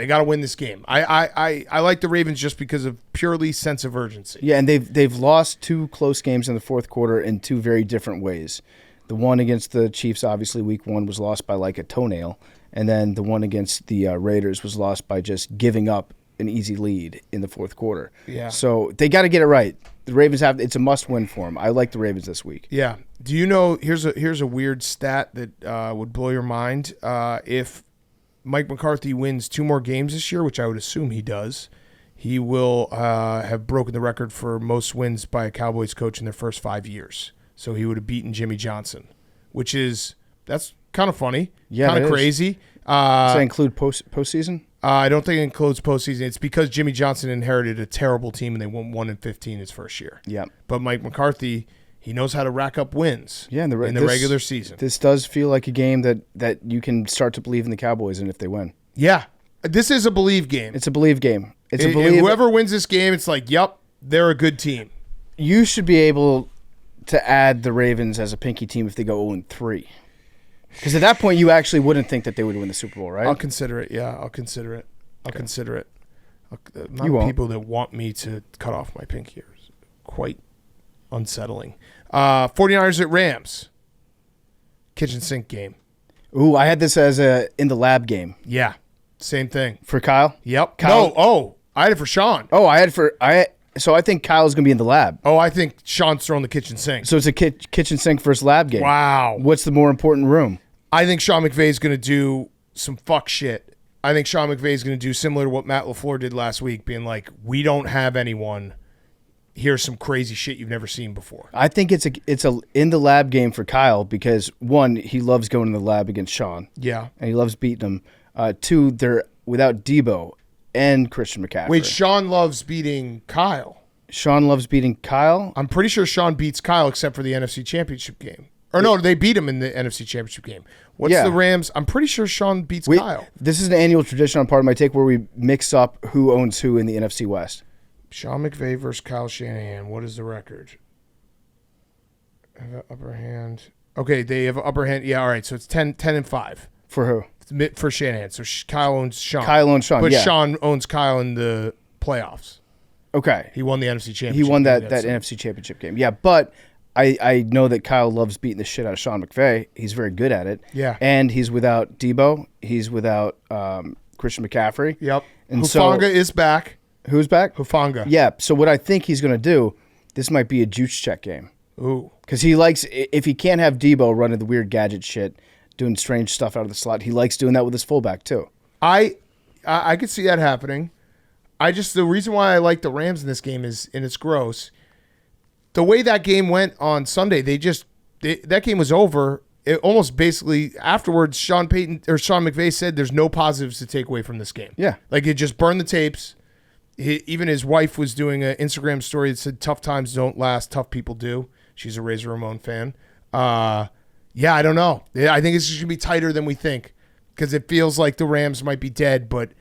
Speaker 2: They got to win this game. I like the Ravens just because of purely sense of urgency.
Speaker 1: Yeah, and they've lost 2 close games in the fourth quarter in 2 very different ways. The one against the Chiefs, obviously, week 1 was lost by like a toenail, and then the one against the Raiders was lost by just giving up an easy lead in the fourth quarter.
Speaker 2: Yeah.
Speaker 1: So they got to get it right. The Ravens it's a must-win for them. I like the Ravens this week.
Speaker 2: Yeah. Do you know? Here's a weird stat that would blow your mind. If Mike McCarthy wins 2 more games this year, which I would assume he does, he will have broken the record for most wins by a Cowboys coach in their first 5 years. So he would have beaten Jimmy Johnson, that's kind of funny, kind of crazy.
Speaker 1: Does that include postseason?
Speaker 2: I don't think it includes postseason. It's because Jimmy Johnson inherited a terrible team and they won 1-15 his first year.
Speaker 1: Yeah.
Speaker 2: But Mike McCarthy, he knows how to rack up wins.
Speaker 1: Yeah, in the
Speaker 2: this, regular season.
Speaker 1: This does feel like a game that you can start to believe in the Cowboys and if they win.
Speaker 2: Yeah, this is a believe game.
Speaker 1: It's a believe game. It's a believe.
Speaker 2: Whoever wins this game, it's like, yep, they're a good team.
Speaker 1: You should be able to add the Ravens as a pinky team if they go 0-3. Because at that point, you actually wouldn't think that they would win the Super Bowl, right?
Speaker 2: I'll consider it. Yeah, I'll consider it.
Speaker 1: You won't.
Speaker 2: People that want me to cut off my pinky are quite unsettling. 49ers at Rams. Kitchen sink game.
Speaker 1: Ooh, I had this as a in the lab game.
Speaker 2: Yeah, same thing.
Speaker 1: For Kyle?
Speaker 2: Yep.
Speaker 1: Kyle?
Speaker 2: No, I had it for Sean.
Speaker 1: Oh, so I think Kyle's going to be in the lab.
Speaker 2: Oh, I think Sean's throwing the kitchen sink.
Speaker 1: So it's a kitchen sink versus lab game.
Speaker 2: Wow.
Speaker 1: What's the more important room?
Speaker 2: I think Sean McVay's going to do some fuck shit. I think Sean McVay's going to do similar to what Matt LaFleur did last week, being like, we don't have anyone. Here's some crazy shit you've never seen before.
Speaker 1: I think it's a in the lab game for Kyle because, 1, he loves going in the lab against Sean.
Speaker 2: Yeah.
Speaker 1: And he loves beating him. 2, they're without Debo and Christian McCaffrey.
Speaker 2: Wait, Sean loves beating Kyle.
Speaker 1: Sean loves beating Kyle?
Speaker 2: I'm pretty sure Sean beats Kyle except for the NFC Championship game. Or no, they beat him in the NFC Championship game. What's the Rams? I'm pretty sure Sean beats Kyle.
Speaker 1: This is an annual tradition on part of my take where we mix up who owns who in the NFC West.
Speaker 2: Sean McVay versus Kyle Shanahan. What is the record? Have an upper hand. Okay, they have an upper hand. Yeah, all right. So it's 10-5.
Speaker 1: For who?
Speaker 2: For Shanahan. So Kyle owns Sean.
Speaker 1: Kyle owns Sean,
Speaker 2: But
Speaker 1: yeah.
Speaker 2: Sean owns Kyle in the playoffs.
Speaker 1: Okay.
Speaker 2: He won the NFC Championship.
Speaker 1: He won that NFC Championship game. Yeah, but I know that Kyle loves beating the shit out of Sean McVay. He's very good at it.
Speaker 2: Yeah.
Speaker 1: And he's without Debo. He's without Christian McCaffrey.
Speaker 2: Yep.
Speaker 1: And
Speaker 2: Hufanga is back.
Speaker 1: Who's back?
Speaker 2: Hufanga.
Speaker 1: Yeah. So what I think he's going to do, this might be a juice check game.
Speaker 2: Ooh.
Speaker 1: Because he likes, if he can't have Debo running the weird gadget shit, doing strange stuff out of the slot, he likes doing that with his fullback too.
Speaker 2: I could see that happening. The reason why I like the Rams in this game is, and it's gross, the way that game went on Sunday, that game was over. It almost basically afterwards, Sean McVay said there's no positives to take away from this game.
Speaker 1: Yeah.
Speaker 2: Like it just burned the tapes. Even his wife was doing an Instagram story that said tough times don't last, tough people do. She's a Razor Ramon fan. Yeah, I don't know. I think it's just going to be tighter than we think because it feels like the Rams might be dead, but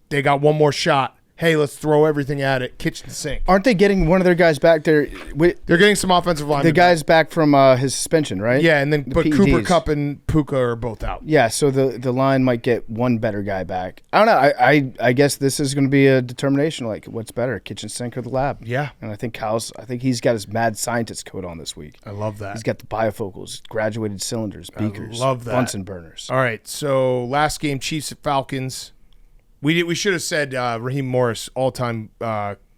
Speaker 2: they got one more shot. Hey, let's throw everything at it. Kitchen sink.
Speaker 1: Aren't they getting one of their guys back there?
Speaker 2: They're getting some offensive line.
Speaker 1: The guy's back from his suspension, right?
Speaker 2: Yeah, but
Speaker 1: PEDs.
Speaker 2: Cooper Kupp and Puka are both out.
Speaker 1: Yeah, so the line might get one better guy back. I don't know. I guess this is going to be a determination. Like, what's better, kitchen sink or the lab?
Speaker 2: Yeah.
Speaker 1: And I think he's got his mad scientist coat on this week.
Speaker 2: I love that.
Speaker 1: He's got the bifocals, graduated cylinders, beakers,
Speaker 2: love that.
Speaker 1: Bunsen burners.
Speaker 2: All right, so last game, Chiefs at Falcons. We should have said Raheem Morris, all-time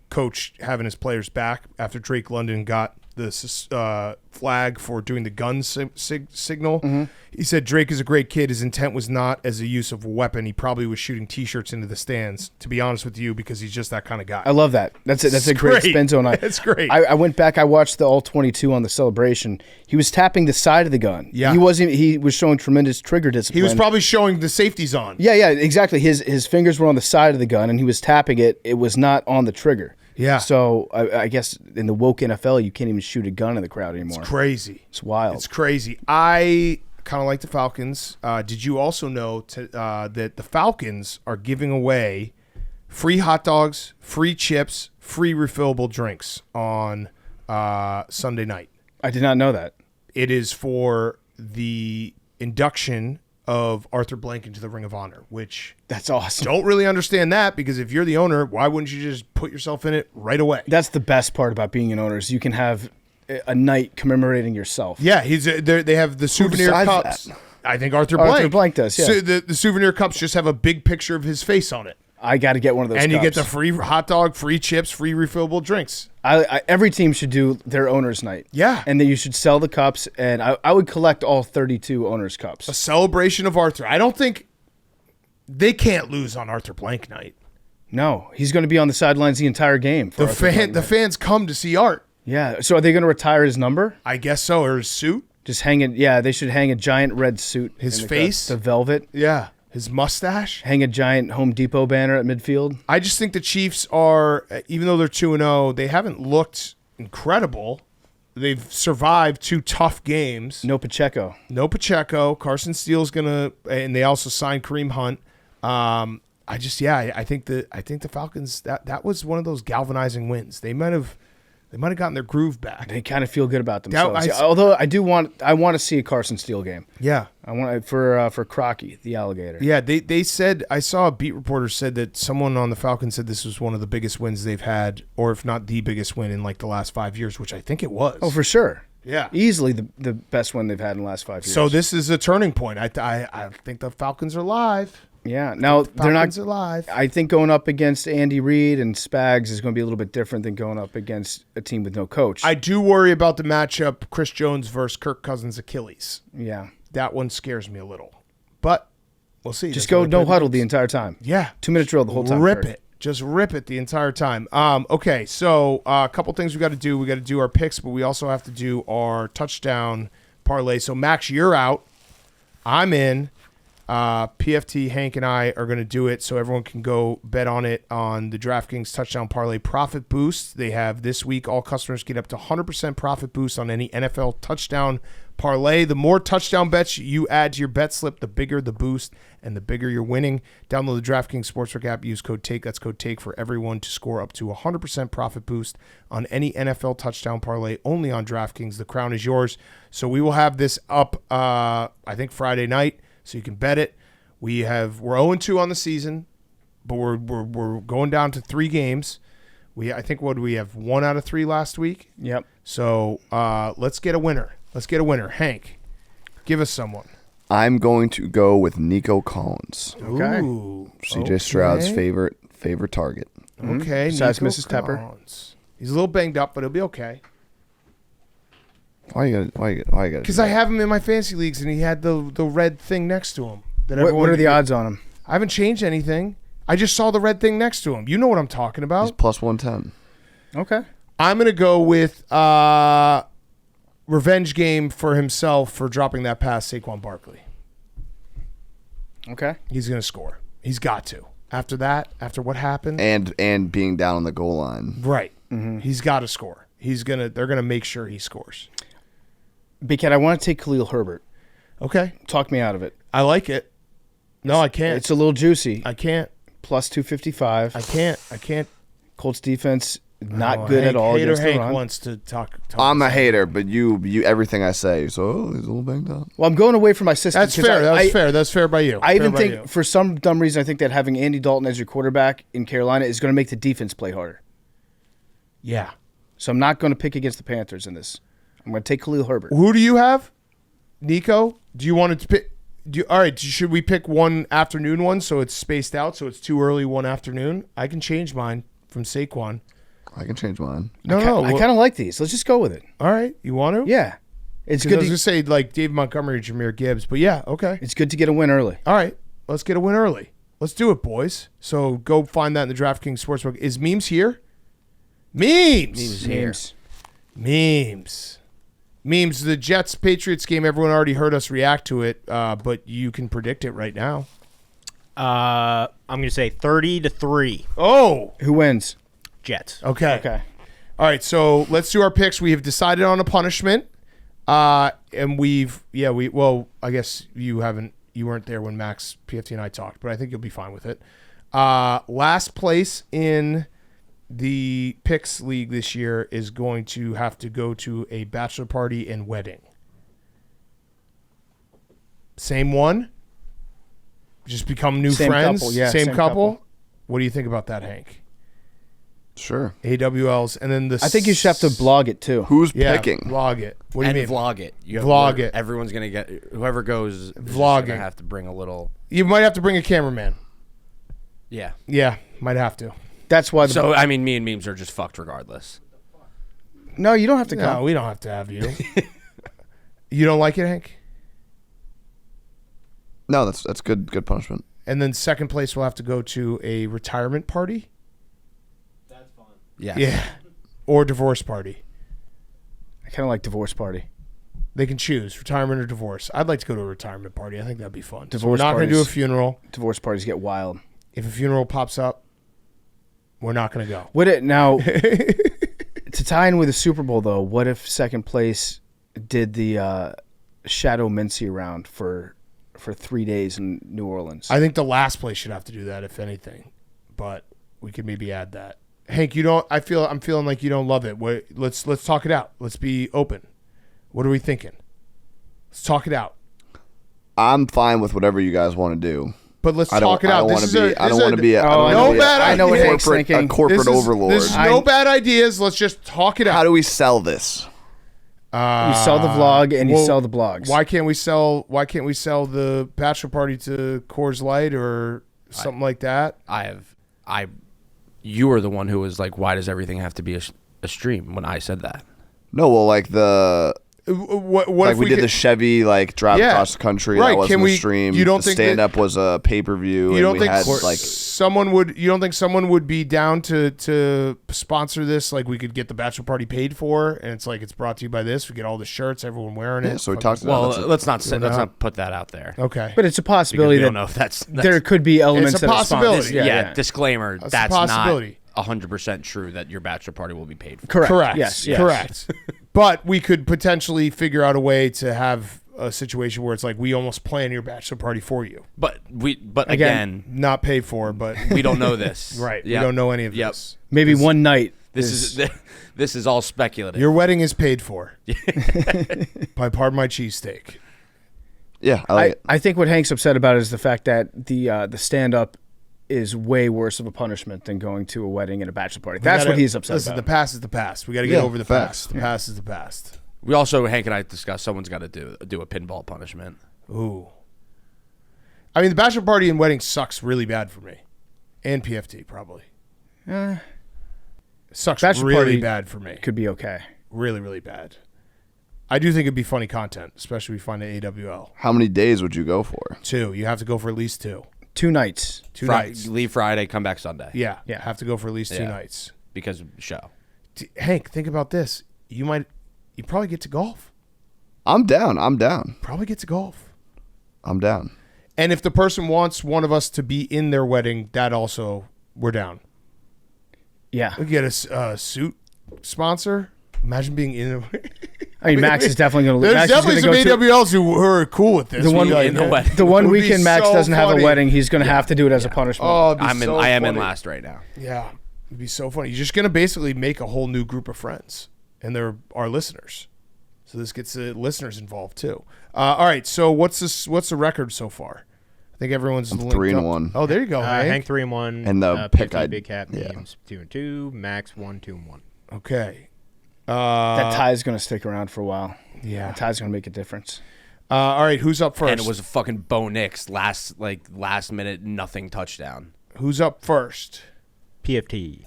Speaker 2: coach, having his players back after Drake London got the flag for doing the gun signal. Mm-hmm. He said Drake is a great kid. His intent was not as a use of a weapon. He probably was shooting T-shirts into the stands, to be honest with you, because he's just that kind of guy.
Speaker 1: I love that. That's a great spin zone.
Speaker 2: That's great.
Speaker 1: I went back. I watched the All-22 on the celebration. He was tapping the side of the gun.
Speaker 2: Yeah.
Speaker 1: He was showing tremendous trigger discipline.
Speaker 2: He was probably showing the safeties on.
Speaker 1: Yeah, exactly. His fingers were on the side of the gun, and he was tapping it. It was not on the trigger.
Speaker 2: Yeah.
Speaker 1: So I guess in the woke NFL, you can't even shoot a gun in the crowd anymore.
Speaker 2: It's crazy.
Speaker 1: It's wild.
Speaker 2: It's crazy. I kind of like the Falcons. Did you also know that the Falcons are giving away free hot dogs, free chips, free refillable drinks on Sunday night?
Speaker 1: I did not know that.
Speaker 2: It is for the induction of Arthur Blank into the Ring of Honor, which
Speaker 1: That's awesome.
Speaker 2: don't really understand that, because if you're the owner, why wouldn't you just put yourself in it right away?
Speaker 1: That's the best part about being an owner is you can have a night commemorating yourself.
Speaker 2: Yeah, they have the souvenir
Speaker 3: decides
Speaker 2: cups.
Speaker 3: that?
Speaker 2: I think Arthur Blank.
Speaker 1: Arthur Blank does, yeah.
Speaker 2: So the souvenir cups just have a big picture of his face on it.
Speaker 1: I got to get one of those
Speaker 2: And
Speaker 1: cups.
Speaker 2: you get the free hot dog, free chips, free refillable drinks.
Speaker 1: Every team should do their owner's night.
Speaker 2: Yeah.
Speaker 1: And then you should sell the cups, and I would collect all 32 owners' cups.
Speaker 2: A celebration of Arthur. I don't think they can't lose on Arthur Blank night.
Speaker 1: No, he's going to be on the sidelines the entire game. For Arthur Blank
Speaker 2: The
Speaker 1: night.
Speaker 2: fans come to see Art.
Speaker 1: Yeah, so are they going to retire his number?
Speaker 2: I guess so, or his suit.
Speaker 1: Just hang it. Yeah, they should hang a giant red suit.
Speaker 2: His
Speaker 1: in the
Speaker 2: face?
Speaker 1: the velvet.
Speaker 2: Yeah. His mustache.
Speaker 1: Hang a giant Home Depot banner at midfield.
Speaker 2: I just think the Chiefs are, even though they're 2-0, they haven't looked incredible. They've survived 2 tough games.
Speaker 1: No Pacheco.
Speaker 2: No Pacheco. Carson Steele's gonna, and they also signed Kareem Hunt. I think the Falcons, that was one of those galvanizing wins. They might have gotten their groove back.
Speaker 1: They kind of feel good about themselves.
Speaker 2: I-
Speaker 1: Yeah, although I want to see a Carson Steele game.
Speaker 2: Yeah.
Speaker 1: I want for Crocky, the alligator.
Speaker 2: Yeah, they said, I saw a beat reporter said that someone on the Falcons said this was one of the biggest wins they've had, or if not the biggest win in like the last 5 years, which I think it was.
Speaker 1: Oh, for sure.
Speaker 2: Yeah.
Speaker 1: Easily the best one they've had in the last 5 years.
Speaker 2: So this is a turning point. I think the Falcons are live.
Speaker 1: yeah. Now they're not.
Speaker 2: Falcons are live.
Speaker 1: I think going up against Andy Reid and Spags is going to be a little bit different than going up against a team with no coach.
Speaker 2: I do worry about the matchup, Chris Jones versus Kirk Cousins' Achilles.
Speaker 1: yeah.
Speaker 2: That one scares me a little. But we'll see.
Speaker 1: Just
Speaker 2: That's
Speaker 1: go
Speaker 2: why they
Speaker 1: no
Speaker 2: play the
Speaker 1: huddle
Speaker 2: games.
Speaker 1: the entire time.
Speaker 2: Yeah.
Speaker 1: 2-minute drill the whole time.
Speaker 2: Rip
Speaker 1: Kurt.
Speaker 2: it. Just rip it the entire time. Okay, so a couple things we got to do. We got to do our picks, but we also have to do our touchdown parlay. So, Max, you're out. I'm in. PFT, Hank, and I are going to do it so everyone can go bet on it on the DraftKings Touchdown Parlay Profit Boost. They have this week, all customers get up to 100% profit boost on any NFL touchdown parlay. The more touchdown bets you add to your bet slip, the bigger the boost and the bigger you're winning. Download the DraftKings Sportsbook app. Use code TAKE. That's code TAKE for everyone to score up to 100% profit boost on any NFL touchdown parlay only on DraftKings. The crown is yours. So we will have this up, I think, Friday night. So you can bet it. We're 0-2 on the season, but we're going down to 3 games. I think what we have 1 out of 3 last week.
Speaker 1: Yep.
Speaker 2: So let's get a winner. Hank, give us someone.
Speaker 3: I'm going to go with Nico Collins,
Speaker 1: Okay.
Speaker 2: Ooh,
Speaker 3: CJ Stroud's favorite target.
Speaker 2: Okay.
Speaker 1: Besides
Speaker 2: Nico
Speaker 1: Mrs. Tepper.
Speaker 2: Collins. He's a little banged up, but he'll be okay.
Speaker 3: Why you gotta?
Speaker 2: Because I have him in my fantasy leagues, and he had the red thing next to him.
Speaker 1: What are the odds on him?
Speaker 2: I haven't changed anything. I just saw the red thing next to him. You know what I'm talking about.
Speaker 3: He's plus 110.
Speaker 1: Okay.
Speaker 2: I'm going to go with revenge game for himself for dropping that pass, Saquon Barkley.
Speaker 1: Okay.
Speaker 2: He's going to score. He's got to. After that, after what happened,
Speaker 3: And being down on the goal line.
Speaker 2: right, he's got to score. They're gonna make sure he scores.
Speaker 1: Big Cat, I want to take Khalil Herbert.
Speaker 2: Okay,
Speaker 1: Talk me out of it.
Speaker 2: I like it. No, I can't.
Speaker 1: It's a little juicy.
Speaker 2: I can't.
Speaker 1: Plus 255.
Speaker 2: I can't.
Speaker 1: Colts defense not
Speaker 2: Oh,
Speaker 1: good
Speaker 2: Hank,
Speaker 1: at all
Speaker 2: Hater
Speaker 1: against the
Speaker 2: Hank
Speaker 1: run.
Speaker 2: wants to talk.
Speaker 3: I'm a hater, but you everything I say. So he's a little banged up.
Speaker 1: Well, I'm going away from my system.
Speaker 2: That's fair. That's fair by you.
Speaker 1: I even
Speaker 2: Fair by
Speaker 1: think,
Speaker 2: you.
Speaker 1: for some dumb reason, I think that having Andy Dalton as your quarterback in Carolina is going to make the defense play harder.
Speaker 2: Yeah.
Speaker 1: So I'm not going to pick against the Panthers in this. I'm going to take Khalil Herbert.
Speaker 2: Who do you have, Nico? Do you want to pick? All right. Should we pick one afternoon one so it's spaced out so it's too early one afternoon? I can change mine from Saquon.
Speaker 3: I can change mine.
Speaker 2: No.
Speaker 1: I kind of like these. Let's just go with it.
Speaker 2: All right. You want to?
Speaker 1: Yeah. It's
Speaker 2: 'Cause
Speaker 1: good
Speaker 2: I was
Speaker 1: to,
Speaker 2: gonna say like Dave Montgomery, Jameer Gibbs, but yeah, okay.
Speaker 1: it's good to get a win early.
Speaker 2: All right. Let's get a win early. Let's do it, boys. So go find that in the DraftKings Sportsbook. Is Memes here? Memes. Memes. The Jets Patriots game. Everyone already heard us react to it, but you can predict it right now.
Speaker 4: I'm going to say 30-3
Speaker 2: Oh.
Speaker 1: Who wins?
Speaker 4: Jets.
Speaker 2: Okay.
Speaker 1: Okay.
Speaker 2: All right. So let's do our picks. We have decided on a punishment, and well, I guess you weren't there when Max, PFT, and I talked, but I think you'll be fine with it. Last place in the picks league this year is going to have to go to a bachelor party and wedding. Same one. Just become new
Speaker 1: Same
Speaker 2: friends?
Speaker 1: couple, yeah,
Speaker 2: Same
Speaker 1: same
Speaker 2: couple?
Speaker 1: couple.
Speaker 2: What do you think about that, Hank?
Speaker 3: Sure.
Speaker 2: AWLs, and then
Speaker 1: I think you should have to blog it too.
Speaker 3: Who's
Speaker 2: Yeah,
Speaker 3: picking?
Speaker 2: vlog it. What do
Speaker 5: and
Speaker 2: you mean?
Speaker 5: vlog it.
Speaker 2: Vlog it.
Speaker 5: Everyone's gonna get whoever goes. Is just
Speaker 2: Vlogging.
Speaker 5: gonna have to bring a little.
Speaker 2: You might have to bring a cameraman.
Speaker 5: Yeah.
Speaker 2: Yeah, might have to.
Speaker 1: That's why.
Speaker 5: So I mean, me and memes are just fucked regardless.
Speaker 1: No, you don't have to
Speaker 2: No,
Speaker 1: come.
Speaker 2: we don't have to have you. You don't like it, Hank?
Speaker 3: No, that's good punishment.
Speaker 2: And then second place will have to go to a retirement party?
Speaker 5: Yeah.
Speaker 2: Yeah. Or divorce party.
Speaker 1: I kind of like divorce party.
Speaker 2: They can choose retirement or divorce. I'd like to go to a retirement party. I think that'd be fun. So we're
Speaker 1: Divorce
Speaker 2: not going to do a
Speaker 1: parties.
Speaker 2: funeral.
Speaker 1: Divorce parties get wild.
Speaker 2: If a funeral pops up, we're not going to go.
Speaker 1: Would it now to tie in with the Super Bowl though? What if second place did the Shadow Mincy round for 3 days in New Orleans?
Speaker 2: I think the last place should have to do that, if anything. But we could maybe add that. Hank, you don't. I'm feeling like you don't love it. Let's talk it out. Let's be open. What are we thinking? Let's talk it out.
Speaker 3: I'm fine with whatever you guys want to do.
Speaker 2: But let's
Speaker 3: I don't
Speaker 2: talk it out.
Speaker 3: want to be. I don't want to be.
Speaker 1: I know what Hank's
Speaker 3: corporate,
Speaker 1: thinking.
Speaker 3: a corporate overlord.
Speaker 2: This is no bad ideas. Let's just talk it out.
Speaker 3: How do we sell this?
Speaker 1: You sell the vlog and you sell the blogs.
Speaker 2: Why can't we sell the bachelor party to Coors Light or something like that?
Speaker 5: You were the one who was like, "Why does everything have to be a stream?" When I said that.
Speaker 3: No, well, like
Speaker 2: What
Speaker 3: like
Speaker 2: if
Speaker 3: we did the Chevy drive across the country.
Speaker 2: Right.
Speaker 3: That wasn't
Speaker 2: Can we-
Speaker 3: a stream.
Speaker 2: you don't
Speaker 3: the
Speaker 2: think that-
Speaker 3: stand up was a pay per view.
Speaker 2: You don't
Speaker 3: we
Speaker 2: think
Speaker 3: had,
Speaker 2: someone would? You don't think someone would be down to sponsor this? Like we could get the bachelor party paid for, and it's like it's brought to you by this. We get all the shirts, everyone wearing it.
Speaker 3: so we
Speaker 2: Fucking-
Speaker 3: talked about
Speaker 5: Well,
Speaker 3: it.
Speaker 5: let's not put that out there.
Speaker 2: Okay,
Speaker 1: But it's a
Speaker 5: Because
Speaker 1: possibility
Speaker 5: we don't
Speaker 1: that
Speaker 5: know if that's
Speaker 1: there could be elements
Speaker 2: It's a
Speaker 1: that are sponsored.
Speaker 2: possibility.
Speaker 5: yeah, disclaimer.
Speaker 2: That's a
Speaker 5: That's not
Speaker 2: possibility.
Speaker 5: 100% true that your bachelor party will be paid for.
Speaker 1: Correct.
Speaker 2: Yes,
Speaker 1: Yes.
Speaker 2: correct. But we could potentially figure out a way to have a situation where it's like we almost plan your bachelor party for you,
Speaker 5: But again,
Speaker 2: not paid for, but
Speaker 5: we don't know this.
Speaker 2: right.
Speaker 5: Yep.
Speaker 2: We don't know any of
Speaker 5: Yep.
Speaker 2: this.
Speaker 1: Maybe one night.
Speaker 5: This is all speculative.
Speaker 2: Your wedding is paid for by Pardon My Cheesesteak.
Speaker 3: Yeah, I like it.
Speaker 1: I think what Hank's upset about is the fact that the stand up is way worse of a punishment than going to a wedding and a bachelor party. That's what he's upset
Speaker 2: Listen,
Speaker 1: about.
Speaker 2: the past is the past. We got to get
Speaker 3: Yeah,
Speaker 2: over the
Speaker 3: facts.
Speaker 2: past. The past is the past.
Speaker 5: We also, Hank and I discussed, someone's got to do a pinball punishment.
Speaker 2: Ooh. I mean, the bachelor party and wedding sucks really bad for me. And PFT, probably. Sucks
Speaker 1: Bachelor
Speaker 2: really
Speaker 1: party
Speaker 2: bad for me.
Speaker 1: Could be okay.
Speaker 2: Really, really bad. I do think it'd be funny content, especially if we find an AWL.
Speaker 3: How many days would you go for?
Speaker 2: 2. You have to go for at least 2.
Speaker 1: 2 nights.
Speaker 2: 2
Speaker 5: Friday,
Speaker 2: nights.
Speaker 5: leave Friday, come back Sunday.
Speaker 2: Yeah.
Speaker 1: Yeah.
Speaker 2: Have to go for at least 2
Speaker 5: Yeah.
Speaker 2: nights.
Speaker 5: Because show.
Speaker 2: Hank, think about this. You probably get to golf.
Speaker 3: I'm down. I'm down.
Speaker 2: Probably get to golf.
Speaker 3: I'm down.
Speaker 2: And if the person wants one of us to be in their wedding, that also, we're down.
Speaker 1: Yeah.
Speaker 2: We get a suit sponsor. Imagine being in a
Speaker 1: I mean, Max is definitely going to
Speaker 2: There's
Speaker 1: Max is
Speaker 2: definitely some
Speaker 1: gonna go to-
Speaker 2: AWLs who are cool with this.
Speaker 1: The one-
Speaker 2: We like
Speaker 5: in the
Speaker 2: it.
Speaker 5: wedding.
Speaker 1: The one
Speaker 2: It would be
Speaker 1: weekend Max
Speaker 2: so
Speaker 1: doesn't have a
Speaker 2: funny.
Speaker 1: wedding, he's going to have to do it as a punishment.
Speaker 2: Oh, it'd be
Speaker 5: I am in
Speaker 2: funny.
Speaker 5: last right now.
Speaker 2: Yeah, it'd be so funny. You're just gonna basically make a whole new group of friends, and they're our listeners. So this gets the listeners involved too. All right. So what's the record so far? I think everyone's
Speaker 3: I'm
Speaker 2: linked
Speaker 3: 3-1.
Speaker 2: up. Oh, there you go. Hank.
Speaker 4: Hank 3-1.
Speaker 3: And the
Speaker 4: PFT
Speaker 3: pick I-
Speaker 4: Big Cat
Speaker 3: yeah.
Speaker 4: Memes 2-2. Max 1-2-1.
Speaker 2: Okay.
Speaker 1: That tie is going to stick around for a while.
Speaker 2: Yeah.
Speaker 1: That tie's going to make a difference.
Speaker 2: All right. Who's up first?
Speaker 5: And it was a fucking Bo Nix last minute nothing touchdown.
Speaker 2: Who's up first?
Speaker 4: PFT.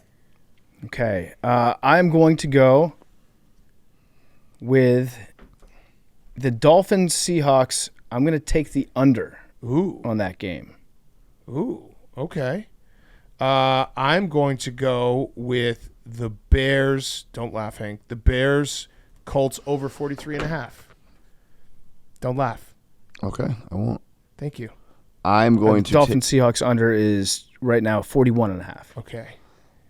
Speaker 1: Okay. I'm going to go with the Dolphins Seahawks. I'm going to take the under
Speaker 2: Ooh.
Speaker 1: on that game.
Speaker 2: Ooh. Okay. I'm going to go with the Bears. Don't laugh, Hank. The Bears Colts over 43.5. Don't laugh.
Speaker 3: Okay, I won't.
Speaker 2: Thank you.
Speaker 3: I'm going to
Speaker 1: Dolphins Seahawks under is right now 41.5.
Speaker 2: Okay.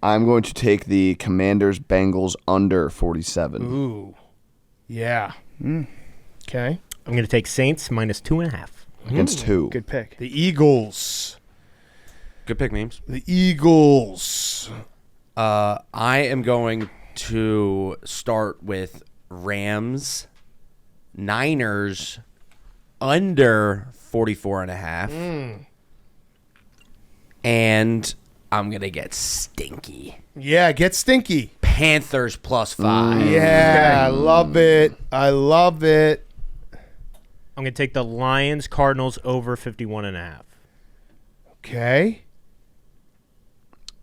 Speaker 3: I'm going to take the Commanders Bengals under 47.
Speaker 2: Ooh. Yeah. Okay.
Speaker 4: I'm going to take Saints -2.5.
Speaker 3: Against 2.
Speaker 1: Good pick.
Speaker 2: The Eagles.
Speaker 5: Good pick, memes.
Speaker 2: The Eagles.
Speaker 5: I am going to start with Rams, Niners under 44.5. And I'm going to get stinky.
Speaker 2: Yeah, get stinky.
Speaker 5: Panthers +5.
Speaker 2: Yeah, I love it. I love it.
Speaker 4: I'm going to take the Lions Cardinals over 51.5.
Speaker 2: Okay.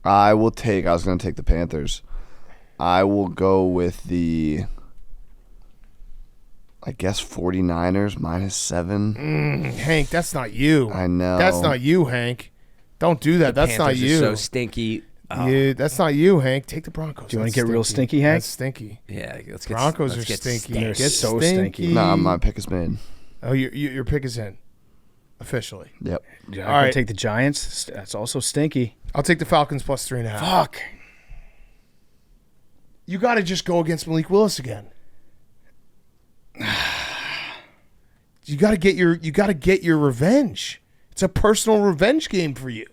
Speaker 3: I was going to take the Panthers. I will go with the, I guess, 49ers -7.
Speaker 2: Hank, that's not you.
Speaker 3: I know.
Speaker 2: That's not you, Hank. Don't do that. That's not
Speaker 5: Panthers
Speaker 2: you.
Speaker 5: are so stinky. Oh.
Speaker 2: Yeah, that's not you, Hank. Take the Broncos.
Speaker 1: Do you want
Speaker 2: That's
Speaker 1: to get real stinky, Hank?
Speaker 2: That's stinky.
Speaker 5: Yeah, let's get
Speaker 2: Broncos
Speaker 5: let's
Speaker 2: are
Speaker 5: get
Speaker 2: stinky.
Speaker 1: They're
Speaker 2: Get
Speaker 1: so stinky.
Speaker 3: Nah, my pick is made.
Speaker 2: Oh, your pick is in. Officially.
Speaker 3: Yep.
Speaker 1: Yeah,
Speaker 2: All
Speaker 1: I can
Speaker 2: right.
Speaker 1: take the Giants. That's also stinky.
Speaker 2: I'll take the Falcons +3.5.
Speaker 1: Fuck.
Speaker 2: You got to just go against Malik Willis again. You got to get your revenge. It's a personal revenge game for you.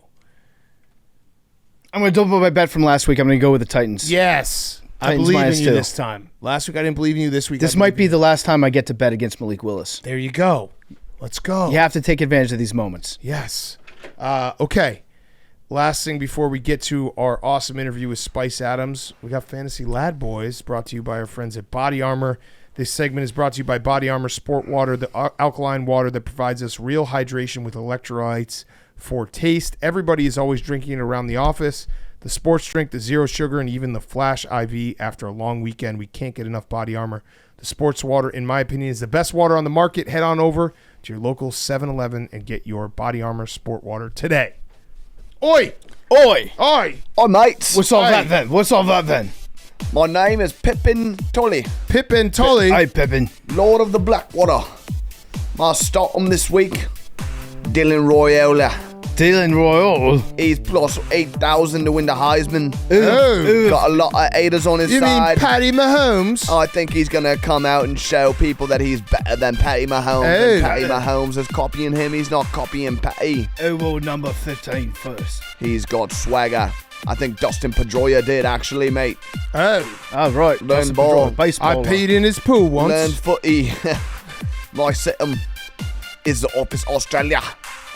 Speaker 1: I'm going to double my bet from last week. I'm going to go with the Titans.
Speaker 2: Yes. I
Speaker 1: Titans
Speaker 2: believe in
Speaker 1: -2.
Speaker 2: you this time. Last week I didn't believe in you. This week
Speaker 1: This
Speaker 2: I
Speaker 1: might
Speaker 2: believe
Speaker 1: be
Speaker 2: in
Speaker 1: the last time I get to bet against Malik Willis.
Speaker 2: you. There you go. Let's go.
Speaker 1: You have to take advantage of these moments.
Speaker 2: Yes. Okay. Last thing before we get to our awesome interview with Spice Adams, we got Fantasy Ladbois brought to you by our friends at Body Armor. This segment is brought to you by Body Armor Sport Water, the alkaline water that provides us real hydration with electrolytes for taste. Everybody is always drinking it around the office. The sports drink, the zero sugar, and even the Flash IV after a long weekend. We can't get enough Body Armor. The sports water, in my opinion, is the best water on the market. Head on over to your local 7-Eleven and get your Body Armor Sport Water today. Oi!
Speaker 1: Oi!
Speaker 2: Oi!
Speaker 3: Oh, mates.
Speaker 1: What's all
Speaker 2: Aye.
Speaker 1: that then? What's all that then?
Speaker 3: My name is Pippin Tully,
Speaker 2: Pippin Tully.
Speaker 1: Hey, Pippin.
Speaker 3: Lord of the Blackwater. My start on this week, Dylan Royola.
Speaker 1: Dylan Royal.
Speaker 3: He's plus 8,000 to win the Heisman.
Speaker 2: Oh.
Speaker 3: Got a lot of haters on his
Speaker 2: You mean
Speaker 3: side.
Speaker 2: Patty Mahomes?
Speaker 3: I think he's going to come out and show people that he's better than Patty Mahomes.
Speaker 2: Oh.
Speaker 3: And Patty Mahomes is copying him. He's not copying Patty.
Speaker 1: Overall number 15 first.
Speaker 3: He's got swagger. I think Dustin Pedroia did, actually, mate.
Speaker 2: Oh.
Speaker 1: Oh, right.
Speaker 3: Learn
Speaker 1: That's a
Speaker 3: ball.
Speaker 1: baseball.
Speaker 2: I peed in his pool once.
Speaker 3: Learn footy. My situm is the Office Australia.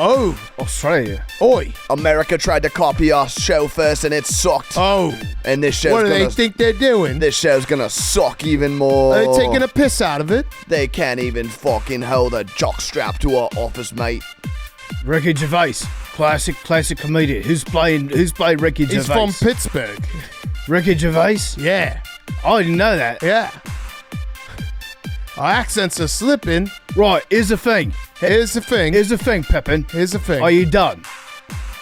Speaker 2: Oh.
Speaker 1: Australia.
Speaker 2: Oi.
Speaker 3: America tried to copy our show first and it sucked.
Speaker 2: Oh.
Speaker 3: And this show's
Speaker 2: What do they
Speaker 3: gonna
Speaker 2: think they're doing?
Speaker 3: this show's gonna suck even more.
Speaker 2: Are they taking a piss out of it?
Speaker 3: They can't even fucking hold a jockstrap to our office, mate.
Speaker 1: Ricky Gervais. Classic comedian. Who's playing Ricky Gervais?
Speaker 2: He's from Pittsburgh.
Speaker 1: Ricky Gervais?
Speaker 2: Yeah.
Speaker 1: I didn't know that.
Speaker 2: Yeah. Our accents are slipping.
Speaker 1: Right, here's the thing.
Speaker 2: Here's the thing.
Speaker 1: Here's the thing, Pippin.
Speaker 2: Here's the thing.
Speaker 1: Are you done?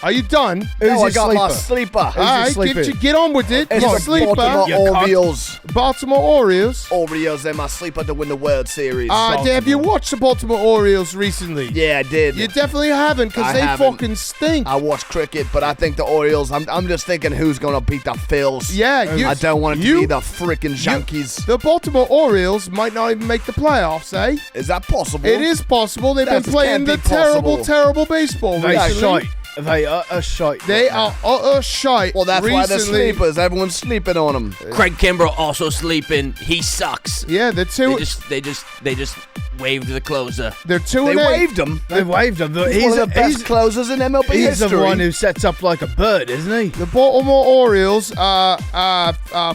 Speaker 2: Are you done?
Speaker 1: Who's
Speaker 3: No, I
Speaker 1: your
Speaker 3: got my
Speaker 1: sleeper?
Speaker 3: sleeper.
Speaker 2: All right,
Speaker 1: sleeper?
Speaker 2: get on with it.
Speaker 3: It's
Speaker 2: Your
Speaker 3: the
Speaker 2: sleeper.
Speaker 3: Baltimore
Speaker 1: You cunt.
Speaker 3: Orioles.
Speaker 2: Baltimore Orioles.
Speaker 3: Orioles, they're my sleeper to win the World Series.
Speaker 2: Have you watched the Baltimore Orioles recently?
Speaker 3: Yeah, I did.
Speaker 2: You definitely haven't, because
Speaker 3: I
Speaker 2: they
Speaker 3: haven't.
Speaker 2: fucking stink.
Speaker 3: I watch cricket, but I think the Orioles, I'm just thinking who's going to beat the Phils.
Speaker 2: Yeah,
Speaker 3: I don't want it to be the freaking Yankees.
Speaker 2: The Baltimore Orioles might not even make the playoffs, eh?
Speaker 3: Is that possible?
Speaker 2: It is possible. They've
Speaker 3: That
Speaker 2: been playing
Speaker 3: can't
Speaker 2: the
Speaker 3: be possible.
Speaker 2: terrible baseball
Speaker 1: They
Speaker 2: recently.
Speaker 1: shite. They are shite.
Speaker 2: They are utter shite.
Speaker 3: Well, that's why they're
Speaker 2: recently.
Speaker 3: sleepers. Everyone's sleeping on them.
Speaker 5: Craig Kimbrell also sleeping. He sucks.
Speaker 2: Yeah, they're two.
Speaker 5: They just waved the closer.
Speaker 2: They're 2
Speaker 3: They
Speaker 2: and 8.
Speaker 3: waved him.
Speaker 1: They waved him.
Speaker 3: He's one of the best closers in MLB
Speaker 1: He's
Speaker 3: history.
Speaker 1: the one who sets up like a bird, isn't he?
Speaker 2: The Baltimore Orioles are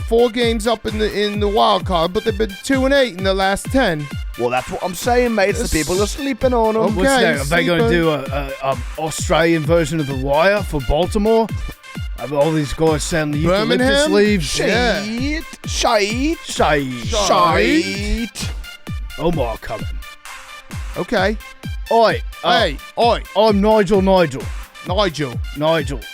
Speaker 2: 4 games up in the wild card, but they've been 2 and 8 in the last 10.
Speaker 3: Well, that's what I'm saying, mate. The people are sleeping on them.
Speaker 2: Okay.
Speaker 1: What's that? Are they going to
Speaker 2: sleeper.
Speaker 1: do a Australian version of The Wire for Baltimore? Have all these guys selling the eucalyptus
Speaker 2: Birmingham?
Speaker 1: leaves?
Speaker 2: Yeah.
Speaker 3: Shite.
Speaker 1: Shite.
Speaker 3: Shite.
Speaker 1: Omar coming.
Speaker 2: Okay.
Speaker 1: Oi.
Speaker 2: Hey, oi,
Speaker 1: I'm Nigel.
Speaker 2: Nigel.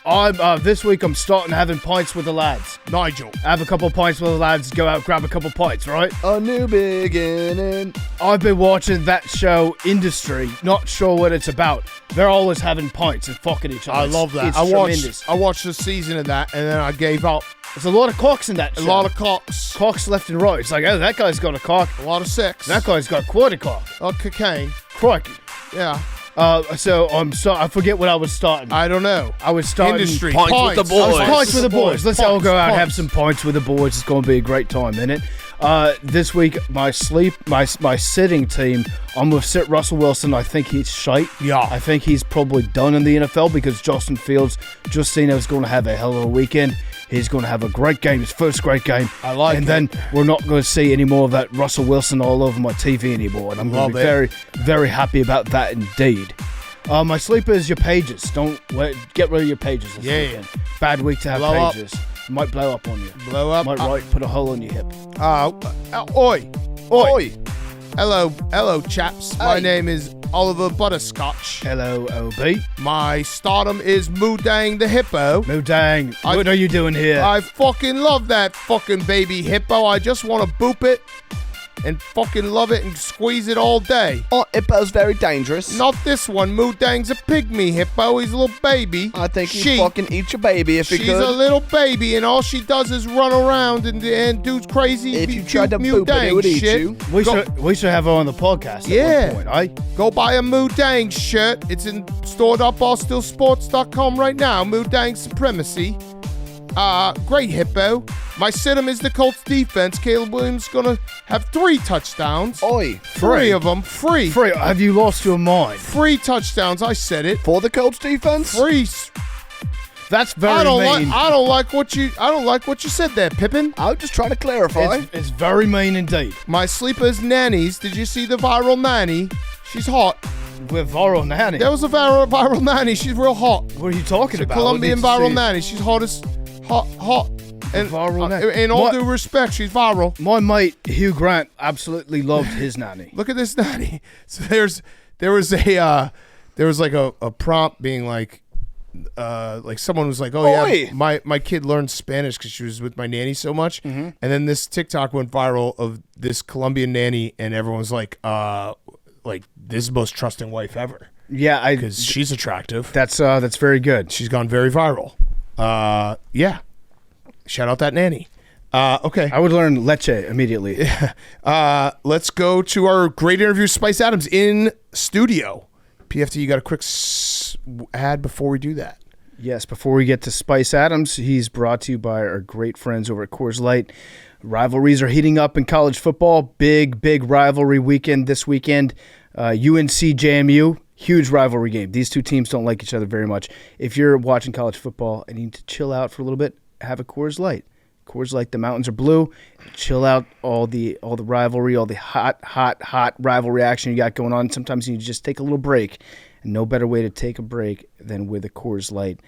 Speaker 1: I'm this week I'm starting having pints with the lads.
Speaker 2: Nigel.
Speaker 1: Have a couple pints with the lads, go out, grab a couple pints, right?
Speaker 3: A new beginning.
Speaker 1: I've been watching that show, Industry, not sure what it's about. They're always having pints and fucking each other.
Speaker 2: I love that.
Speaker 1: It's
Speaker 2: I
Speaker 1: tremendous.
Speaker 2: watched a season of that, and then I gave up.
Speaker 1: There's a lot of cocks in that
Speaker 2: A
Speaker 1: show.
Speaker 2: lot of cocks.
Speaker 1: cocks left and right. It's like, oh, that guy's got a cock.
Speaker 2: A lot of sex.
Speaker 1: That guy's got quite a cock.
Speaker 2: Cocaine.
Speaker 1: Crikey.
Speaker 2: Yeah.
Speaker 1: So I'm sorry, I forget what I was starting.
Speaker 2: I don't know.
Speaker 1: I was starting
Speaker 2: Industry.
Speaker 5: Pints with the boys.
Speaker 1: Pints with the boys. Let's all go out and have
Speaker 2: Pints.
Speaker 1: some pints with the boys. It's going to be a great time, innit? This week, my sitting team, I'm going to sit Russell Wilson. I think he's shite.
Speaker 2: Yeah.
Speaker 1: I think he's probably done in the NFL because Justin Fields, is going to have a hell of a weekend. He's going to have a great game, his first great game.
Speaker 2: I like it.
Speaker 1: And then we're not going to see any more of that Russell Wilson all over my TV anymore. And I'm going to be very, very happy about that indeed. My sleeper is your pages. Get rid of your pages this weekend. Bad week to have
Speaker 2: Blow
Speaker 1: pages. Might blow up on you.
Speaker 2: Blow up.
Speaker 1: Might put a hole in your hip.
Speaker 2: Oi. Hello, chaps. My name is Oliver Butterscotch.
Speaker 1: Hello, OB.
Speaker 2: My stardom is Moodang the Hippo.
Speaker 1: Moodang, what are you doing here?
Speaker 2: I fucking love that fucking baby hippo. I just want to boop it and fucking love it and squeeze it all day.
Speaker 3: Oh, hippo's very dangerous.
Speaker 2: Not this one. Moodang's a pygmy hippo. He's a little baby.
Speaker 3: I think he'd fucking eat your baby if he could.
Speaker 2: She's a little baby, and all she does is run around and do crazy.
Speaker 3: If you tried to boop it, it would eat you.
Speaker 1: We should have her on the podcast at one point,
Speaker 2: Go buy a Moodang shirt. It's stored up allstillsports.com right now. Moodang Supremacy. Great hippo. My sit-em is the Colts defense. Caleb Williams gonna have 3 touchdowns.
Speaker 3: Oi.
Speaker 2: 3 of them free.
Speaker 1: Free. Have you lost your mind?
Speaker 2: 3 touchdowns. I said it.
Speaker 3: For the Colts defense?
Speaker 2: Free.
Speaker 1: That's very mean.
Speaker 2: I don't like what you said there, Pippin.
Speaker 3: I was just trying to clarify.
Speaker 1: It's very mean indeed.
Speaker 2: My sleeper is nannies. Did you see the viral nanny? She's hot.
Speaker 1: With viral nanny.
Speaker 2: There was a viral nanny. She's real hot.
Speaker 1: What are you talking about?
Speaker 2: Colombian viral nanny. She's hot. And
Speaker 1: viral nanny.
Speaker 2: In all due respect, she's viral.
Speaker 1: My mate Hugh Grant absolutely loved his nanny.
Speaker 2: Look at this nanny. So there was like a prompt being like someone was like, yeah, my kid learned Spanish because she was with my nanny so much, and then this TikTok went viral of this Colombian nanny, and everyone's like this is the most trusting wife ever.
Speaker 1: Yeah,
Speaker 2: because she's attractive.
Speaker 1: That's very good.
Speaker 2: She's gone very viral. Yeah. Shout out that nanny. Okay.
Speaker 1: I would learn leche immediately.
Speaker 2: Let's go to our great interview, Spice Adams in studio. PFT, you got a quick ad before we do that?
Speaker 1: Yes, before we get to Spice Adams, he's brought to you by our great friends over at Coors Light. Rivalries are heating up in college football. Big rivalry weekend this weekend. UNC JMU. Huge rivalry game. These two teams don't like each other very much. If you're watching college football and you need to chill out for a little bit, have a Coors Light. Coors Light, the mountains are blue. Chill out all the rivalry, all the hot rivalry action you got going on. Sometimes you just take a little break, and no better way to take a break than with a Coors Light.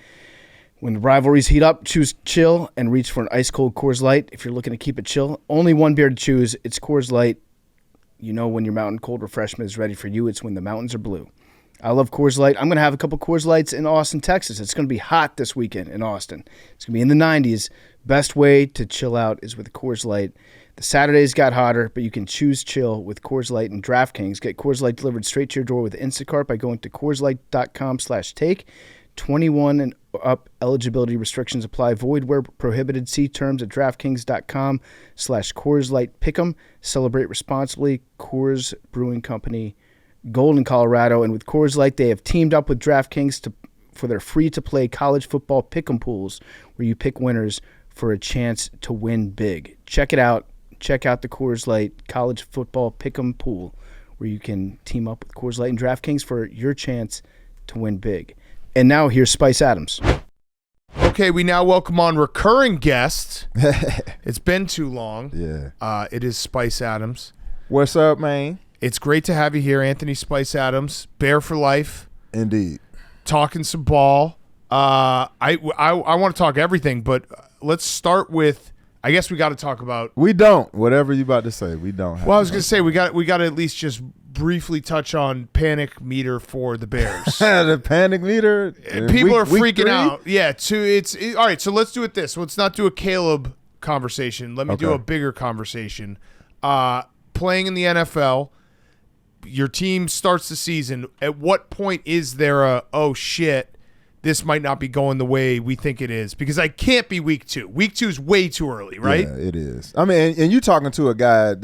Speaker 1: When the rivalries heat up, choose chill and reach for an ice-cold Coors Light. If you're looking to keep it chill, only one beer to choose. It's Coors Light. You know when your mountain cold refreshment is ready for you. It's when the mountains are blue. I love Coors Light. I'm going to have a couple Coors Lights in Austin, Texas. It's going to be hot this weekend in Austin. It's going to be in the 90s. Best way to chill out is with a Coors Light. The Saturdays got hotter, but you can choose chill with Coors Light and DraftKings. Get Coors Light delivered straight to your door with Instacart by going to CoorsLight.com/take. 21 and up eligibility restrictions apply. Void where prohibited. See terms at DraftKings.com/Coors Light Pick'em. Celebrate responsibly. Coors Brewing Company, Golden, Colorado. And with Coors Light, they have teamed up with DraftKings for their free-to-play college football pick'em pools, where you pick winners for a chance to win big. Check it out. Check out the Coors Light college football pick'em pool, where you can team up with Coors Light and DraftKings for your chance to win big. And now here's Spice Adams.
Speaker 2: Okay, we now welcome on recurring guest. It's been too long.
Speaker 7: Yeah.
Speaker 2: It is Spice Adams.
Speaker 7: What's up, man?
Speaker 2: It's great to have you here, Anthony Spice Adams. Bear for life.
Speaker 7: Indeed.
Speaker 2: Talking some ball. I want to talk everything, but let's start with. I guess we got to talk about.
Speaker 7: We don't. Whatever you about to say, we don't. Have
Speaker 2: well, I was going to say we got to at least just briefly touch on panic meter for the Bears.
Speaker 7: The panic meter.
Speaker 2: People are freaking out. Yeah. All right. So let's do it this. Let's not do a Caleb conversation. Let me do a bigger conversation. Playing in the NFL. Your team starts the season. At what point is there a, oh shit, this might not be going the way we think it is? Because I can't be week 2. Week 2 is way too early, right?
Speaker 7: Yeah, it is. I mean, and you talking to a guy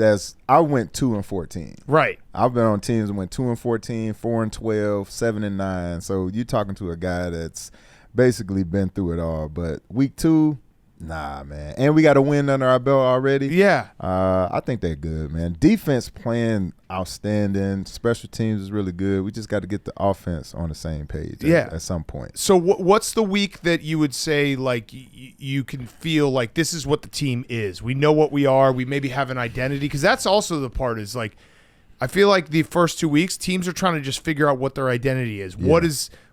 Speaker 7: I went 2-14.
Speaker 2: Right.
Speaker 7: I've been on teams that went 2-14, 4-12, 7-9. So you talking to a guy that's basically been through it all. But week 2, Nah, man. And we got a win under our belt already.
Speaker 2: Yeah.
Speaker 7: I think they're good, man. Defense playing outstanding. Special teams is really good. We just got to get the offense on the same page at some point.
Speaker 2: So what's the week that you would say, like, you can feel like this is what the team is? We know what we are. We maybe have an identity. Because that's also the part is, like, I feel like the first 2 weeks, teams are trying to just figure out what their identity is. Yeah.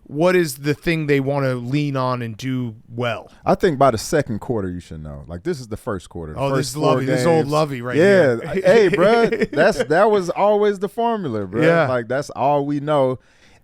Speaker 2: What is the thing they want to lean on and do well?
Speaker 7: I think by the second quarter you should know. Like, this is the first quarter.
Speaker 2: This is Lovey. This is old Lovey right here.
Speaker 7: Yeah. Hey, bro, that was always the formula, bro.
Speaker 2: Yeah.
Speaker 7: Like, that's all we know.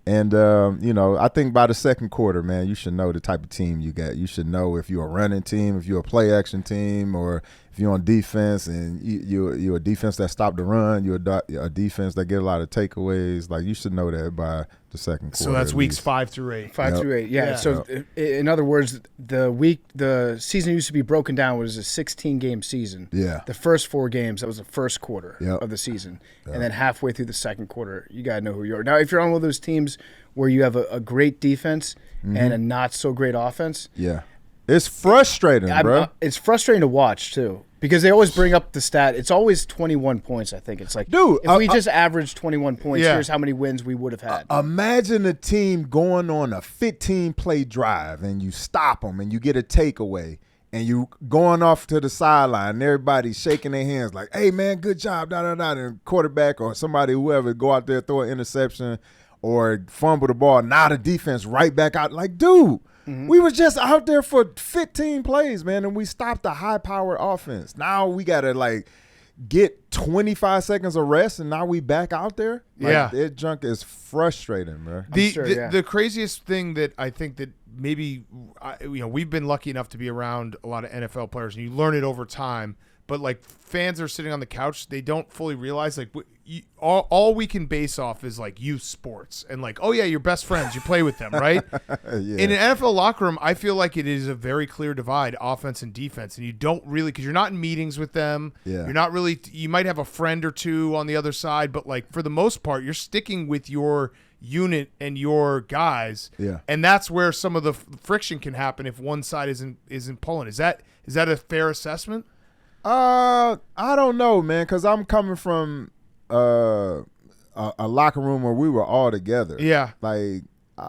Speaker 7: And, I think by the second quarter, man, you should know the type of team you got. You should know if you're a running team, if you're a play-action team, or if you're on defense and you're a defense that stopped the run, you're a defense that get a lot of takeaways. Like, you should know that by the second quarter.
Speaker 2: So that's weeks 5 through 8.
Speaker 1: 5 through 8, yeah. So, in other words, the season used to be broken down was a 16-game season.
Speaker 7: Yeah.
Speaker 1: The first 4 games, that was the first quarter of the season.
Speaker 7: Yep.
Speaker 1: And then halfway through the second quarter, you got to know who you are. Now, if you're on one of those teams where you have a great defense and a not-so-great offense.
Speaker 7: Yeah. It's frustrating, bro.
Speaker 1: It's frustrating to watch, too, because they always bring up the stat. It's always 21 points, I think. It's like,
Speaker 7: dude,
Speaker 1: if we just averaged 21 points, here's how many wins we would have had.
Speaker 7: Imagine a team going on a 15-play drive, and you stop them, and you get a takeaway, and you going off to the sideline, and everybody's shaking their hands like, hey, man, good job, da-da-da, and quarterback or somebody, whoever, go out there, throw an interception or fumble the ball. Now the defense right back out. Like, dude, we were just out there for 15 plays, man, and we stopped the high-powered offense. Now we got to, like, get 25 seconds of rest, and now we back out there. Like, that junk is frustrating, man.
Speaker 2: The craziest thing that I think that maybe, we've been lucky enough to be around a lot of NFL players, and you learn it over time. But, like, fans are sitting on the couch, they don't fully realize, like, all we can base off is, like, youth sports. And, like, oh, yeah, your best friends, you play with them, right? In an NFL locker room, I feel like it is a very clear divide, offense and defense. And you don't really, because you're not in meetings with them. Yeah. You're not really, you might have a friend or two on the other side. But, like, for the most part, you're sticking with your unit and your guys. Yeah. And that's where some of the friction can happen if one side isn't pulling. Is that a fair assessment?
Speaker 7: I don't know, man, because I'm coming from a locker room where we were all together. Yeah. Like,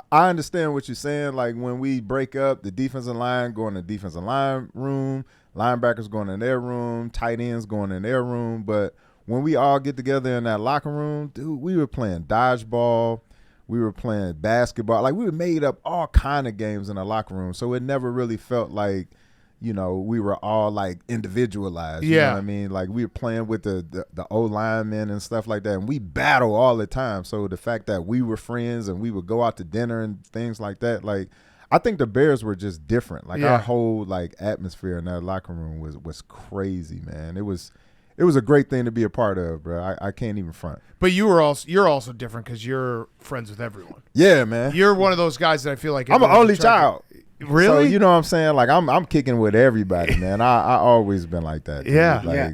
Speaker 7: I understand what you're saying. Like, when we break up, the defensive line going to defensive line room, linebackers going in their room, tight ends going in their room. But when we all get together in that locker room, dude, we were playing dodgeball. We were playing basketball. Like, we made up all kind of games in the locker room. So it never really felt like, we were all, like, individualized. You know what I mean? Like, we were playing with the O-linemen and stuff like that, and we battle all the time. So the fact that we were friends and we would go out to dinner and things like that, like, I think the Bears were just different. Like, our whole, like, atmosphere in that locker room was crazy, man. It was a great thing to be a part of, bro. I can't even front.
Speaker 2: But you're also different because you're friends with everyone.
Speaker 7: Yeah, man.
Speaker 2: You're one of those guys that I feel like
Speaker 7: I'm an only child.
Speaker 2: Really?
Speaker 7: So, you know what I'm saying? Like, I'm kicking with everybody, man. I always been like that. Dude.
Speaker 2: Yeah.
Speaker 7: Like,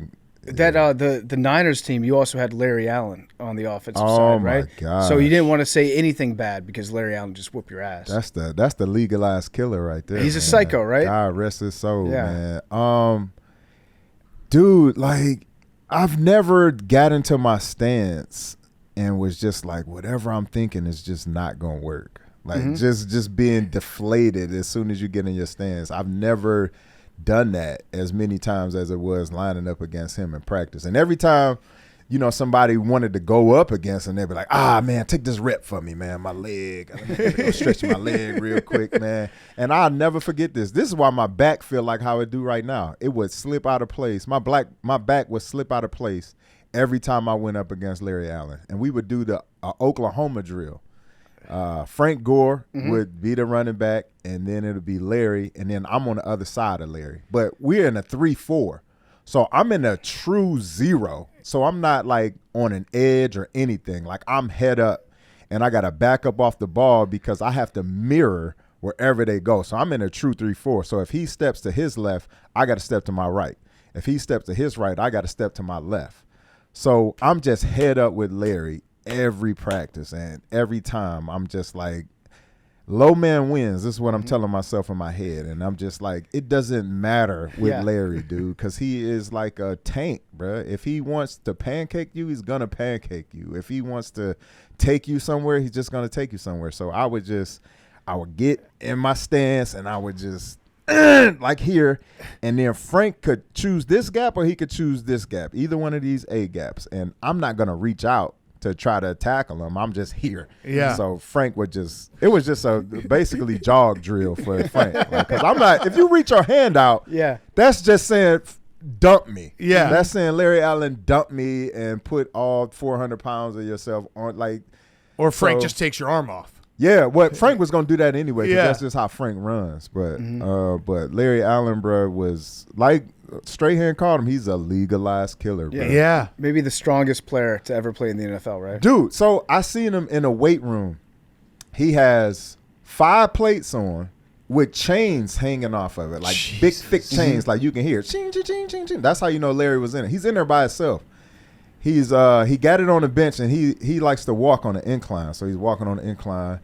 Speaker 1: That the Niners team, you also had Larry Allen on the offensive side, right?
Speaker 7: Oh my God!
Speaker 1: So you didn't want to say anything bad because Larry Allen just whooped your ass.
Speaker 7: That's the legalized killer right there.
Speaker 1: He's a psycho, right?
Speaker 7: God rest his soul, man. Dude, like, I've never got into my stance and was just like, whatever I'm thinking is just not gonna work. Like, just being deflated as soon as you get in your stance. I've never done that as many times as it was lining up against him in practice. And every time, somebody wanted to go up against him, they'd be like, man, take this rep for me, man, my leg. Let me go stretch my leg real quick, man. And I'll never forget this. This is why my back feel like how it do right now. It would slip out of place. My back would slip out of place every time I went up against Larry Allen. And we would do the Oklahoma drill. Frank Gore would be the running back, and then it'll be Larry, and then I'm on the other side of Larry. But we're in a 3-4. So I'm in a true 0. So I'm not, like, on an edge or anything. Like, I'm head up, and I got to back up off the ball because I have to mirror wherever they go. So I'm in a true 3-4. So if he steps to his left, I got to step to my right. If he steps to his right, I got to step to my left. So I'm just head up with Larry every practice, and every time I'm just like, low man wins. This is what I'm telling myself in my head. And I'm just like, it doesn't matter with Larry, dude, because he is like a tank, bro. If he wants to pancake you, he's going to pancake you. If he wants to take you somewhere, he's just going to take you somewhere. So I would get in my stance and I would just like here, and then Frank could choose this gap or he could choose this gap, either one of these A gaps, and I'm not gonna reach out to try to tackle him. I'm just here.
Speaker 2: Yeah.
Speaker 7: So Frank would it was just a basically jog drill for Frank, because I'm not. If you reach your hand out, that's just saying dump me.
Speaker 2: Yeah.
Speaker 7: That's saying Larry Allen dump me and put all 400 pounds of yourself on, like.
Speaker 2: Or Frank just takes your arm off.
Speaker 7: Yeah, Frank was gonna do that anyway, because
Speaker 2: Yeah.
Speaker 7: that's just how Frank runs. But but Larry Allen, bro, was like Strahan called him. He's a legalized killer, bro.
Speaker 2: Yeah.
Speaker 1: Maybe the strongest player to ever play in the NFL, right?
Speaker 7: Dude, so I seen him in a weight room. He has 5 plates on with chains hanging off of it, like big thick chains, like you can hear ching ching ching ching ching. That's how you know Larry was in it. He's in there by himself. He got it on the bench, and he likes to walk on the incline. So he's walking on the incline.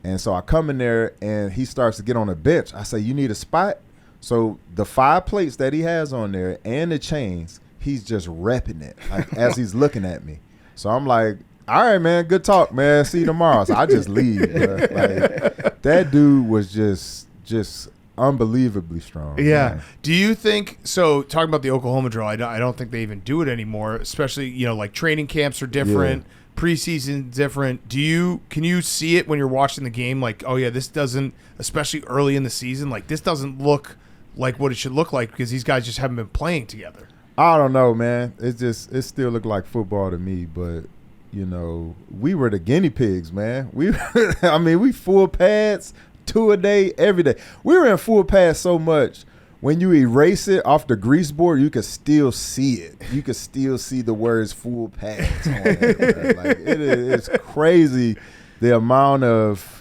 Speaker 7: And so I come in there, and he starts to get on the bench. I say, you need a spot? So the 5 plates that he has on there and the chains, he's just repping it, like, as he's looking at me. So I'm like, all right, man, good talk, man. See you tomorrow. So I just leave, bro. Like, that dude was just unbelievably strong.
Speaker 2: Yeah.
Speaker 7: Man.
Speaker 2: Do you think so? Talking about the Oklahoma drill, I don't think they even do it anymore. Especially, like training camps are different, preseason different. Can you see it when you're watching the game? Like, oh yeah, this doesn't, especially early in the season, like this doesn't look like what it should look like because these guys just haven't been playing together.
Speaker 7: I don't know, man. It still looked like football to me, but we were the guinea pigs, man. We full pads. 2 a day, every day. We were in full pads so much. When you erase it off the grease board, you could still see it. You could still see the words "full pads" on it. Bro. Like it's crazy the amount of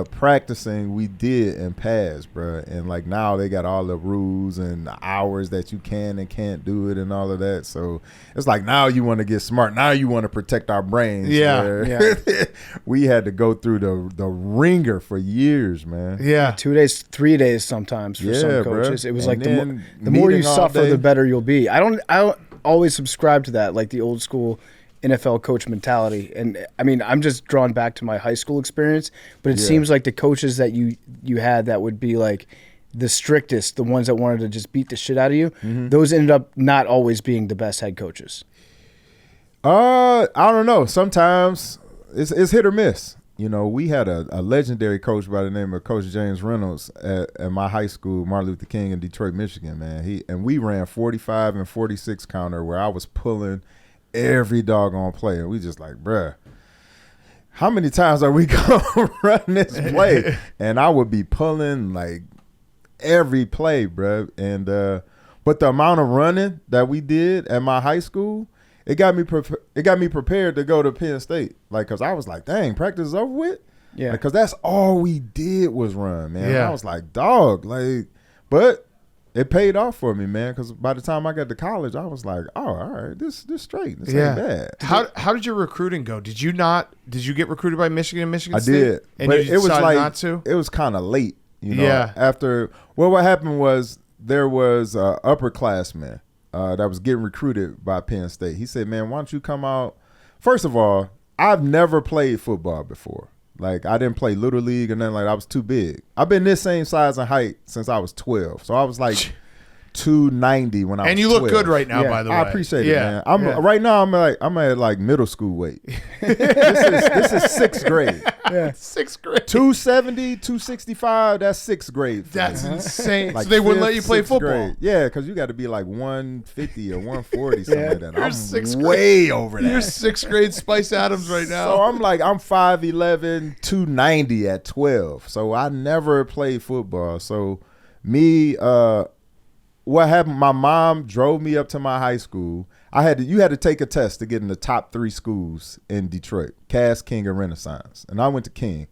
Speaker 7: practicing we did in pads, bro. And like now they got all the rules and the hours that you can and can't do it and all of that. So it's like now you want to get smart. Now you want to protect our brains.
Speaker 2: Yeah.
Speaker 7: We had to go through the ringer for years, man.
Speaker 2: Yeah.
Speaker 1: 2 days, 3 days sometimes for some coaches.
Speaker 7: Bro.
Speaker 1: It was
Speaker 7: And
Speaker 1: like
Speaker 7: then
Speaker 1: the more you
Speaker 7: meeting all
Speaker 1: suffer,
Speaker 7: day.
Speaker 1: the better you'll be. I don't always subscribe to that, like the old school NFL coach mentality. And I mean, I'm just drawn back to my high school experience, but it seems like the coaches that you had that would be like the strictest, the ones that wanted to just beat the shit out of you, those ended up not always being the best head coaches.
Speaker 7: I don't know. Sometimes it's hit or miss. We had a legendary coach by the name of Coach James Reynolds at my high school, Martin Luther King in Detroit, Michigan, man. We ran 45 and 46 counter where I was pulling every doggone play. And we just like, bruh, how many times are we going to run this play? And I would be pulling like every play, bruh. And but the amount of running that we did at my high school, it got me prepared to go to Penn State. Like, because I was like, dang, practice is over with?
Speaker 1: Yeah.
Speaker 7: Because that's all we did was run, man.
Speaker 2: Yeah.
Speaker 7: I was like, dog, like, but it paid off for me, man, because by the time I got to college, I was like, oh, all right, this straight. This ain't bad.
Speaker 2: How did your recruiting go? Did you get recruited by Michigan and Michigan State?
Speaker 7: I did.
Speaker 2: And
Speaker 7: but
Speaker 2: you
Speaker 7: it was
Speaker 2: decided
Speaker 7: like,
Speaker 2: not to?
Speaker 7: it was kind of late,
Speaker 2: Yeah.
Speaker 7: After, what happened was there was an upperclassman that was getting recruited by Penn State. He said, man, why don't you come out? First of all, I've never played football before. Like, I didn't play Little League or nothing like that. I was too big. I've been this same size and height since I was 12. So I was like 290 when I was 12.
Speaker 2: And you look good right now, by the way.
Speaker 7: I appreciate it, man. Right now I'm at like middle school weight. this is 6th grade.
Speaker 1: Yeah.
Speaker 2: 6th grade.
Speaker 7: 270, 265, that's 6th grade. for
Speaker 2: That's
Speaker 7: me.
Speaker 2: insane.
Speaker 7: Like
Speaker 2: so they wouldn't let
Speaker 7: 5th,
Speaker 2: you play
Speaker 7: 6th
Speaker 2: football.
Speaker 7: grade. Yeah, because you got to be like 150 or 140, something like that.
Speaker 2: You're
Speaker 7: I'm
Speaker 2: 6th grade.
Speaker 7: way over that.
Speaker 2: You're 6th grade Spice Adams right now.
Speaker 7: So I'm 5'11", 290 at 12. So I never played football. So me, what happened? My mom drove me up to my high school. You had to take a test to get in the top 3 schools in Detroit: Cass, King, and Renaissance. And I went to King.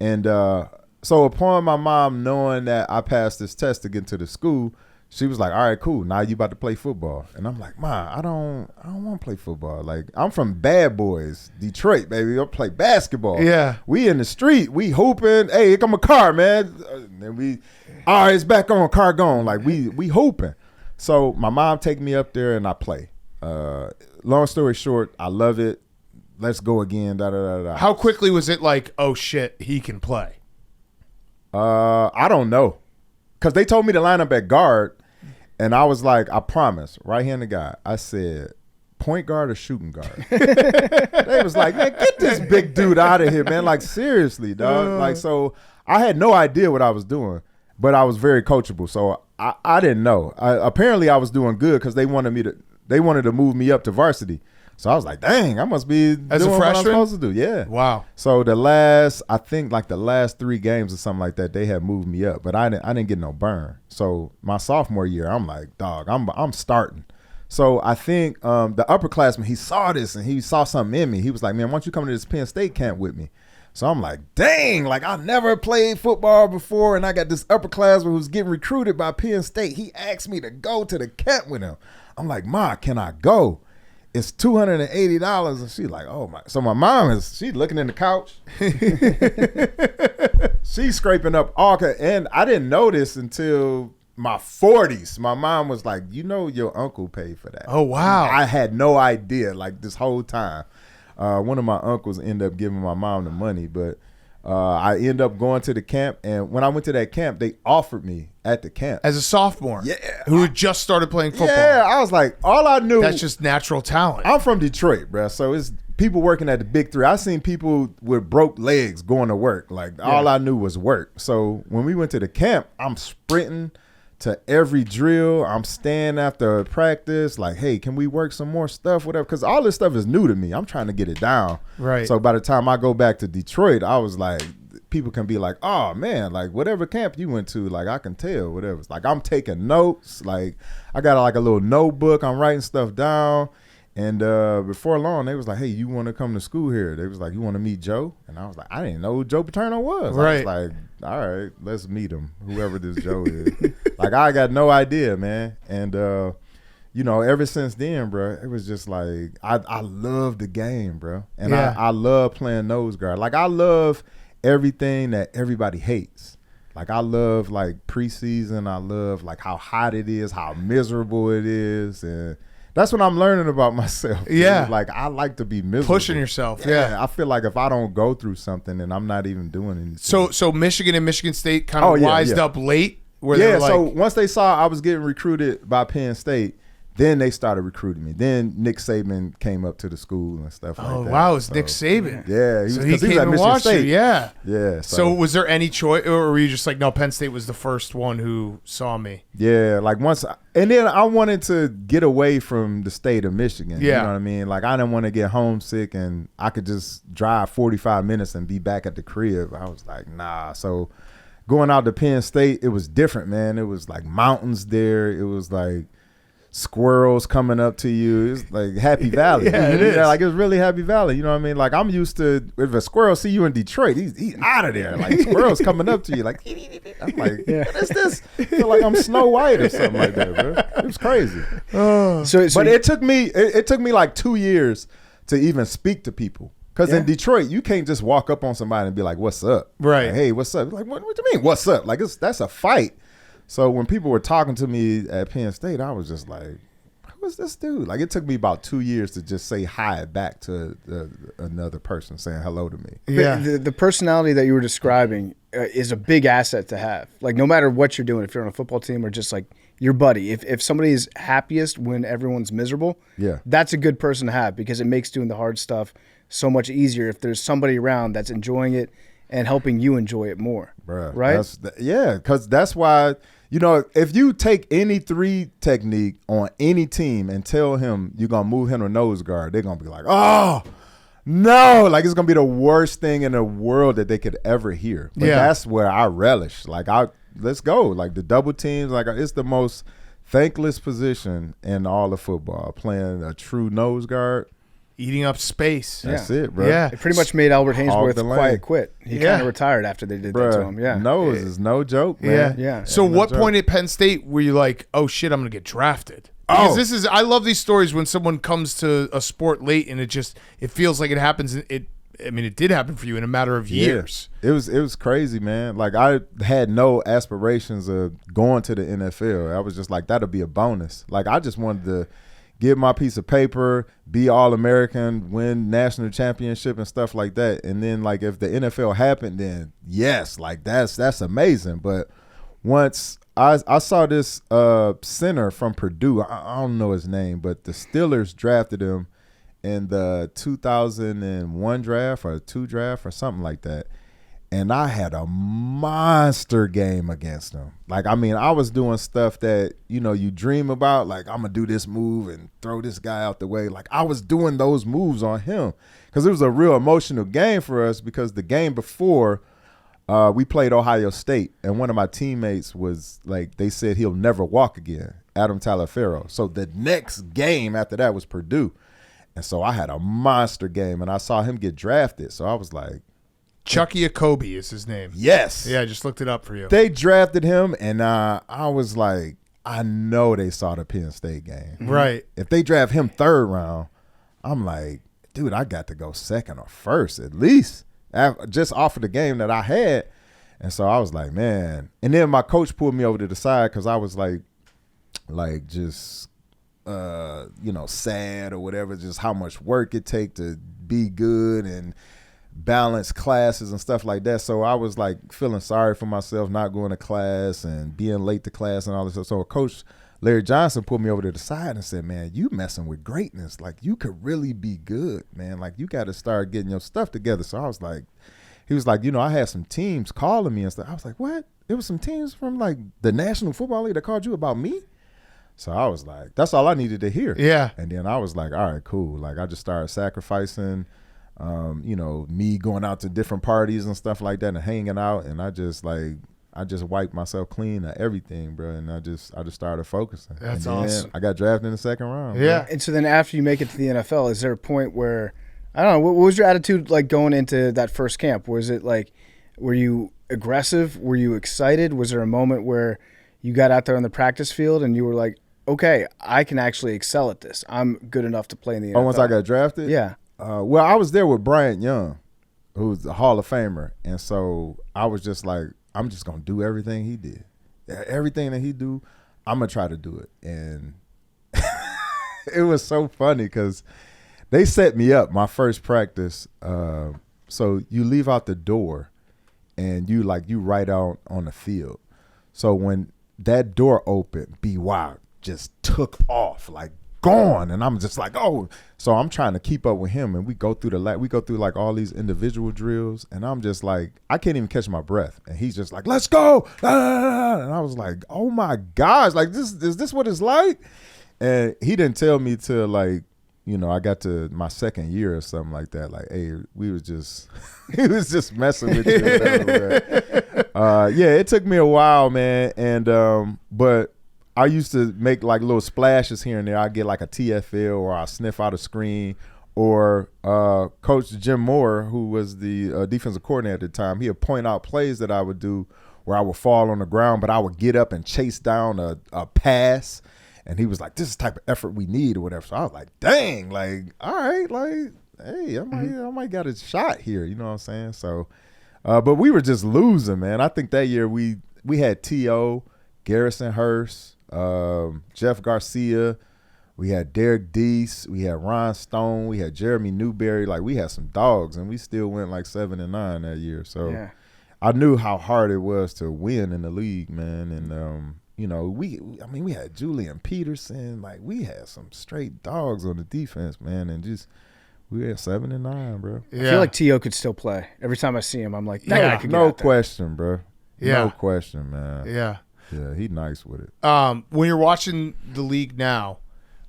Speaker 7: And so upon my mom knowing that I passed this test to get into the school, She was like, all right, cool. Now you about to play football. And I'm like, Ma, I don't want to play football. Like, I'm from Bad Boys, Detroit, baby. I play basketball.
Speaker 2: Yeah.
Speaker 7: We in the street. We hooping. Hey, here come a car, man. And all right, it's back on. Car gone. Like, we hooping. So my mom take me up there and I play. Long story short, I love it. Let's go again. Da, da, da, da.
Speaker 2: How quickly was it like, oh, shit, he can play?
Speaker 7: I don't know. Because they told me to line up at guard, and I was like, I promise, right-handed guy. I said, point guard or shooting guard? They was like, man, get this big dude out of here, man. Like, seriously, dog. Like, so I had no idea what I was doing, but I was very coachable. So I didn't know. Apparently, I was doing good because they wanted to move me up to varsity. So I was like, dang, I must be
Speaker 2: As
Speaker 7: doing
Speaker 2: a
Speaker 7: what I'm
Speaker 2: freshman?
Speaker 7: supposed to do. Yeah.
Speaker 2: Wow.
Speaker 7: So the last 3 games or something like that, they had moved me up, but I didn't get no burn. So my sophomore year, I'm like, dog, I'm starting. So I think the upperclassman, he saw this and he saw something in me. He was like, man, why don't you come to this Penn State camp with me? So I'm like, dang, like I never played football before, and I got this upperclassman who's getting recruited by Penn State. He asked me to go to the camp with him. I'm like, Ma, can I go? It's $280, and she's like, oh my. So my mom she's looking in the couch. She's scraping up and I didn't notice until my 40s. My mom was like, you know, your uncle paid for that.
Speaker 2: Oh, wow.
Speaker 7: I had no idea, like this whole time. One of my uncles ended up giving my mom the money, but I ended up going to the camp, and when I went to that camp, they offered me at the camp.
Speaker 2: As a sophomore?
Speaker 7: Yeah.
Speaker 2: Who had just started playing football?
Speaker 7: Yeah, I was like, all I knew.
Speaker 2: That's just natural talent.
Speaker 7: I'm from Detroit, bro. So it's people working at the Big Three. I seen people with broke legs going to work. Like, all I knew was work. So when we went to the camp, I'm sprinting to every drill. I'm staying after practice. Like, hey, can we work some more stuff, whatever? Because all this stuff is new to me. I'm trying to get it down.
Speaker 2: Right.
Speaker 7: So by the time I go back to Detroit, I was like, people can be like, oh, man, like whatever camp you went to, like I can tell, whatever. It's like I'm taking notes. Like I got like a little notebook. I'm writing stuff down. And before long, they was like, hey, you want to come to school here? They was like, you want to meet Joe? And I was like, I didn't know who Joe Paterno was.
Speaker 2: Right.
Speaker 7: I was like, all right, let's meet him, whoever this Joe is. Like, I got no idea, man. And, you know, ever since then, bro, it was just like, I love the game, bro. And
Speaker 2: Yeah.
Speaker 7: I love playing nose guard. Like, I love everything that everybody hates. Like, I love, like, preseason. I love, like, how hot it is, how miserable it is. And that's what I'm learning about myself. Dude.
Speaker 2: Yeah.
Speaker 7: Like, I like to be miserable.
Speaker 2: Pushing yourself, yeah.
Speaker 7: I feel like if I don't go through something, then I'm not even doing anything.
Speaker 2: So Michigan and Michigan State kind of wised up late? Where they were like,
Speaker 7: so once they saw I was getting recruited by Penn State, then they started recruiting me. Then Nick Saban came up to the school and stuff like that.
Speaker 2: oh, wow, it's
Speaker 7: So,
Speaker 2: Nick Saban.
Speaker 7: Yeah.
Speaker 2: So
Speaker 7: Because
Speaker 2: he
Speaker 7: was
Speaker 2: came
Speaker 7: at
Speaker 2: and
Speaker 7: Michigan
Speaker 2: watched you,
Speaker 7: State.
Speaker 2: yeah.
Speaker 7: Yeah.
Speaker 2: So was there any choice, or were you just like, no, Penn State was the first one who saw me?
Speaker 7: Yeah, like and then I wanted to get away from the state of Michigan.
Speaker 2: Yeah.
Speaker 7: You know what I mean? Like I didn't want to get homesick and I could just drive 45 minutes and be back at the crib. I was like, nah. So going out to Penn State, it was different, man. It was like mountains there. It was like squirrels coming up to you. It's like Happy Valley.
Speaker 2: Yeah, it is.
Speaker 7: Like it was really Happy Valley. You know what I mean? Like I'm used to, if a squirrel see you in Detroit, he's out of there. Like squirrels coming up to you. Like I'm like, what is this? I feel like I'm Snow White or something like that, bro. It was crazy. But it took me like 2 years to even speak to people. Because in Detroit, you can't just walk up on somebody and be like, what's up?
Speaker 2: Right.
Speaker 7: Like, hey, what's up? Like, what do you mean, what's up? Like, that's a fight. So when people were talking to me at Penn State, I was just like, who is this dude? Like, it took me about 2 years to just say hi back to another person saying hello to me.
Speaker 2: Yeah.
Speaker 1: The personality that you were describing is a big asset to have. Like, no matter what you're doing, if you're on a football team or just like your buddy, if somebody is happiest when everyone's miserable, that's a good person to have because it makes doing the hard stuff so much easier if there's somebody around that's enjoying it and helping you enjoy it more.
Speaker 7: Bruh,
Speaker 1: right?
Speaker 7: Because that's why, you know, if you take any 3 technique on any team and tell him you're going to move him to nose guard, they're going to be like, oh, no. Like, it's going to be the worst thing in the world that they could ever hear. But that's where I relish. Like, let's go. Like, the double teams, like, it's the most thankless position in all of football, playing a true nose guard.
Speaker 2: eating up space.
Speaker 7: That's it, bro.
Speaker 2: Yeah.
Speaker 1: It pretty much made Albert Hainsworth
Speaker 7: the lane.
Speaker 1: quiet quit. He
Speaker 2: Yeah.
Speaker 1: kind of retired after they did that to him. Yeah.
Speaker 7: Nose is no joke, man.
Speaker 1: Yeah.
Speaker 2: So
Speaker 7: no
Speaker 2: what
Speaker 7: joke.
Speaker 2: point at Penn State were you like, oh shit, I'm gonna get drafted? Because I love these stories when someone comes to a sport late and it feels like it happens. It did happen for you in a matter of years.
Speaker 7: It was crazy, man. Like I had no aspirations of going to the NFL. I was just like, that'll be a bonus. Like I just wanted to get my piece of paper, be All-American, win national championship and stuff like that. And then like if the NFL happened, then yes, like that's amazing. But once I saw this center from Purdue, I don't know his name, but the Steelers drafted him in the 2001 draft or 2 draft or something like that. And I had a monster game against him. Like, I mean, I was doing stuff that, you know, you dream about. Like, I'm going to do this move and throw this guy out the way. Like, I was doing those moves on him because it was a real emotional game for us because the game before we played Ohio State. And one of my teammates was like, they said he'll never walk again, Adam Talaferro. So the next game after that was Purdue. And so I had a monster game, and I saw him get drafted. So I was like,
Speaker 2: Chucky Okobe is his name.
Speaker 7: yes.
Speaker 2: Yeah, I just looked it up for you.
Speaker 7: They drafted him, and I was like, I know they saw the Penn State game.
Speaker 2: Right.
Speaker 7: If they draft him 3rd round, I'm like, dude, I got to go 2nd or 1st at least, just off of the game that I had. And so I was like, man. And then my coach pulled me over to the side because I was like just sad or whatever, just how much work it take to be good and balance classes and stuff like that. So I was like feeling sorry for myself not going to class and being late to class and all this stuff. So Coach Larry Johnson pulled me over to the side and said, man, you messing with greatness. Like, you could really be good, man. Like, you got to start getting your stuff together. So I was like, he was like, I had some teams calling me and stuff. I was like, what? There was some teams from like the National Football League that called you about me? So I was like, that's all I needed to hear.
Speaker 2: Yeah.
Speaker 7: And then I was like, all right, cool. Like, I just started sacrificing, me going out to different parties and stuff like that and hanging out. And I just wiped myself clean of everything, bro. And I just started focusing.
Speaker 2: That's
Speaker 7: and then
Speaker 2: awesome.
Speaker 7: I got drafted in the 2nd round.
Speaker 2: Yeah.
Speaker 1: And so then after you make it to the NFL, is there a point where, I don't know, what was your attitude like going into that first camp? Was it like, were you aggressive? Were you excited? Was there a moment where you got out there on the practice field and you were like, okay, I can actually excel at this. I'm good enough to play in the NFL.
Speaker 7: Oh, once I got drafted?
Speaker 1: Yeah.
Speaker 7: Well, I was there with Bryant Young, who's the Hall of Famer. And so I was just like, I'm just going to do everything he did. Everything that he do, I'm going to try to do it. And it was so funny because they set me up my first practice. So you leave out the door and you right out on the field. So when that door opened, BY just took off, like gone. And I'm just like, oh. So I'm trying to keep up with him. And we go through like all these individual drills. And I'm just like, I can't even catch my breath. And he's just like, let's go. And I was like, oh my gosh, like is this what it's like? And he didn't tell me till like, I got to my 2nd year or something like that. Like, hey, we was just, he was just messing with you. Whatever, yeah, it took me a while, man. And, but I used to make like little splashes here and there. I get like a TFL or I sniff out a screen or Coach Jim Moore, who was the defensive coordinator at the time, he would point out plays that I would do where I would fall on the ground, but I would get up and chase down a pass. And he was like, this is the type of effort we need or whatever. So I was like, dang, like, all right, like, hey, I might got a shot here. You know what I'm saying? So, but we were just losing, man. I think that year we had T.O., Garrison Hurst, Jeff Garcia. We had Derek Deese. We had Ron Stone. We had Jeremy Newberry. Like, we had some dogs, and we still went like 7-9 that year. So yeah. I knew how hard it was to win in the league, man. And, we had Julian Peterson. Like, we had some straight dogs on the defense, man, and just we had 7-9, bro.
Speaker 1: Yeah. I feel like T.O. could still play. Every time I see him, I'm like,
Speaker 7: yeah, no question, bro.
Speaker 2: Yeah.
Speaker 7: No question, man.
Speaker 2: Yeah.
Speaker 7: Yeah, he's nice with it.
Speaker 2: When you're watching the league now,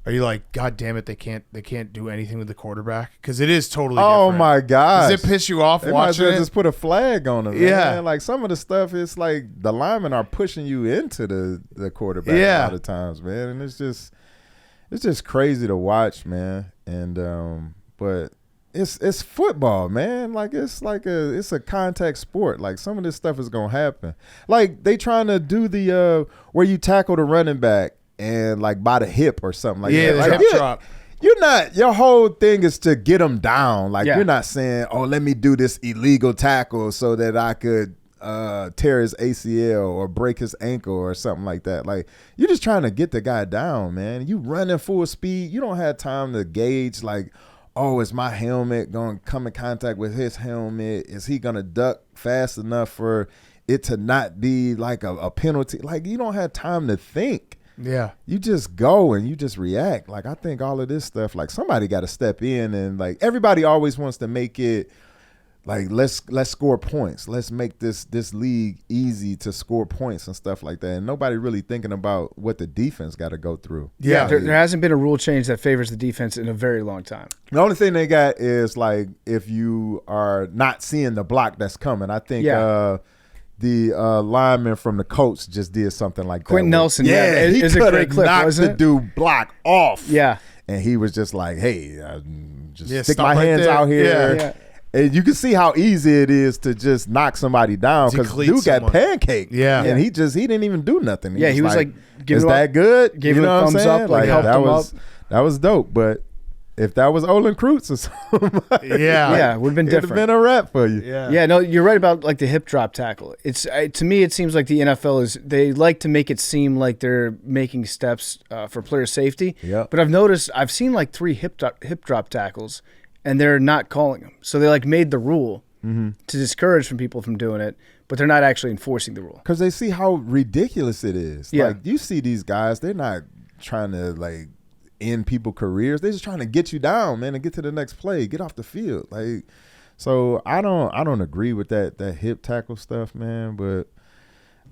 Speaker 2: are you like, God damn it, they can't do anything with the quarterback? Because it is totally different.
Speaker 7: Oh my gosh.
Speaker 2: Does it piss you off
Speaker 7: they
Speaker 2: watching
Speaker 7: might as well
Speaker 2: it?
Speaker 7: Just put a flag on him.
Speaker 2: Yeah.
Speaker 7: Man. Like some of the stuff, it's like the linemen are pushing you into the quarterback a lot of times, man. And it's just crazy to watch, man. And but it's football, man. Like it's a contact sport. Like some of this stuff is gonna happen. Like they trying to do the where you tackle the running back and like by the hip or something like that. Like,
Speaker 2: hip drop.
Speaker 7: You're not. Your whole thing is to get them down. Like you're not saying, "Oh, let me do this illegal tackle so that I could tear his ACL or break his ankle or something like that." Like you're just trying to get the guy down, man. You running full speed. You don't have time to gauge like, "Oh, is my helmet going to come in contact with his helmet? Is he going to duck fast enough for it to not be like a penalty?" Like you don't have time to think.
Speaker 2: Yeah.
Speaker 7: You just go and you just react. Like I think all of this stuff, like somebody got to step in, and like everybody always wants to make it like let's score points. Let's make this league easy to score points and stuff like that. And nobody really thinking about what the defense got to go through.
Speaker 1: Yeah, there hasn't been a rule change that favors the defense in a very long time.
Speaker 7: The only thing they got is like if you are not seeing the block that's coming. I think the lineman from the Colts just did something like that.
Speaker 1: Quentin Nelson,
Speaker 7: he
Speaker 1: is a
Speaker 7: could
Speaker 1: great
Speaker 7: have
Speaker 1: clip,
Speaker 7: knocked
Speaker 1: wasn't
Speaker 7: the
Speaker 1: it?
Speaker 7: dude block off.
Speaker 1: Yeah.
Speaker 7: And he was just like, "Hey, just stick
Speaker 2: stop
Speaker 7: my
Speaker 2: right
Speaker 7: hands
Speaker 2: there."
Speaker 7: out here."
Speaker 1: Yeah.
Speaker 7: And you can see how easy it is to just knock somebody down because
Speaker 2: Decleat
Speaker 7: dude
Speaker 2: someone.
Speaker 7: got pancaked.
Speaker 2: Yeah.
Speaker 7: And he didn't even do nothing.
Speaker 1: He was like giving
Speaker 7: is
Speaker 1: him
Speaker 7: that good?
Speaker 1: gave
Speaker 7: you
Speaker 1: him
Speaker 7: know
Speaker 1: a
Speaker 7: what I'm
Speaker 1: thumbs
Speaker 7: saying?
Speaker 1: up, like, helped
Speaker 7: that
Speaker 1: him
Speaker 7: was
Speaker 1: up.
Speaker 7: that was dope. But if that was Olin Kreutz or something,
Speaker 1: Yeah, it would have been
Speaker 7: it'd have
Speaker 1: different.
Speaker 7: been a wrap for you.
Speaker 1: Yeah, no, you're right about like the hip drop tackle. It's to me, it seems like the NFL they like to make it seem like they're making steps for player safety.
Speaker 7: Yeah.
Speaker 1: But I've seen like 3 hip drop tackles, and they're not calling them. So they like made the rule to discourage from people from doing it, but they're not actually enforcing the rule.
Speaker 7: Because they see how ridiculous it is.
Speaker 1: Yeah.
Speaker 7: Like you see these guys, they're not trying to like end people's careers. They're just trying to get you down, man, and get to the next play, get off the field. Like, so I don't agree with that hip tackle stuff, man. But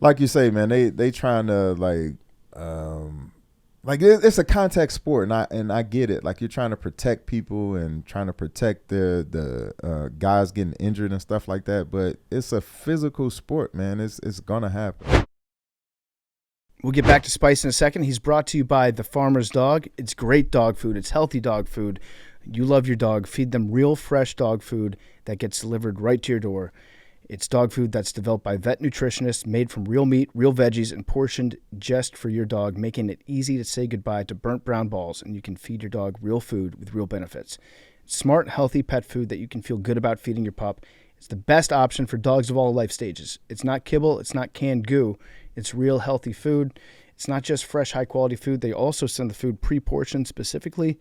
Speaker 7: like you say, man, they trying to like it's a contact sport, and I get it. Like you're trying to protect people and trying to protect the guys getting injured and stuff like that. But it's a physical sport, man. It's gonna happen.
Speaker 1: We'll get back to Spice in a second. He's brought to you by The Farmer's Dog. It's great dog food. It's healthy dog food. You love your dog. Feed them real fresh dog food that gets delivered right to your door. It's dog food that's developed by vet nutritionists, made from real meat, real veggies, and portioned just for your dog, making it easy to say goodbye to burnt brown balls, and you can feed your dog real food with real benefits. Smart, healthy pet food that you can feel good about feeding your pup. It's the best option for dogs of all life stages. It's not kibble. It's not canned goo. It's real healthy food. It's not just fresh, high-quality food. They also send the food pre-portioned specifically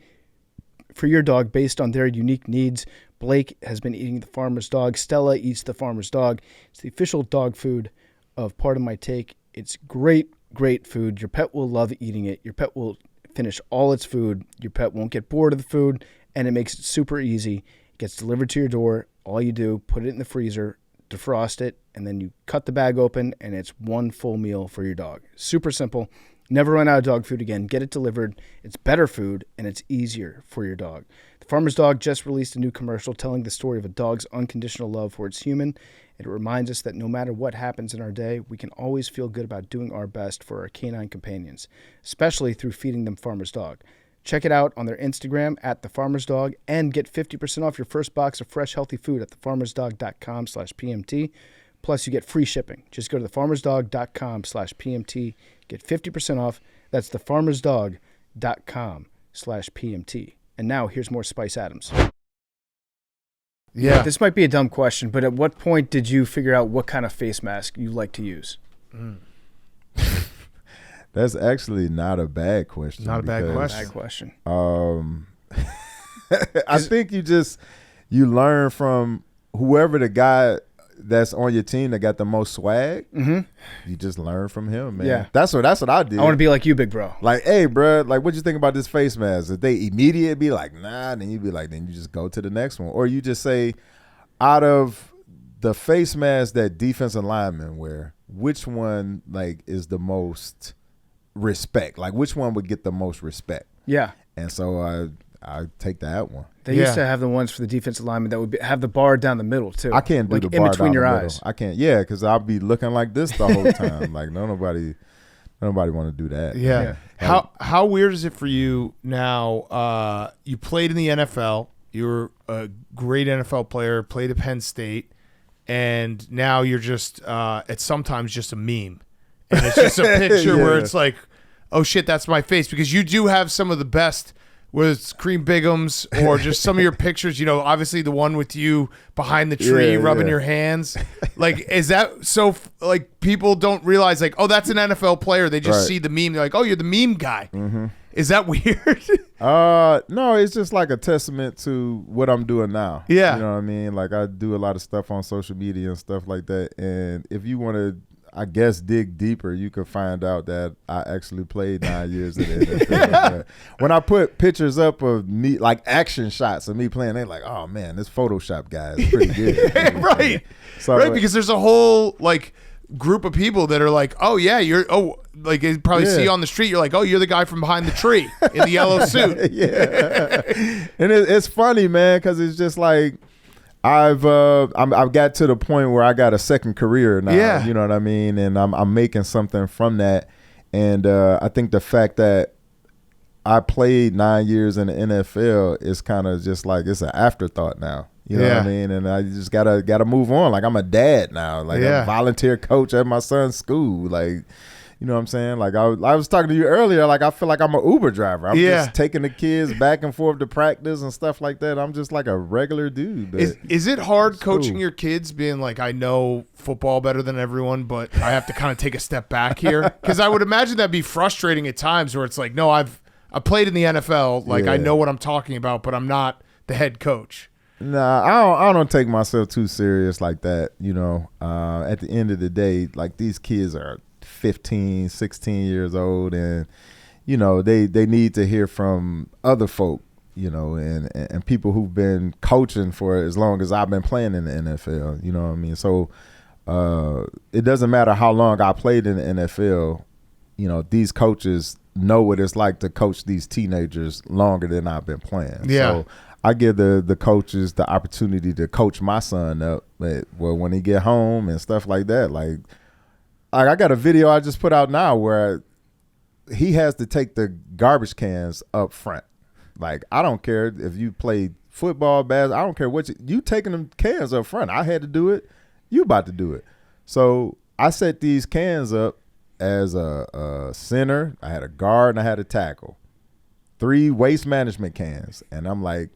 Speaker 1: for your dog based on their unique needs. Blake has been eating The Farmer's Dog. Stella eats The Farmer's Dog. It's the official dog food of Part of My Take. It's great, great food. Your pet will love eating it. Your pet will finish all its food. Your pet won't get bored of the food, and it makes it super easy. It gets delivered to your door. All you do, put it in the freezer, defrost it, and then you cut the bag open, and it's one full meal for your dog. Super simple. Never run out of dog food again. Get it delivered. It's better food, and it's easier for your dog. The Farmer's Dog just released a new commercial telling the story of a dog's unconditional love for its human. It reminds us that no matter what happens in our day, we can always feel good about doing our best for our canine companions, especially through feeding them Farmer's Dog. Check it out on their Instagram at The Farmer's Dog and get 50% off your first box of fresh, healthy food at thefarmersdog.com/PMT. Plus, you get free shipping. Just go to thefarmersdog.com/PMT. Get 50% off. That's thefarmersdog.com/PMT. And now here's more Spice Adams.
Speaker 2: Yeah.
Speaker 1: This might be a dumb question, but at what point did you figure out what kind of face mask you like to use?
Speaker 7: That's actually not a bad question.
Speaker 2: Not a bad question.
Speaker 1: Bad question.
Speaker 7: I think you learn from whoever the guy that's on your team that got the most swag. Mm-hmm. You just learn from him, man.
Speaker 1: Yeah.
Speaker 7: That's what I did.
Speaker 1: I want to be like you, big bro.
Speaker 7: Like, hey, bro, like, what you think about this face mask? If they immediate be like, nah, then you be like, then you just go to the next one. Or you just say, out of the face mask that defensive linemen wear, which one, like, is the most respect? Like, which one would get the most respect?
Speaker 1: Yeah.
Speaker 7: And so I take that one.
Speaker 1: They used to have the ones for the defensive lineman that would have the bar down the middle, too.
Speaker 7: I can't do
Speaker 1: like
Speaker 7: the
Speaker 1: in
Speaker 7: bar
Speaker 1: between
Speaker 7: down
Speaker 1: your
Speaker 7: the middle.
Speaker 1: eyes.
Speaker 7: I can't, because I'll be looking like this the whole time. Like, nobody want to do that.
Speaker 2: Yeah. How weird is it for you now? You played in the NFL. You're a great NFL player, played at Penn State, and now you're just it's sometimes just a meme. And it's just a picture where it's like, oh shit, that's my face. Because you do have some of the best, whether it's Cream Bigums or just some of your pictures, obviously the one with you behind the tree rubbing your hands. Like, is that so, like, people don't realize, like, oh, that's an NFL player. They just see the meme. They're like, oh, you're the meme guy. Mm-hmm. Is that weird?
Speaker 7: No, it's just like a testament to what I'm doing now.
Speaker 2: Yeah.
Speaker 7: You know what I mean? Like, I do a lot of stuff on social media and stuff like that. And if you want to, I guess, dig deeper, you could find out that I actually played 9 years in the NFL. When I put pictures up of me, like action shots of me playing, they're like, oh man, this Photoshop guy is pretty good.
Speaker 2: Right.
Speaker 7: So,
Speaker 2: right, because there's a whole, like, group of people that are like, oh yeah, like they probably see you on the street, you're like, oh, you're the guy from behind the tree in the yellow suit.
Speaker 7: Yeah. And it's funny, man, because it's just like I've got to the point where I got a second career now.
Speaker 2: Yeah.
Speaker 7: You know what I mean? And I'm making something from that. And I think the fact that I played 9 years in the NFL is kind of just like, it's an afterthought now. You know what I mean? And I just gotta move on. Like, I'm a dad now. Like, I'm a volunteer coach at my son's school. Like, you know what I'm saying? Like, I was talking to you earlier. Like, I feel like I'm an Uber driver. I'm just taking the kids back and forth to practice and stuff like that. I'm just like a regular dude.
Speaker 2: Is it hard coaching your kids, being like, I know football better than everyone, but I have to kind of take a step back here? Because I would imagine that'd be frustrating at times where it's like, no, I played in the NFL. Like, I know what I'm talking about, but I'm not the head coach.
Speaker 7: Nah, I don't take myself too serious like that, At the end of the day, like, these kids are 15, 16 years old, and, they need to hear from other folk, and people who've been coaching for as long as I've been playing in the NFL, you know what I mean? So it doesn't matter how long I played in the NFL, these coaches know what it's like to coach these teenagers longer than I've been playing.
Speaker 2: Yeah.
Speaker 7: So I give the coaches the opportunity to coach my son up, when he get home and stuff like that. Like I got a video I just put out now where he has to take the garbage cans up front. Like, I don't care if you play football, basketball, I don't care what you taking them cans up front. I had to do it. You about to do it. So I set these cans up as a center. I had a guard and I had a tackle. 3 waste management cans. And I'm like,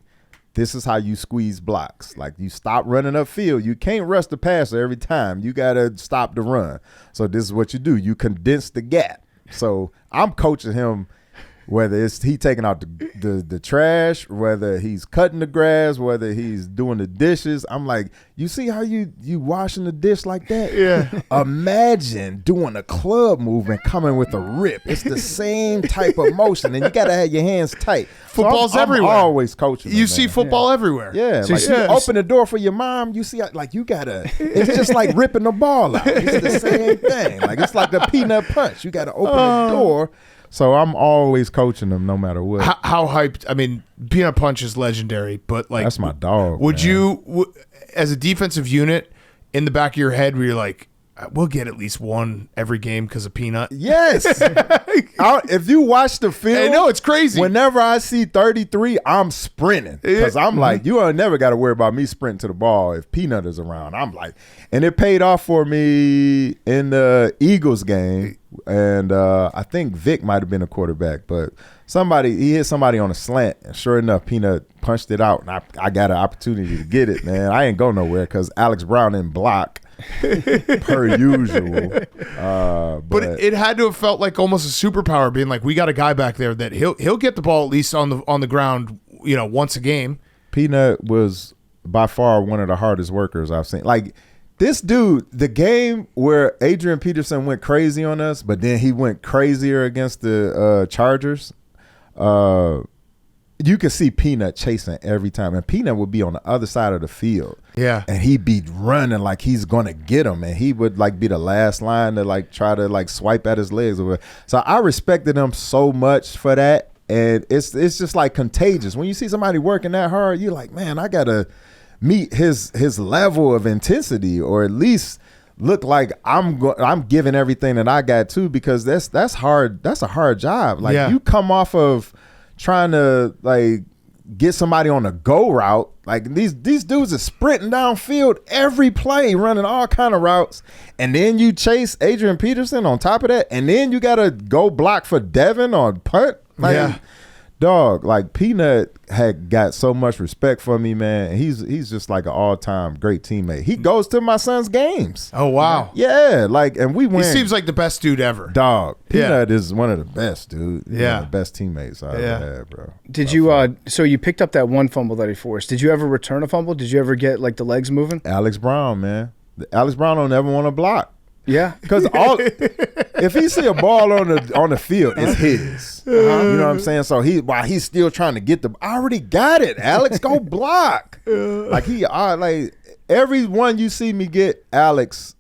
Speaker 7: this is how you squeeze blocks. Like, you stop running upfield. You can't rush the passer every time. You got to stop the run. So this is what you do. You condense the gap. So I'm coaching him, whether it's he taking out the trash, whether he's cutting the grass, whether he's doing the dishes. I'm like, you see how you washing the dish like that?
Speaker 2: Yeah.
Speaker 7: Imagine doing a club movement coming with a rip. It's the same type of motion, and you got to have your hands tight.
Speaker 2: Football's everywhere.
Speaker 7: I'm always coaching.
Speaker 2: You see football everywhere.
Speaker 7: Yeah. So you open the door for your mom, you see, like, you got to, it's just like ripping the ball out. It's the same thing. Like, it's like the peanut punch. You got to open the door. So I'm always coaching them no matter what.
Speaker 2: How hyped? I mean, Peanut Punch is legendary, but, like,
Speaker 7: that's my dog.
Speaker 2: Would you, as a defensive unit, in the back of your head, where you're like, we'll get at least one every game because of Peanut?
Speaker 7: Yes. If you watch the film,
Speaker 2: I know, it's crazy.
Speaker 7: Whenever I see 33, I'm sprinting because I'm like, you ain't never got to worry about me sprinting to the ball if Peanut is around. I'm like, and it paid off for me in the Eagles game. And I think Vic might have been a quarterback, but he hit somebody on a slant, and sure enough, Peanut punched it out, and I got an opportunity to get it, man. I ain't go nowhere because Alex Brown didn't block per usual.
Speaker 2: But it had to have felt like almost a superpower, being like, we got a guy back there that he'll get the ball at least on the ground, once a game.
Speaker 7: Peanut was by far one of the hardest workers I've seen. Like, this dude, the game where Adrian Peterson went crazy on us, but then he went crazier against the Chargers, you could see Peanut chasing every time. And Peanut would be on the other side of the field.
Speaker 2: Yeah.
Speaker 7: And he'd be running like he's going to get him. And he would, like, be the last line to, like, try to, like, swipe at his legs. So I respected him so much for that. And it's just, like, contagious. When you see somebody working that hard, you're like, man, I got to meet his level of intensity, or at least look like I'm giving everything that I got too, because that's hard. That's a hard job. Like, you come off of trying to, like, get somebody on a go route. Like these dudes are sprinting downfield every play, running all kind of routes, and then you chase Adrian Peterson on top of that, and then you gotta go block for Devin on punt. Like, dog, like Peanut had got so much respect for me, man. He's just like an all-time great teammate. He goes to my son's games.
Speaker 2: Oh, wow.
Speaker 7: Yeah, like, and we win.
Speaker 2: He seems like the best dude ever.
Speaker 7: Dog, Peanut is one of the best, dude. He's
Speaker 2: Yeah.
Speaker 7: one of the best teammates I ever had, bro.
Speaker 1: Did you? So you picked up that one fumble that he forced. Did you ever return a fumble? Did you ever get like the legs moving?
Speaker 7: Alex Brown, man. Alex Brown don't ever want to block.
Speaker 1: Yeah,
Speaker 7: Because if he see a ball on the field, it's his. You know what I'm saying? So while he's still trying to get I already got it. Alex, go block. Like every one you see me get, Alex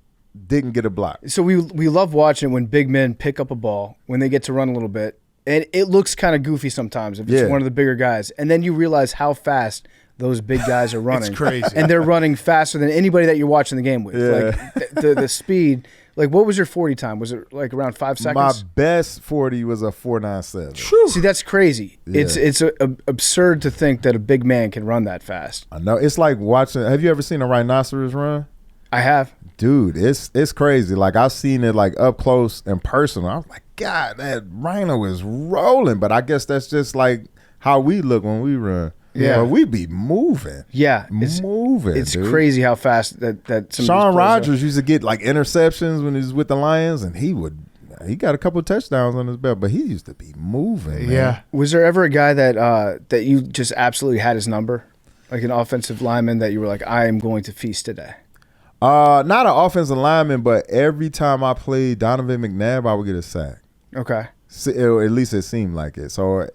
Speaker 7: didn't get a block.
Speaker 1: So we love watching when big men pick up a ball when they get to run a little bit, and it looks kind of goofy sometimes if it's one of the bigger guys, and then you realize how fast those big guys are running.
Speaker 2: It's crazy.
Speaker 1: And they're running faster than anybody that you're watching the game with.
Speaker 7: Yeah.
Speaker 1: Like the speed. Like, what was your 40 time? Was it like around 5 seconds?
Speaker 7: My best 40 was a 4.97.
Speaker 1: See, that's crazy.
Speaker 7: Yeah.
Speaker 1: It's absurd to think that a big man can run that fast.
Speaker 7: I know. It's like watching. Have you ever seen a rhinoceros run?
Speaker 1: I have.
Speaker 7: Dude, it's crazy. Like, I've seen it like up close and personal. I was like, God, that rhino is rolling. But I guess that's just like how we look when we run.
Speaker 1: Yeah.
Speaker 7: But we be moving.
Speaker 1: Yeah.
Speaker 7: Moving.
Speaker 1: It's
Speaker 7: dude.
Speaker 1: crazy how fast that some of these
Speaker 7: Shawn
Speaker 1: players are.
Speaker 7: Rodgers used to get like interceptions when he was with the Lions, and he got a couple of touchdowns on his belt, but he used to be moving. Man.
Speaker 2: Yeah.
Speaker 1: Was there ever a guy that you just absolutely had his number? Like an offensive lineman that you were like, I am going to feast today?
Speaker 7: Not an offensive lineman, but every time I played Donovan McNabb, I would get a sack.
Speaker 1: Okay.
Speaker 7: At least it seemed like it. So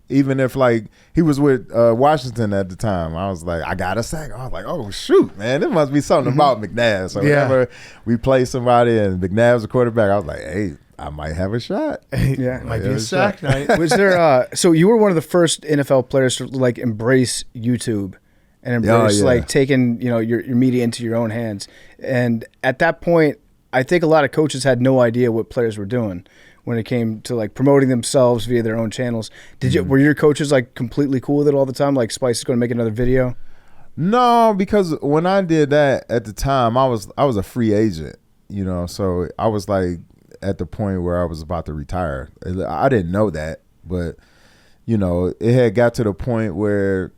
Speaker 7: even if like he was with Washington at the time, I was like, I got a sack. I was like, oh shoot, man, there must be something about McNabb. So whenever we play somebody and McNabb's a quarterback, I was like, hey, I might have a shot.
Speaker 1: Yeah,
Speaker 2: Might be a sack night.
Speaker 1: Was there? So you were one of the first NFL players to like embrace YouTube and embrace like taking your media into your own hands. And at that point, I think a lot of coaches had no idea what players were doing when it came to like promoting themselves via their own channels. Were your coaches like completely cool with it all the time? Like, Spice is going to make another video?
Speaker 7: No, because when I did that at the time, I was a free agent, so I was like at the point where I was about to retire. I didn't know that, but it had got to the point where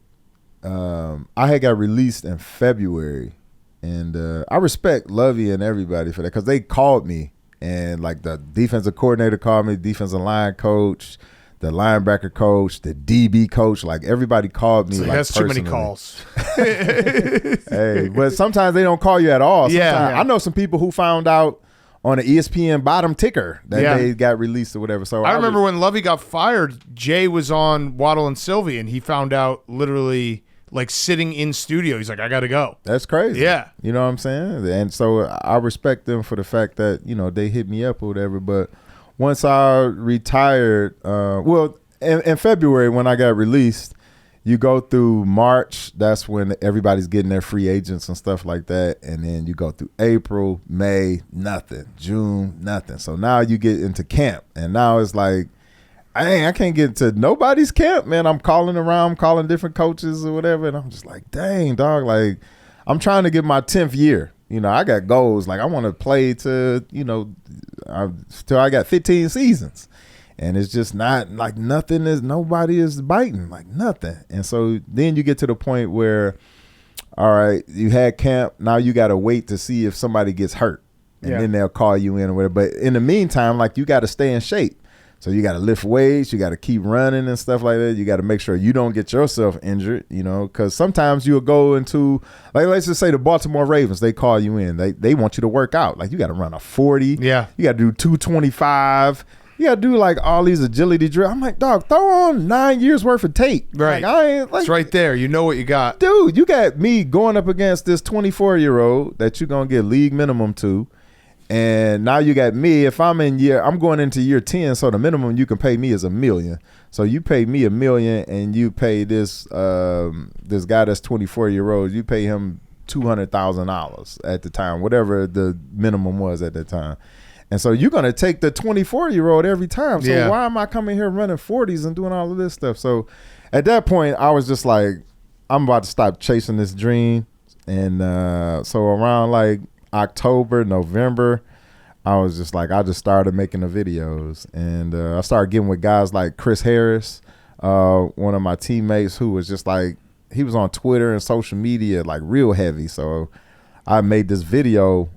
Speaker 7: I had got released in February, and I respect Lovey and everybody for that because they called me. And like the defensive coordinator called me, defensive line coach, the linebacker coach, the DB coach, like everybody called me.
Speaker 2: So
Speaker 7: like
Speaker 2: that's too many
Speaker 7: personally.
Speaker 2: calls.
Speaker 7: Hey, but sometimes they don't call you at all. Sometimes, I know some people who found out on an ESPN bottom ticker that they got released or whatever. So
Speaker 2: I remember when Lovey got fired, Jay was on Waddle and Sylvie, and he found out literally like sitting in studio. He's like, I got to go.
Speaker 7: That's crazy.
Speaker 2: Yeah.
Speaker 7: You know what I'm saying? And so I respect them for the fact that, they hit me up or whatever. But once I retired, in February when I got released, you go through March. That's when everybody's getting their free agents and stuff like that. And then you go through April, May, nothing. June, nothing. So now you get into camp. And now it's like, I can't get to nobody's camp, man. I'm calling around, calling different coaches or whatever, and I'm just like, dang, dog. Like, I'm trying to get my 10th year. I got goals. Like, I want to play till I got 15 seasons, and it's just not like nobody is biting, like nothing. And so then you get to the point where, all right, you had camp. Now you got to wait to see if somebody gets hurt, and then they'll call you in or whatever. But in the meantime, like, you got to stay in shape. So you got to lift weights, you got to keep running and stuff like that. You got to make sure you don't get yourself injured, because sometimes you'll go into, like, let's just say the Baltimore Ravens, they call you in. They want you to work out. Like, you got to run a 40.
Speaker 2: Yeah.
Speaker 7: You got to do 225. You got to do, like, all these agility drills. I'm like, dog, throw on 9 years worth of tape.
Speaker 2: Right.
Speaker 7: Like, I ain't, like,
Speaker 2: It's right there. You know what you got.
Speaker 7: dude, you got me going up against this 24-year-old that you're going to get league minimum to. And now you got me. If I'm going into year 10, so the minimum you can pay me is $1 million. So you pay me $1 million, and you pay this guy that's 24-year-old. You pay him $200,000 at the time, whatever the minimum was at that time. And so you're gonna take the 24-year-old every time. So why am I coming here running 40s and doing all of this stuff? So at that point, I was just like, I'm about to stop chasing this dream. And so around like October, November, I was just like, I just started making the videos. And I started getting with guys like Chris Harris, one of my teammates who was just like, he was on Twitter and social media like real heavy. So I made this video,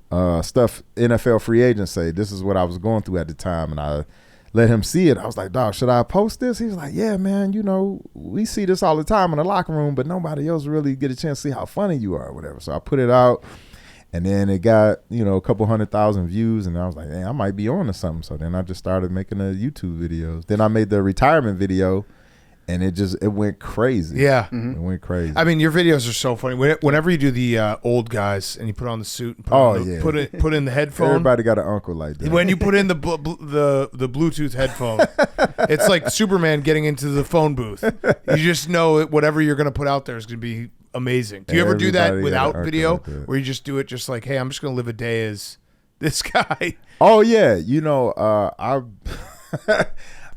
Speaker 7: stuff NFL free agents say. This is what I was going through at the time. And I let him see it. I was like, dog, should I post this? He was like, yeah, man, you know, we see this all the time in the locker room, but nobody else really get a chance to see how funny you are or whatever. So I put it out, and then it got, you know, a couple 100,000 views, and I was like, hey, I might be on to something. So then I just started making the YouTube videos. Then I made the retirement video, and it went crazy.
Speaker 2: Yeah.
Speaker 7: It went crazy.
Speaker 2: I mean, your videos are so funny. Whenever you do the old guys and you put on the suit and put in the headphone.
Speaker 7: Everybody got an uncle like that.
Speaker 2: When you put in the Bluetooth headphone, it's like Superman getting into the phone booth. You just know whatever you're going to put out there is going to be amazing. Do you ever do that without video, where you just do it just like, hey, I'm just going to live a day as this guy?
Speaker 7: Oh yeah, you know,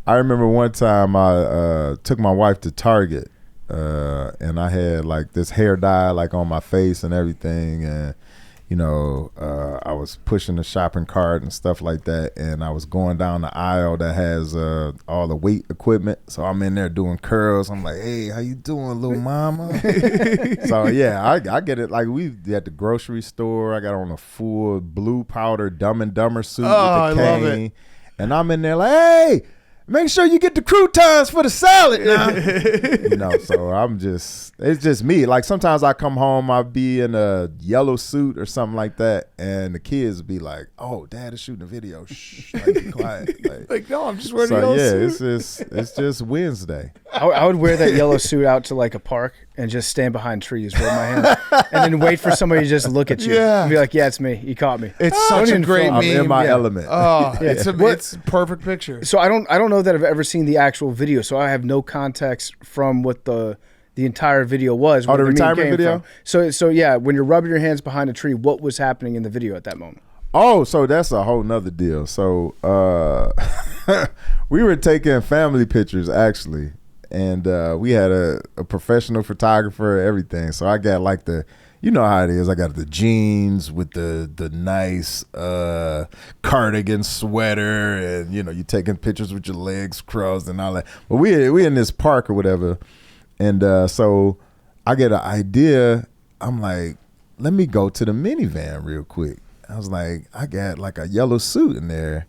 Speaker 7: I remember one time I took my wife to Target, and I had like this hair dye like on my face and everything, and you know, I was pushing the shopping cart and stuff like that, and I was going down the aisle that has all the weight equipment. So I'm in there doing curls. I'm like, hey, how you doing, little mama? So yeah, I get it. Like we at the grocery store, I got on a full blue powder Dumb and Dumber suit with the cane,
Speaker 2: I love it.
Speaker 7: and I'm in there like, hey, make sure you get the croutons for the salad now. You know, so it's just me. Like sometimes I come home, I'll be in a yellow suit or something like that, and the kids be like, oh, Dad is shooting a video. Shh, like, be quiet.
Speaker 2: Like, no, I'm just wearing a yellow suit.
Speaker 7: It's just Wednesday.
Speaker 1: I would wear that yellow suit out to like a park and just stand behind trees with my hands and then wait for somebody to just look at you and be like, yeah, it's me. You caught me.
Speaker 2: It's such a great meme.
Speaker 7: I'm in my element.
Speaker 2: Oh, it's a perfect picture.
Speaker 1: So I don't know that I've ever seen the actual video, so I have no context from what the entire video was.
Speaker 7: Oh, the retirement video?
Speaker 1: So yeah, when you're rubbing your hands behind a tree, what was happening in the video at that moment?
Speaker 7: Oh, so that's a whole nother deal. So we were taking family pictures actually, and we had a professional photographer, everything. So I got like you know how it is. I got the jeans with the nice cardigan sweater, and you know you taking pictures with your legs crossed and all that. But we in this park or whatever, and so I get an idea. I'm like, let me go to the minivan real quick. I was like, I got like a yellow suit in there.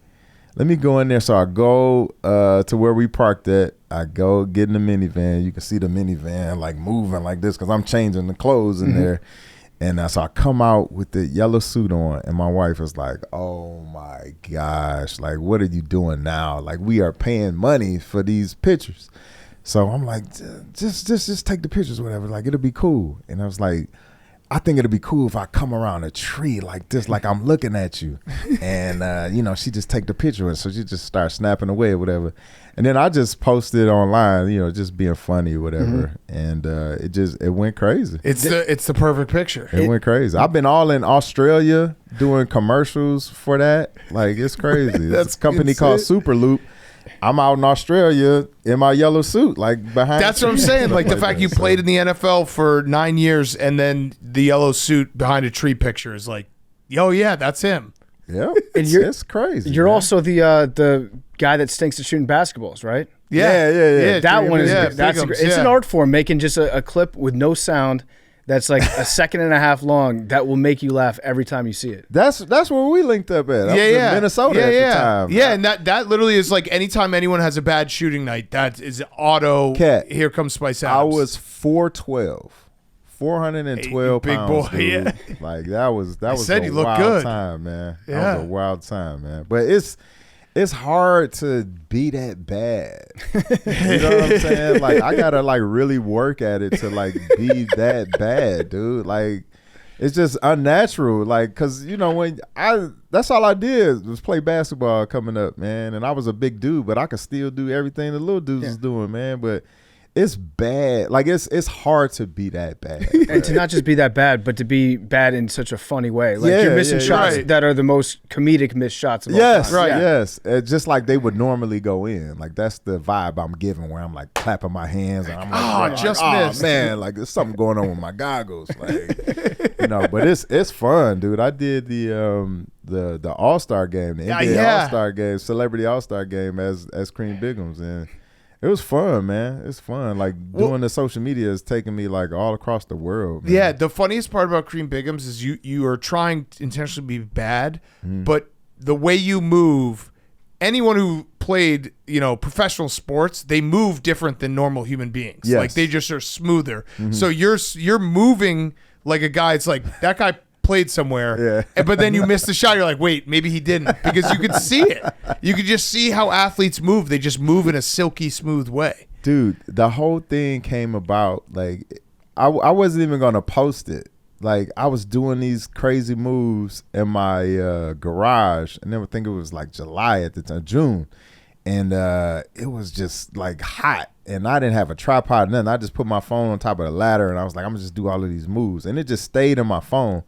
Speaker 7: Let me go in there. So I go to where we parked at. I go get in the minivan. You can see the minivan like moving like this because I'm changing the clothes in there. And so I come out with the yellow suit on, and my wife is like, oh my gosh, like, what are you doing now? Like, we are paying money for these pictures. So I'm like, just take the pictures, whatever. Like, it'll be cool. And I was like, I think it'll be cool if I come around a tree like this, like I'm looking at you. And, you know, she just take the picture with it. So she just starts snapping away or whatever. And then I just posted online, you know, just being funny or whatever. And it went crazy.
Speaker 2: It's the perfect picture.
Speaker 7: It went crazy. I've been all in Australia doing commercials for that. Like, it's crazy. That's a company called Superloop. I'm out in Australia in my yellow suit, like behind.
Speaker 2: That's what I'm saying. Like the fact you played in the NFL for 9 years and then the yellow suit behind a tree picture is like, oh yeah, that's him.
Speaker 7: Yeah, it's crazy.
Speaker 1: You're also the guy that stinks at shooting basketballs, right?
Speaker 7: Yeah.
Speaker 1: That one is it's an art form, making just a clip with no sound. That's like a second and a half long that will make you laugh every time you see it.
Speaker 7: That's where we linked up at. I was in Minnesota at the time.
Speaker 2: Yeah, and that literally is like anytime anyone has a bad shooting night, that is auto.
Speaker 7: Cat.
Speaker 2: Here comes Spice Adams.
Speaker 7: I was 412
Speaker 2: big
Speaker 7: pounds.
Speaker 2: Boy,
Speaker 7: Dude.
Speaker 2: yeah.
Speaker 7: Like that was
Speaker 2: said
Speaker 7: a
Speaker 2: you look
Speaker 7: wild
Speaker 2: good.
Speaker 7: time, man.
Speaker 2: Yeah.
Speaker 7: That was a wild time, man. But it's hard to be that bad. You know what I'm saying? Like I gotta like really work at it to like be that bad, dude. Like it's just unnatural. Like, cause you know that's all I did was play basketball coming up, man. And I was a big dude, but I could still do everything the little dudes was doing, man. But it's bad. Like it's hard to be that bad.
Speaker 1: And to not just be that bad, but to be bad in such a funny way. Like you're missing shots that are the most comedic missed shots of all time.
Speaker 7: Right. Yes. It's just like they would normally go in. Like that's the vibe I'm giving, where I'm like clapping my hands and I'm like,
Speaker 2: missed.
Speaker 7: Man, like there's something going on with my goggles. Like, but it's fun, dude. I did the All-Star game, the NBA All-Star game, Celebrity All-Star game as Cream Bigums, and it was fun, man. It's fun. Like doing the social media is taking me like all across the world, man.
Speaker 2: Yeah, the funniest part about Cream Bigums is you are trying to intentionally be bad, but the way you move, anyone who played, professional sports, they move different than normal human beings.
Speaker 7: Yes.
Speaker 2: Like they just are smoother. So you're moving like a guy. It's like that guy played somewhere, but then you missed the shot. You're like, wait, maybe he didn't, because you could see it. You could just see how athletes move. They just move in a silky smooth way.
Speaker 7: Dude, the whole thing came about, like, I wasn't even going to post it. Like, I was doing these crazy moves in my garage, and I think it was like July at the time, June, and it was just like hot, and I didn't have a tripod or nothing. I just put my phone on top of the ladder, and I was like, I'm going to just do all of these moves, and it just stayed in my phone.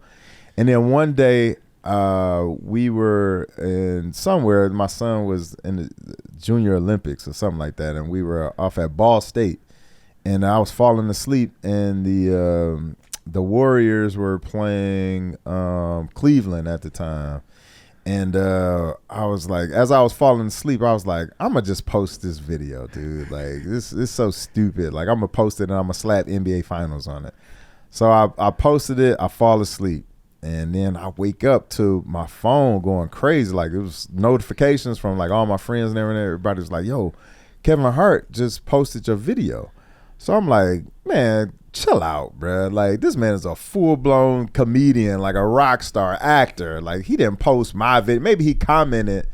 Speaker 7: And then one day, we were in somewhere. My son was in the Junior Olympics or something like that, and we were off at Ball State. And I was falling asleep, and the Warriors were playing Cleveland at the time. And I was like, as I was falling asleep, I was like, I'm gonna just post this video, dude. Like this is so stupid. Like I'm gonna post it and I'm gonna slap NBA Finals on it. So I posted it. I fall asleep. And then I wake up to my phone going crazy. Like it was notifications from like all my friends and everything. Everybody was like, yo, Kevin Hart just posted your video. So I'm like, man, chill out, bro. Like this man is a full-blown comedian, like a rock star actor. Like he didn't post my video. Maybe he commented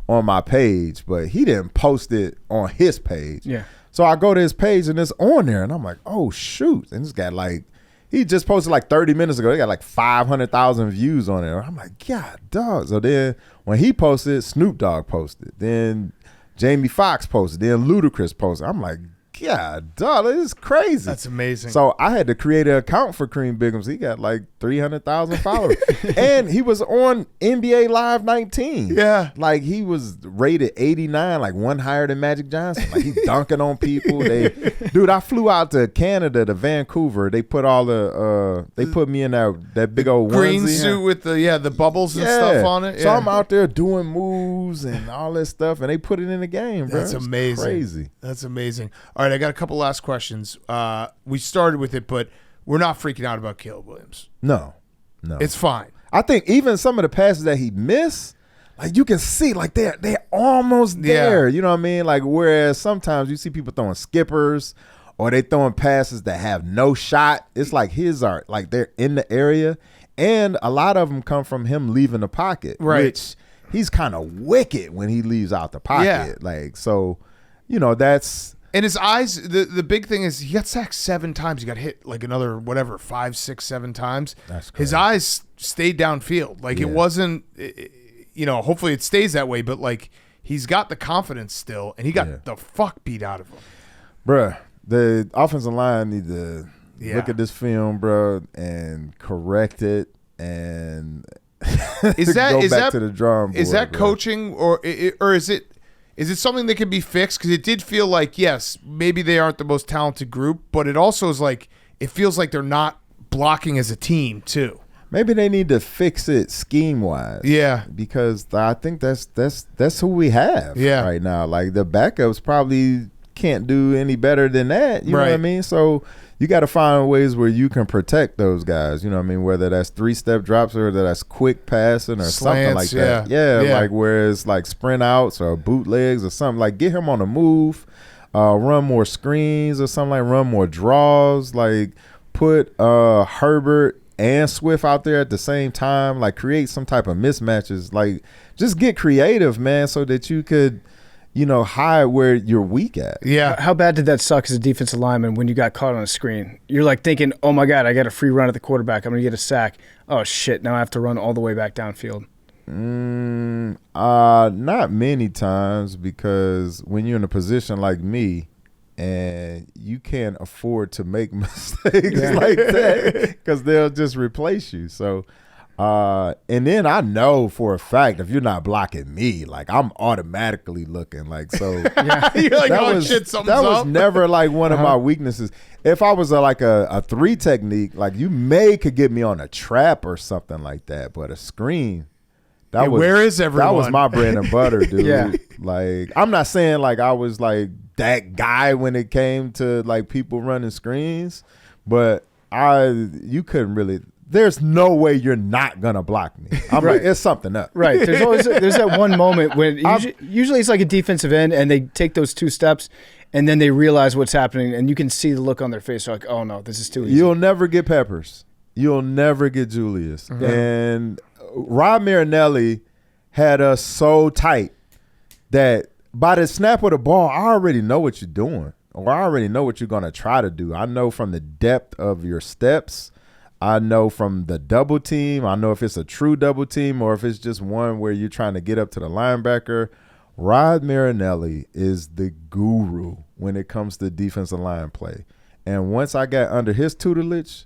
Speaker 7: on my page, but he didn't post it on his page.
Speaker 1: Yeah.
Speaker 7: So I go to his page and it's on there. And I'm like, oh, shoot. And it's got like, he just posted like 30 minutes ago. They got like 500,000 views on it. I'm like, God, dog. So then when he posted, Snoop Dogg posted. Then Jamie Foxx posted. Then Ludacris posted. I'm like, God, dog, this is crazy.
Speaker 2: That's amazing.
Speaker 7: So I had to create an account for Cream Bigums. He got like 300,000 followers. And he was on NBA Live 19.
Speaker 2: Yeah.
Speaker 7: Like he was rated 89, like one higher than Magic Johnson. Like he's dunking on people. Dude, I flew out to Canada, to Vancouver. They put they put me in that big old
Speaker 2: green
Speaker 7: onesie.
Speaker 2: suit with the bubbles and stuff on it.
Speaker 7: So I'm out there doing moves and all this stuff, and they put it in the game, bro.
Speaker 2: That's
Speaker 7: It's
Speaker 2: amazing.
Speaker 7: crazy.
Speaker 2: That's amazing. All right, I got a couple last questions. We started with it, but we're not freaking out about Caleb Williams.
Speaker 7: No.
Speaker 2: It's fine.
Speaker 7: I think even some of the passes that he missed, like you can see, like they're almost there. You know what I mean? Like whereas sometimes you see people throwing skippers or they throwing passes that have no shot. It's like his are like they're in the area, and a lot of them come from him leaving the pocket.
Speaker 2: Right.
Speaker 7: Which he's kind of wicked when he leaves out the pocket.
Speaker 2: Yeah.
Speaker 7: Like so, that's.
Speaker 2: And his eyes, the big thing is he got sacked 7 times. He got hit like another, 5, 6, 7 times.
Speaker 7: That's crazy.
Speaker 2: His eyes stayed downfield. Like it wasn't, hopefully it stays that way, but like he's got the confidence still, and he got the fuck beat out of him.
Speaker 7: Bruh, the offensive line need to look at this film, bro, and correct it, and go back to the drawing board.
Speaker 2: Is that
Speaker 7: bro.
Speaker 2: coaching, or is it something that can be fixed? Because it did feel like, yes, maybe they aren't the most talented group, but it also is like it feels like they're not blocking as a team too.
Speaker 7: Maybe they need to fix it scheme wise.
Speaker 2: Yeah,
Speaker 7: because I think that's who we have right now. Like the backups probably can't do any better than that. You know what I mean? So you got to find ways where you can protect those guys. You know what I mean? Whether that's 3-step drops or that's quick passing or something like that. Yeah, like where it's like sprint outs or bootlegs or something. Like get him on the move, run more screens or something, like run more draws. Like put Herbert and Swift out there at the same time. Like create some type of mismatches. Like just get creative, man, so that you could hide where you're weak at.
Speaker 2: Yeah.
Speaker 1: How bad did that suck as a defensive lineman when you got caught on a screen? You're like thinking, oh my God, I got a free run at the quarterback. I'm going to get a sack. Oh shit, now I have to run all the way back downfield.
Speaker 7: Not many times, because when you're in a position like me and you can't afford to make mistakes like that because they'll just replace you. So, and then I know for a fact if you're not blocking me, like I'm automatically looking like so.
Speaker 2: You're like, shit, something's
Speaker 7: that was
Speaker 2: up.
Speaker 7: never like one of my weaknesses. If I was like a 3 technique, like you could get me on a trap or something like that, but a screen.
Speaker 2: Where is everyone?
Speaker 7: That was my bread and butter, dude.
Speaker 1: Yeah.
Speaker 7: Like, I'm not saying like I was like that guy when it came to like people running screens, but you couldn't really. There's no way you're not gonna block me. I'm
Speaker 1: Right.
Speaker 7: like, it's something up.
Speaker 1: Right. There's always there's that one moment when usually it's like a defensive end and they take those 2 steps and then they realize what's happening and you can see the look on their face. They're like, oh no, this is too easy.
Speaker 7: You'll never get Peppers. You'll never get Julius.
Speaker 1: Mm-hmm.
Speaker 7: And Rod Marinelli had us so tight that by the snap of the ball, I already know what you're doing, or I already know what you're going to try to do. I know from the depth of your steps. I know from the double team. I know if it's a true double team or if it's just one where you're trying to get up to the linebacker. Rod Marinelli is the guru when it comes to defensive line play. And once I got under his tutelage,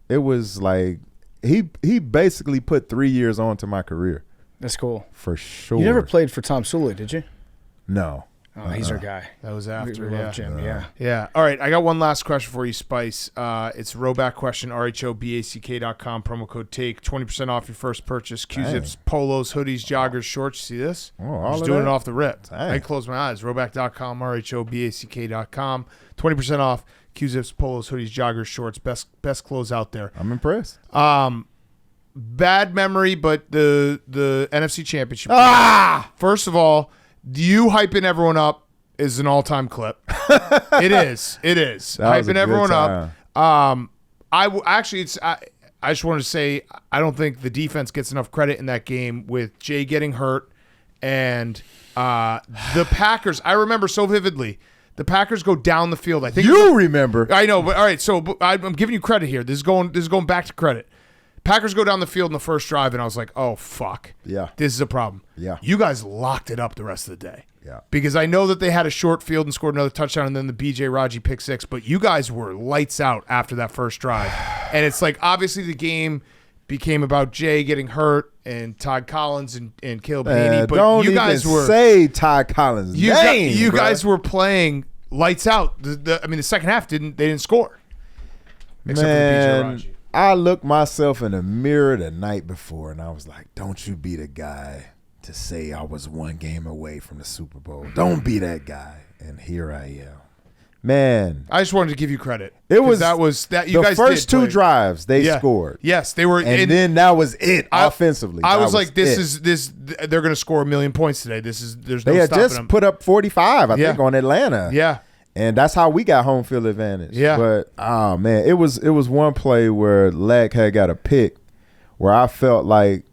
Speaker 7: it was like he basically put 3 years onto my career.
Speaker 1: That's cool.
Speaker 7: For sure.
Speaker 1: You never played for Tom Sully, did you?
Speaker 7: No.
Speaker 1: Oh, he's our guy.
Speaker 2: That was after.
Speaker 1: We
Speaker 2: Yeah.
Speaker 1: love Jim. Yeah.
Speaker 2: Yeah. All right. I got one last question for you, Spice. It's a rowback question, rhoback.com, promo code TAKE, 20% off your first purchase. Q-zips, polos, hoodies, joggers, shorts. See this?
Speaker 7: Oh, all
Speaker 2: Just
Speaker 7: of
Speaker 2: doing
Speaker 7: that?
Speaker 2: it off the rip.
Speaker 7: Dang.
Speaker 2: I close my eyes. Rowback.com, rhoback.com, 20% off. Q-zips, polos, hoodies, joggers, shorts. Best clothes out there.
Speaker 7: I'm impressed.
Speaker 2: Bad memory, but the NFC Championship. First of all, you hyping everyone up is an all-time clip. It is.
Speaker 7: That was a
Speaker 2: Hyping
Speaker 7: good
Speaker 2: everyone
Speaker 7: time.
Speaker 2: up. I just wanted to say I don't think the defense gets enough credit in that game with Jay getting hurt and the Packers. I remember so vividly. The Packers go down the field. I think
Speaker 7: You remember.
Speaker 2: I know, but all right. So I'm giving you credit here. This is going back to credit. Packers go down the field in the first drive, and I was like, "Oh fuck,
Speaker 7: Yeah.
Speaker 2: this is a problem."
Speaker 7: Yeah.
Speaker 2: You guys locked it up the rest of the day.
Speaker 7: Yeah.
Speaker 2: Because I know that they had a short field and scored another touchdown, and then the B.J. Raji pick 6. But you guys were lights out after that first drive, and it's like obviously the game became about Jay getting hurt and Todd Collins and Caleb Haney. But
Speaker 7: don't
Speaker 2: you guys
Speaker 7: even
Speaker 2: were
Speaker 7: say Todd Collins' name.
Speaker 2: you
Speaker 7: bruh.
Speaker 2: guys were playing lights out. The second half they didn't score. Except for B.J.
Speaker 7: Man,
Speaker 2: Raji.
Speaker 7: I looked myself in the mirror the night before, and I was like, don't you be the guy to say I was one game away from the Super Bowl. Don't be that guy. And here I am. Man.
Speaker 2: I just wanted to give you credit.
Speaker 7: It was
Speaker 2: that you
Speaker 7: the
Speaker 2: guys
Speaker 7: first
Speaker 2: did
Speaker 7: 2
Speaker 2: play.
Speaker 7: drives they scored.
Speaker 2: Yes, they were.
Speaker 7: And then that was it offensively.
Speaker 2: I
Speaker 7: That
Speaker 2: was like,
Speaker 7: it.
Speaker 2: they're going to score 1 million points today. There's no
Speaker 7: They had
Speaker 2: stopping
Speaker 7: just
Speaker 2: them.
Speaker 7: put up 45, I
Speaker 2: Yeah.
Speaker 7: think, on Atlanta.
Speaker 2: Yeah.
Speaker 7: And that's how we got home field advantage.
Speaker 2: Yeah.
Speaker 7: But oh man, it was one play where Leck had got a pick where I felt like,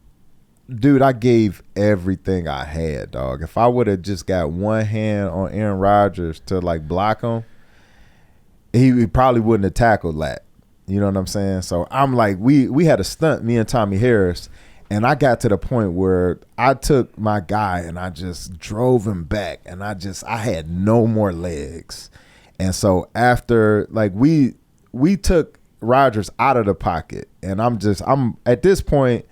Speaker 7: dude, I gave everything I had, dog. If I would have just got one hand on Aaron Rodgers to like block him, he probably wouldn't have tackled Leck. You know what I'm saying? So I'm like, we had a stunt, me and Tommy Harris. And I got to the point where I took my guy and I just drove him back, and I had no more legs. And so after, like, we took Rodgers out of the pocket, and I'm at this point,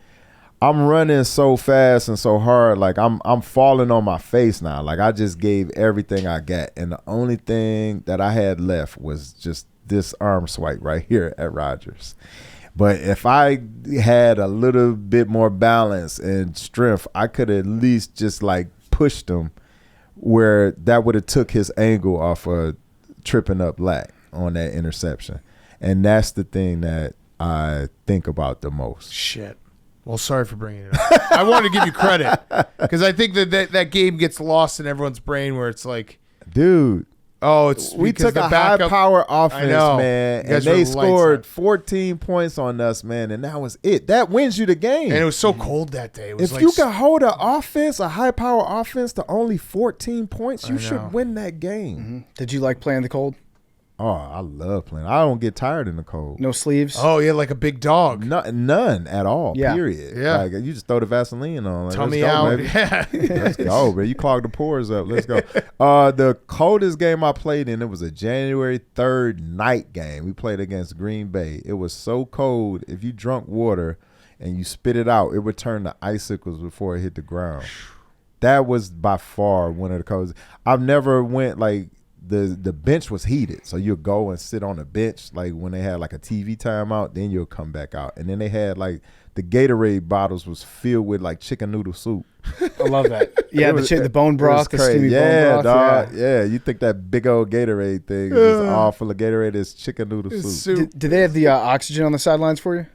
Speaker 7: I'm running so fast and so hard, like I'm falling on my face now. Like I just gave everything I got, and the only thing that I had left was just this arm swipe right here at Rodgers. But if I had a little bit more balance and strength, I could at least just like pushed him where that would have took his angle off of tripping up Lack on that interception. And that's the thing that I think about the most.
Speaker 2: Shit. Well, sorry for bringing it up. I wanted to give you credit because I think that game gets lost in everyone's brain where it's like,
Speaker 7: dude.
Speaker 2: Oh, it's
Speaker 7: we
Speaker 2: because
Speaker 7: took
Speaker 2: the
Speaker 7: a
Speaker 2: backup,
Speaker 7: high-power offense,
Speaker 2: I know.
Speaker 7: man,
Speaker 2: You guys
Speaker 7: and they
Speaker 2: were lights
Speaker 7: scored
Speaker 2: out.
Speaker 7: 14 points on us, man, and that was it. That wins you the game.
Speaker 2: And it was so cold that day. It was
Speaker 7: If
Speaker 2: like,
Speaker 7: you can hold an offense, a high-power offense, to only 14 points, you
Speaker 2: know.
Speaker 7: should win that game.
Speaker 1: Mm-hmm. Did you like playing the cold?
Speaker 7: Oh, I love playing. I don't get tired in the cold.
Speaker 1: No sleeves.
Speaker 2: Oh yeah, like a big dog.
Speaker 7: None at all.
Speaker 1: Yeah.
Speaker 7: Period.
Speaker 2: Yeah.
Speaker 7: Like you just throw the Vaseline on. Like,
Speaker 2: Tummy
Speaker 7: let's go,
Speaker 2: out.
Speaker 7: baby.
Speaker 2: Yeah.
Speaker 7: Let's go, man. You clog the pores up. Let's go. The coldest game I played in, it was a January 3rd night game. We played against Green Bay. It was so cold. If you drunk water and you spit it out, it would turn to icicles before it hit the ground. That was by far one of the coldest. I've never went like the bench was heated, so you'll go and sit on the bench like when they had like a TV timeout, then you'll come back out. And then they had like the Gatorade bottles was filled with like chicken noodle soup.
Speaker 1: I love that. Yeah, the bone broth, the steamy
Speaker 7: yeah,
Speaker 1: bone broth.
Speaker 7: dog. Yeah, you think that big old Gatorade thing is all full of Gatorade is chicken noodle soup.
Speaker 1: Did they have the oxygen on the sidelines for you?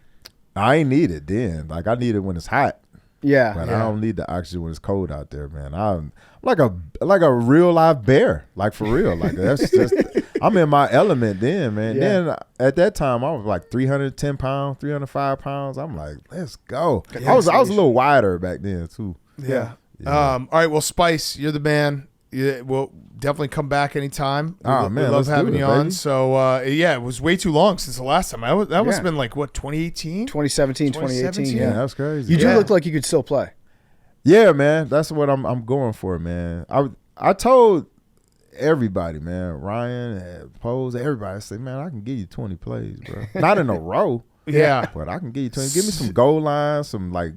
Speaker 7: I ain't need it then. Like I need it when it's hot.
Speaker 1: Yeah,
Speaker 7: But I don't need the oxygen when it's cold out there, man. I'm like a real live bear, like for real. Like that's just I'm in my element then, man.
Speaker 1: Yeah.
Speaker 7: Then at that time I was like 310 pounds, 305 pounds. I'm like, let's go.
Speaker 1: Yeah,
Speaker 7: I was a little wider back then too.
Speaker 2: Yeah. All right. Well, Spice, you're the man. We'll definitely come back anytime.
Speaker 7: Oh, man,
Speaker 2: we love
Speaker 7: let's do
Speaker 2: having
Speaker 7: it,
Speaker 2: you on.
Speaker 7: baby.
Speaker 2: So it was way too long since the last time. That must have been like what 2018,
Speaker 1: 2017, 2018.
Speaker 7: Yeah,
Speaker 1: Yeah,
Speaker 7: that's crazy.
Speaker 1: you do
Speaker 2: Yeah.
Speaker 1: look like you could still play.
Speaker 7: Yeah, man. That's what I'm going for, man. I told everybody, man, Ryan, Pose, everybody, I said, man, I can give you 20 plays, bro. Not in a row.
Speaker 2: Yeah.
Speaker 7: But I can give you 20. Give me some goal lines, some like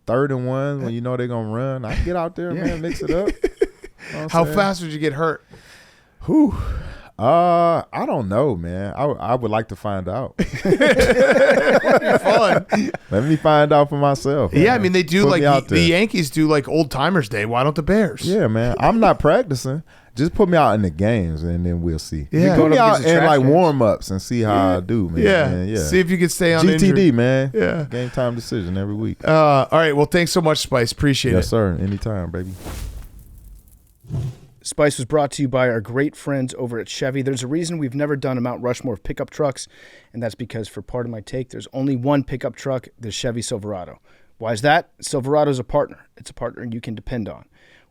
Speaker 7: 3rd and 1 when you know they're gonna run. I can get out there, man, mix it up. You know what
Speaker 2: How
Speaker 7: I'm saying?
Speaker 2: fast would you get hurt?
Speaker 7: Whew. I don't know, man. I would like to find out.
Speaker 2: Fun.
Speaker 7: Let me find out for myself.
Speaker 2: Yeah,
Speaker 7: man.
Speaker 2: I mean they do
Speaker 7: Put
Speaker 2: like
Speaker 7: me out
Speaker 2: the
Speaker 7: there.
Speaker 2: Yankees do like Old Timers Day. Why don't the Bears?
Speaker 7: Yeah, man. I'm not practicing. Just put me out in the games and then we'll see.
Speaker 2: Yeah.
Speaker 7: Put me
Speaker 1: Going up
Speaker 7: out
Speaker 1: against the
Speaker 7: in
Speaker 1: trash
Speaker 7: like
Speaker 1: cans.
Speaker 7: warm-ups and see how I do, man.
Speaker 2: Yeah.
Speaker 7: Yeah.
Speaker 2: See if you can stay on
Speaker 7: GTD,
Speaker 2: injury.
Speaker 7: man.
Speaker 2: Yeah.
Speaker 7: Game time decision every week.
Speaker 2: All right. Well, thanks so much, Spice. Appreciate
Speaker 7: Yes,
Speaker 2: it.
Speaker 7: sir. Anytime, baby.
Speaker 1: Spice was brought to you by our great friends over at Chevy. There's a reason we've never done a Mount Rushmore of pickup trucks, and that's because for part of my take, there's only one pickup truck, the Chevy Silverado. Why is that? Silverado's a partner. It's a partner you can depend on.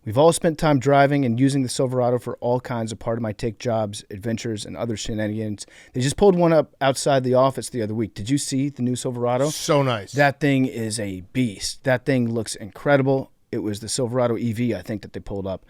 Speaker 1: We've all spent time driving and using the Silverado for all kinds of part of my take jobs, adventures, and other shenanigans. They just pulled one up outside the office the other week. Did you see the new Silverado?
Speaker 2: So nice.
Speaker 1: That thing is a beast. That thing looks incredible. It was the Silverado EV, I think, that they pulled up.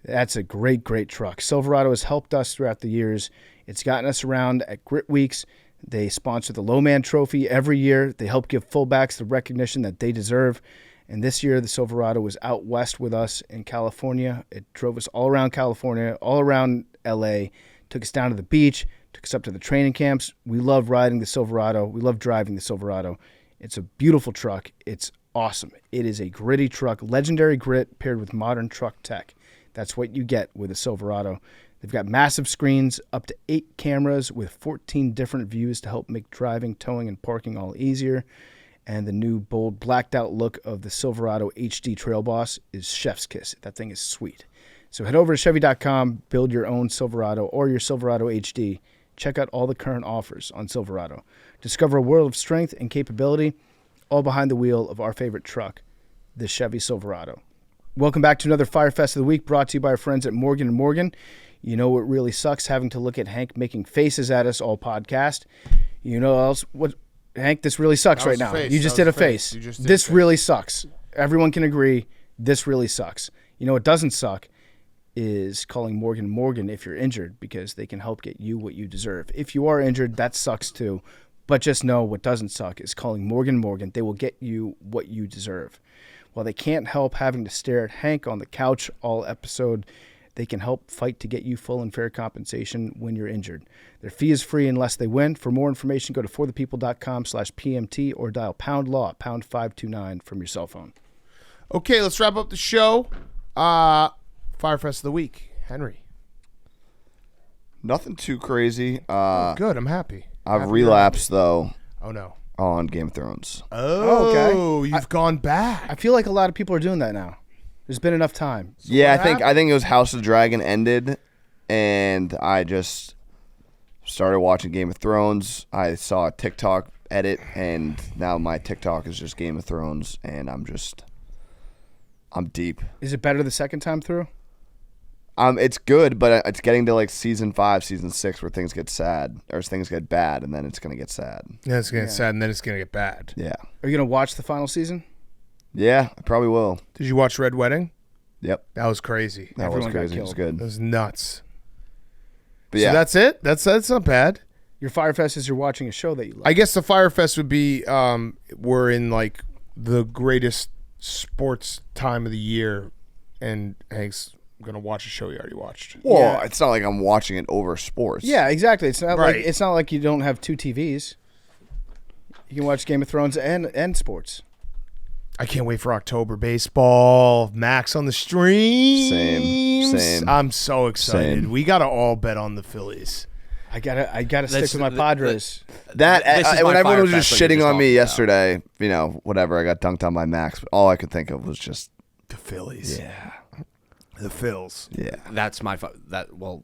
Speaker 1: That's a great, great truck. Silverado has helped us throughout the years. It's gotten us around at Grit Weeks. They sponsor the Low Man Trophy every year. They help give fullbacks the recognition that they deserve. And this year, the Silverado was out west with us in California. It drove us all around California, all around L.A., took us down to the beach, took us up to the training camps. We love riding the Silverado. We love driving the Silverado. It's a beautiful truck. It's awesome. It is a gritty truck, legendary grit paired with modern truck tech. That's what you get with a Silverado. They've got massive screens, up to 8 cameras with 14 different views to help make driving, towing, and parking all easier. And the new bold blacked out look of the Silverado HD Trail Boss is chef's kiss. That thing is sweet. So head over to Chevy.com, build your own Silverado or your Silverado HD. Check out all the current offers on Silverado. Discover a world of strength and capability, all behind the wheel of our favorite truck, the Chevy Silverado. Welcome back to another Fyre Fest of the Week, brought to you by our friends at Morgan & Morgan. You know what really sucks, having to look at Hank making faces at us all podcast. You know else what, Hank, this really sucks
Speaker 2: That
Speaker 1: right
Speaker 2: was a
Speaker 1: now.
Speaker 2: face.
Speaker 1: You just
Speaker 2: That
Speaker 1: did a
Speaker 2: was a face.
Speaker 1: face.
Speaker 2: You just did
Speaker 1: This
Speaker 2: a face.
Speaker 1: really sucks. Everyone can agree, this really sucks. You know what doesn't suck is calling Morgan & Morgan if you're injured, because they can help get you what you deserve. If you are injured, that sucks too. But just know what doesn't suck is calling Morgan & Morgan. They will get you what you deserve. While they can't help having to stare at Hank on the couch all episode, they can help fight to get you full and fair compensation when you're injured. Their fee is free unless they win. For more information, go to forthepeople.com/PMT or dial #law, #529 from your cell phone.
Speaker 2: Okay, let's wrap up the show. Fyre Fest of the Week. Henry.
Speaker 3: Nothing too crazy.
Speaker 2: Good. I'm happy.
Speaker 3: I've relapsed though
Speaker 2: Oh, no.
Speaker 3: on Game of Thrones.
Speaker 2: Oh, you've gone back.
Speaker 1: I feel like a lot of people are doing that now. There's been enough time.
Speaker 3: Yeah,
Speaker 2: what
Speaker 3: I think it was House of the Dragon ended, and I just started watching Game of Thrones. I saw a TikTok edit, and now my TikTok is just Game of Thrones, and I'm deep.
Speaker 1: Is it better the second time through?
Speaker 3: It's good, but it's getting to like season 5, season 6 where things get sad or things get bad, and then it's gonna get sad.
Speaker 2: Yeah, it's gonna get sad, and then it's gonna get bad.
Speaker 3: Yeah.
Speaker 1: Are you gonna watch the final season?
Speaker 3: Yeah, I probably will.
Speaker 2: Did you watch Red Wedding?
Speaker 3: Yep.
Speaker 2: That was crazy.
Speaker 3: That
Speaker 1: Everyone
Speaker 3: was
Speaker 1: got
Speaker 3: crazy. It was
Speaker 1: killed.
Speaker 3: good.
Speaker 2: That was nuts.
Speaker 3: But yeah,
Speaker 2: So that's it. That's not bad.
Speaker 1: Your Fyre Fest is you're watching a show that you like.
Speaker 2: I guess the Fyre Fest would be we're in like the greatest sports time of the year, and Hank's gonna watch a show he already watched.
Speaker 3: well,
Speaker 1: Yeah.
Speaker 3: it's not like I'm watching it over sports.
Speaker 1: Yeah, exactly. It's not
Speaker 2: Right.
Speaker 1: like it's not like you don't have 2 TVs. You can watch Game of Thrones and sports.
Speaker 2: I can't wait for October baseball. Max on the stream.
Speaker 3: Same.
Speaker 2: I'm so excited.
Speaker 3: Same.
Speaker 2: We gotta all bet on the Phillies.
Speaker 1: I gotta stick
Speaker 5: That's
Speaker 1: with my
Speaker 5: the-
Speaker 1: Padres.
Speaker 3: That
Speaker 5: This is
Speaker 3: when
Speaker 5: my
Speaker 3: everyone
Speaker 5: Fyre
Speaker 3: was just
Speaker 5: Fest, like you
Speaker 3: shitting
Speaker 5: just
Speaker 3: on me
Speaker 5: talked about.
Speaker 3: yesterday, whatever. I got dunked on by Max, but all I could think of was just
Speaker 2: The Phillies.
Speaker 3: yeah.
Speaker 2: The Phils.
Speaker 3: Yeah.
Speaker 5: That's my well.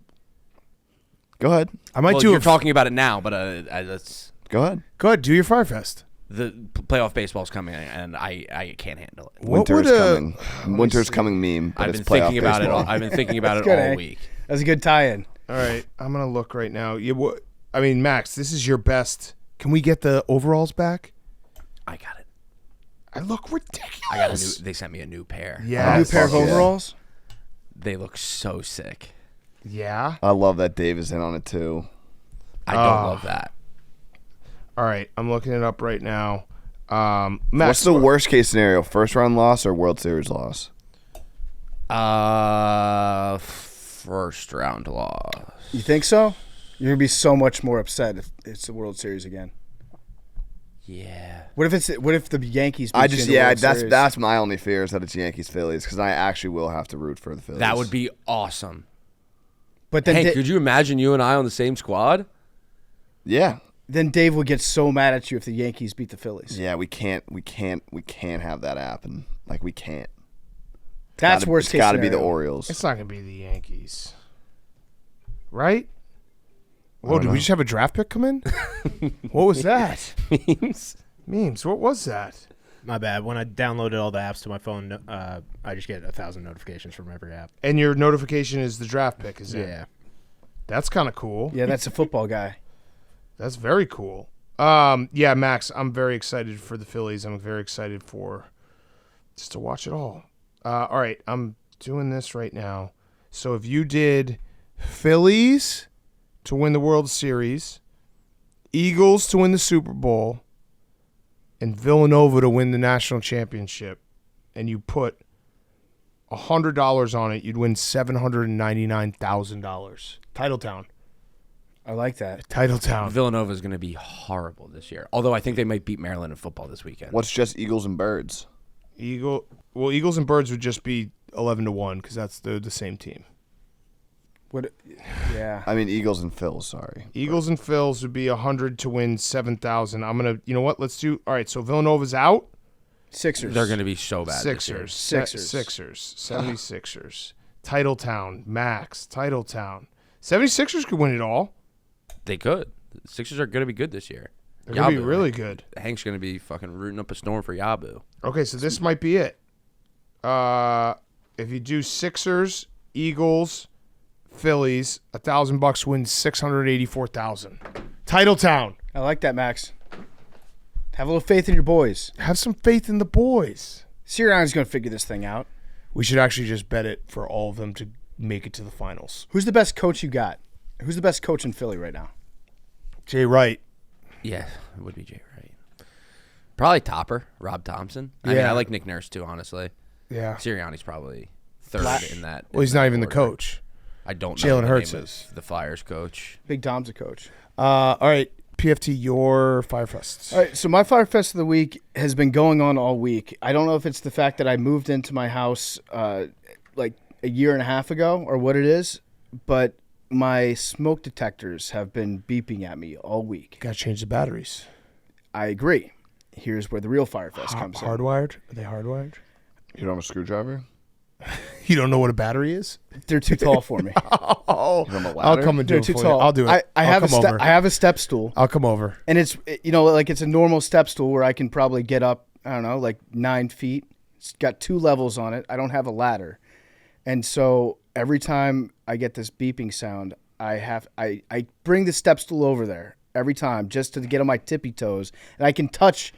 Speaker 3: Go ahead.
Speaker 2: I might
Speaker 5: Well,
Speaker 2: do
Speaker 5: you're
Speaker 2: a
Speaker 5: talking about it now, but that's
Speaker 3: Go ahead.
Speaker 2: Go ahead, do your Fyre Fest.
Speaker 5: the playoff baseball's coming, and I can't handle it.
Speaker 2: What
Speaker 3: Winter's
Speaker 2: would,
Speaker 3: coming. Winter's coming meme, but
Speaker 5: I've
Speaker 3: it's
Speaker 5: been
Speaker 3: playoff
Speaker 5: thinking about
Speaker 3: baseball.
Speaker 5: it. I've been thinking about it
Speaker 1: good,
Speaker 5: all
Speaker 1: eh?
Speaker 5: week.
Speaker 1: That's a good tie-in.
Speaker 2: All right, I'm gonna look right now. Max, this is your best. Can we get the overalls back?
Speaker 5: I got it.
Speaker 2: I look ridiculous.
Speaker 5: I got a new. They sent me a new pair.
Speaker 2: Yeah.
Speaker 1: A new pair of
Speaker 3: fuck yeah.
Speaker 1: overalls.
Speaker 5: They look so sick.
Speaker 2: Yeah.
Speaker 3: I love that Dave is in on it too.
Speaker 5: I don't love that.
Speaker 2: All right, I'm looking it up right now. Max,
Speaker 3: What's the worst case scenario? First round loss or World Series loss?
Speaker 5: First round loss.
Speaker 1: You think so? You're gonna be so much more upset if it's the World Series again.
Speaker 5: Yeah.
Speaker 1: What if the Yankees? Beat
Speaker 3: I
Speaker 1: you
Speaker 3: just
Speaker 1: in the World
Speaker 3: that's
Speaker 1: Series?
Speaker 3: that's my only fear is that it's Yankees Phillies because I actually will have to root for the Phillies.
Speaker 5: That would be awesome.
Speaker 1: But then
Speaker 5: Hey, could you imagine you and I on the same squad?
Speaker 3: yeah.
Speaker 1: then Dave would get so mad at you if the Yankees beat the Phillies.
Speaker 3: Yeah, we can't have that happen. Like we can't.
Speaker 1: That's worst
Speaker 3: It's
Speaker 1: case
Speaker 3: got to be
Speaker 1: scenario.
Speaker 3: the Orioles.
Speaker 2: it's not gonna be the Yankees, right? Whoa, did we just have a draft pick come in? What was that? Memes. What was that?
Speaker 4: My bad. When I downloaded all the apps to my phone, I just get 1,000 notifications from every app.
Speaker 2: And your notification is the draft pick, is it?
Speaker 4: Yeah.
Speaker 2: That's kind of cool.
Speaker 1: Yeah, that's a football guy.
Speaker 2: That's very cool. Yeah, Max, I'm very excited for the Phillies. I'm very excited for just to watch it all. All right, I'm doing this right now. So if you did Phillies to win the World Series, Eagles to win the Super Bowl, and Villanova to win the national championship, and you put $100 on it, you'd win $799,000. Titletown.
Speaker 1: I like that.
Speaker 2: Titletown.
Speaker 5: Villanova is going to be horrible this year. Although I think they might beat Maryland in football this weekend.
Speaker 3: What's just Eagles and Birds?
Speaker 2: Eagles and Birds would just be 11-1 because they're the same team.
Speaker 1: What? Yeah.
Speaker 3: I mean Eagles and Phils. Sorry.
Speaker 2: Eagles and Phils would be 100 to win 7,000. I'm gonna, you know what? Let's do. All right. So Villanova's out.
Speaker 1: Sixers.
Speaker 5: They're going to be so bad.
Speaker 2: Sixers.
Speaker 1: Sixers.
Speaker 2: Sixers. 76ers. Titletown. Max. Titletown. 76ers could win it all.
Speaker 5: They could. The Sixers are going to be good this year.
Speaker 2: They're gonna be
Speaker 5: Yabu,
Speaker 2: really good.
Speaker 5: Hank's going to be fucking rooting up a storm for Yabu.
Speaker 2: Okay, so this might be it. If you do Sixers, Eagles, Phillies, $1,000 wins $684,000. Titletown.
Speaker 1: I like that, Max. Have a little faith in your boys.
Speaker 2: Have some faith in the boys.
Speaker 1: Sirianni's going to figure this thing out.
Speaker 2: We should actually just bet it for all of them to make it to the finals.
Speaker 1: Who's the best coach you got? Who's the best coach in Philly right now?
Speaker 2: Jay Wright.
Speaker 5: Yeah, it would be Jay Wright. Probably Topper, Rob Thompson. I mean,
Speaker 2: Yeah.
Speaker 5: I like Nick Nurse too, honestly.
Speaker 2: Yeah.
Speaker 5: Sirianni's probably third in that.
Speaker 2: Well, he's
Speaker 5: in
Speaker 2: not
Speaker 5: that
Speaker 2: even the
Speaker 5: order.
Speaker 2: coach.
Speaker 5: I don't know
Speaker 2: Jalen
Speaker 5: the
Speaker 2: Hurts
Speaker 5: name
Speaker 2: is.
Speaker 5: of the Flyers coach.
Speaker 1: Big Tom's a coach.
Speaker 2: All right, PFT, your Fyre Fest.
Speaker 1: All right, so my Fyre Fest of the week has been going on all week. I don't know if it's the fact that I moved into my house like a year and a half ago or what it is, but my smoke detectors have been beeping at me all week.
Speaker 2: Got to change the batteries.
Speaker 1: I agree. Here's where the real Fyre Fest comes in.
Speaker 2: Hardwired? Are they hardwired?
Speaker 3: You don't have a screwdriver?
Speaker 2: You don't know what a battery is?
Speaker 1: They're too tall for me.
Speaker 2: Oh,
Speaker 3: You don't have a
Speaker 2: I'll
Speaker 3: ladder?
Speaker 2: come and do
Speaker 1: They're
Speaker 2: it
Speaker 1: too
Speaker 2: for
Speaker 1: tall.
Speaker 2: you. I'll do it.
Speaker 1: I
Speaker 2: I'll
Speaker 1: have
Speaker 2: come over.
Speaker 1: I have a step stool,
Speaker 2: I'll come over.
Speaker 1: and it's like it's a normal step stool where I can probably get up. I don't know, like 9 feet. It's got 2 levels on it. I don't have a ladder, and so every time I get this beeping sound, I bring the step stool over there every time just to get on my tippy toes, and I can touch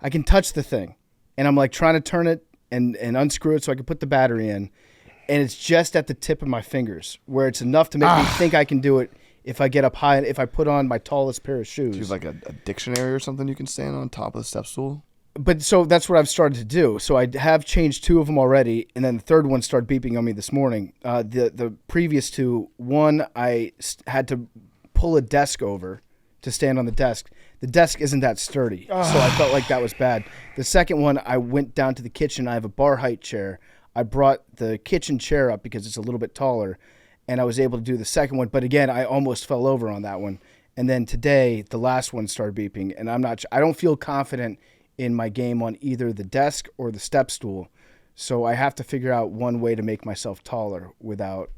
Speaker 1: the thing, and I'm like trying to turn it and unscrew it so I can put the battery in, and it's just at the tip of my fingers where it's enough to make me think I can do it if I get up high and if I put on my tallest pair of shoes.
Speaker 3: Do you have like a dictionary or something you can stand on top of the step stool?
Speaker 1: But so that's what I've started to do. So I have changed 2 of them already, and then the third one started beeping on me this morning. The previous 2, one I had to pull a desk over to stand on the desk. The desk isn't that sturdy, so I felt like that was bad. The second one, I went down to the kitchen. I have a bar height chair. I brought the kitchen chair up because it's a little bit taller, and I was able to do the second one. But again, I almost fell over on that one. And then today, the last one started beeping, and I don't feel confident in my game on either the desk or the step stool. So I have to figure out one way to make myself taller without.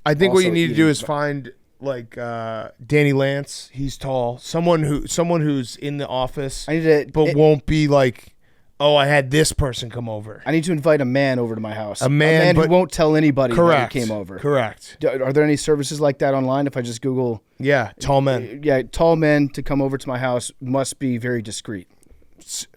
Speaker 2: I think what
Speaker 1: also
Speaker 2: you need to
Speaker 1: eating.
Speaker 2: do is find like Danny Lance. He's tall. Someone who's in the office, won't be like, oh, I had this person come over.
Speaker 1: I need to invite a man over to my house.
Speaker 2: A man
Speaker 1: who won't tell anybody
Speaker 2: correct,
Speaker 1: that he came over.
Speaker 2: Correct.
Speaker 1: Are there any services like that online? If I just Google,
Speaker 2: tall men.
Speaker 1: Yeah, tall men to come over to my house must be very discreet.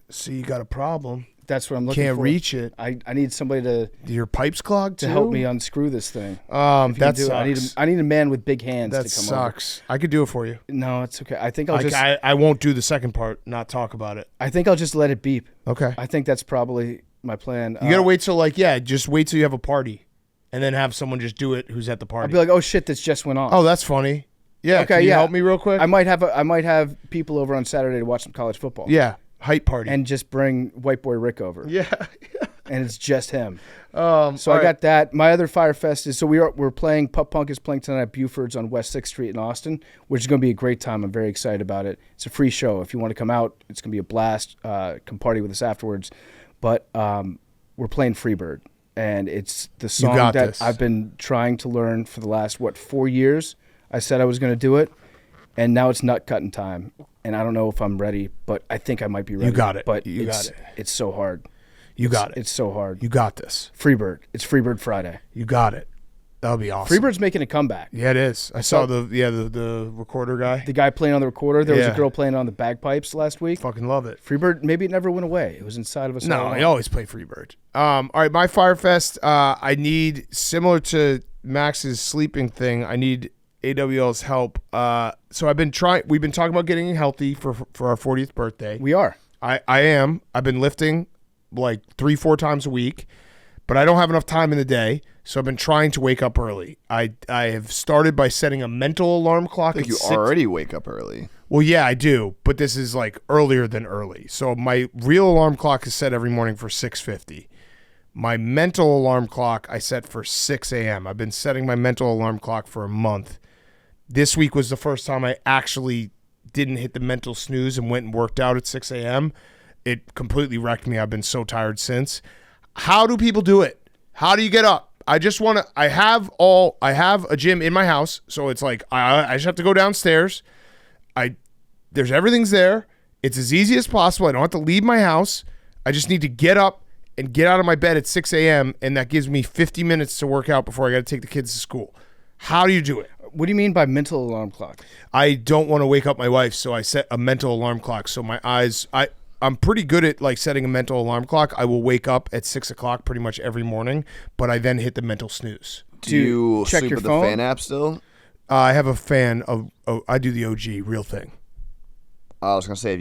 Speaker 2: So you got a problem.
Speaker 1: That's what I'm looking for.
Speaker 2: Can't reach it.
Speaker 1: I need somebody to
Speaker 2: Your pipes clogged
Speaker 1: to
Speaker 2: too?
Speaker 1: help me unscrew this thing.
Speaker 2: That sucks.
Speaker 1: I need a man with big hands
Speaker 2: That
Speaker 1: to come
Speaker 2: sucks. I could do it for you.
Speaker 1: over. No, it's okay. I think I'll
Speaker 2: I won't do the second part. Not talk about it.
Speaker 1: I think I'll just let it beep.
Speaker 2: Okay.
Speaker 1: I think that's probably my plan.
Speaker 2: You gotta wait till just wait till you have a party, and then have someone just do it who's at the party.
Speaker 1: I'll be like, oh shit, this just went off.
Speaker 2: Oh, that's funny. Yeah.
Speaker 1: Okay,
Speaker 2: Can you
Speaker 1: yeah.
Speaker 2: help me real quick?
Speaker 1: I might have people over on Saturday to watch some college football.
Speaker 2: Yeah. Height party.
Speaker 1: And just bring white boy Rick over.
Speaker 2: Yeah.
Speaker 1: And it's just him. So
Speaker 2: all
Speaker 1: I got that. My other Fyre Fest is we're playing. Pup Punk is playing tonight at Buford's on West 6th Street in Austin, which is going to be a great time. I'm very excited about it. It's a free show. If you want to come out, it's going to be a blast. Come party with us afterwards. But we're playing Freebird, and it's the song that
Speaker 2: this.
Speaker 1: I've been trying to learn for the last 4 years. I said I was going to do it, and now it's nut cutting time. And I don't know if I'm ready, but I think I might be ready.
Speaker 2: You got it.
Speaker 1: But
Speaker 2: got it.
Speaker 1: It's so hard.
Speaker 2: You got it.
Speaker 1: It's so hard.
Speaker 2: You got this.
Speaker 1: Freebird. It's Freebird Friday.
Speaker 2: You got it. That'll be awesome.
Speaker 1: Freebird's making a comeback.
Speaker 2: Yeah, it is. I saw the recorder guy.
Speaker 1: The guy playing on the recorder. There was a
Speaker 2: Yeah.
Speaker 1: girl playing on the bagpipes last week.
Speaker 2: Fucking love it.
Speaker 1: Freebird, maybe it never went away. It was inside of us.
Speaker 2: No,
Speaker 1: all
Speaker 2: I
Speaker 1: along.
Speaker 2: always play Freebird. All right, my Fyre Fest. I need, similar to Max's sleeping thing, I need AWL's help. So we've been talking about getting healthy for our 40th birthday.
Speaker 1: We are.
Speaker 2: I am. I've been lifting like 3-4 times a week, but I don't have enough time in the day, so I've been trying to wake up early. I have started by setting a mental alarm clock.
Speaker 3: I think
Speaker 2: at
Speaker 3: you
Speaker 2: 6.
Speaker 3: already wake up early.
Speaker 2: Well, yeah, I do, but this is like earlier than early. So my real alarm clock is set every morning for 6:50. My mental alarm clock I set for 6 a.m. I've been setting my mental alarm clock for a month. This week was the first time I actually didn't hit the mental snooze and went and worked out at 6 a.m. It completely wrecked me. I've been so tired since. How do people do it? How do you get up? I have a gym in my house, so it's like I just have to go downstairs. There's everything's there. It's as easy as possible. I don't have to leave my house. I just need to get up and get out of my bed at 6 a.m. and that gives me 50 minutes to work out before I got to take the kids to school. How do you do it?
Speaker 1: What do you mean by mental alarm clock?
Speaker 2: I don't want to wake up my wife, so I set a mental alarm clock. So my eyes, I'm pretty good at like setting a mental alarm clock. I will wake up at 6 o'clock pretty much every morning, but I then hit the mental snooze.
Speaker 3: Do you
Speaker 1: check
Speaker 3: sleep
Speaker 1: your
Speaker 3: with
Speaker 1: phone?
Speaker 3: the fan app still?
Speaker 2: I have a fan of. I do the OG real thing.
Speaker 3: I was gonna say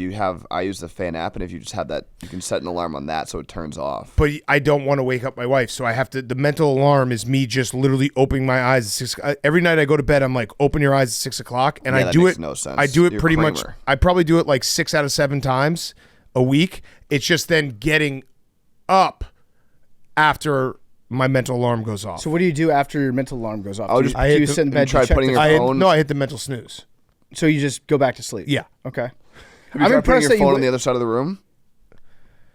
Speaker 3: I use the fan app, and if you just have that, you can set an alarm on that so it turns off.
Speaker 2: But I don't want to wake up my wife, so I have to. The mental alarm is me just literally opening my eyes at 6. Every night I go to bed, I'm like, open your eyes at 6 o'clock, and
Speaker 3: Yeah,
Speaker 2: I
Speaker 3: that
Speaker 2: do
Speaker 3: makes
Speaker 2: it.
Speaker 3: no sense.
Speaker 2: I do it
Speaker 3: You're
Speaker 2: pretty much.
Speaker 3: Kramer.
Speaker 2: I probably do it like 6 out of 7 times a week. It's just then getting up after my mental alarm goes off.
Speaker 1: So what do you do after your mental alarm goes off?
Speaker 3: I'll
Speaker 1: Do
Speaker 3: just-
Speaker 1: you, do you sit in bed?
Speaker 3: try
Speaker 1: You check
Speaker 3: putting
Speaker 1: the
Speaker 3: your
Speaker 2: I
Speaker 3: phone.
Speaker 2: hit the mental snooze.
Speaker 1: So you just go back to sleep.
Speaker 2: Yeah.
Speaker 1: Okay.
Speaker 3: Have you
Speaker 1: I'm
Speaker 3: tried
Speaker 1: impressed
Speaker 3: putting
Speaker 1: that
Speaker 3: your phone
Speaker 1: you.
Speaker 3: on the other side of the room?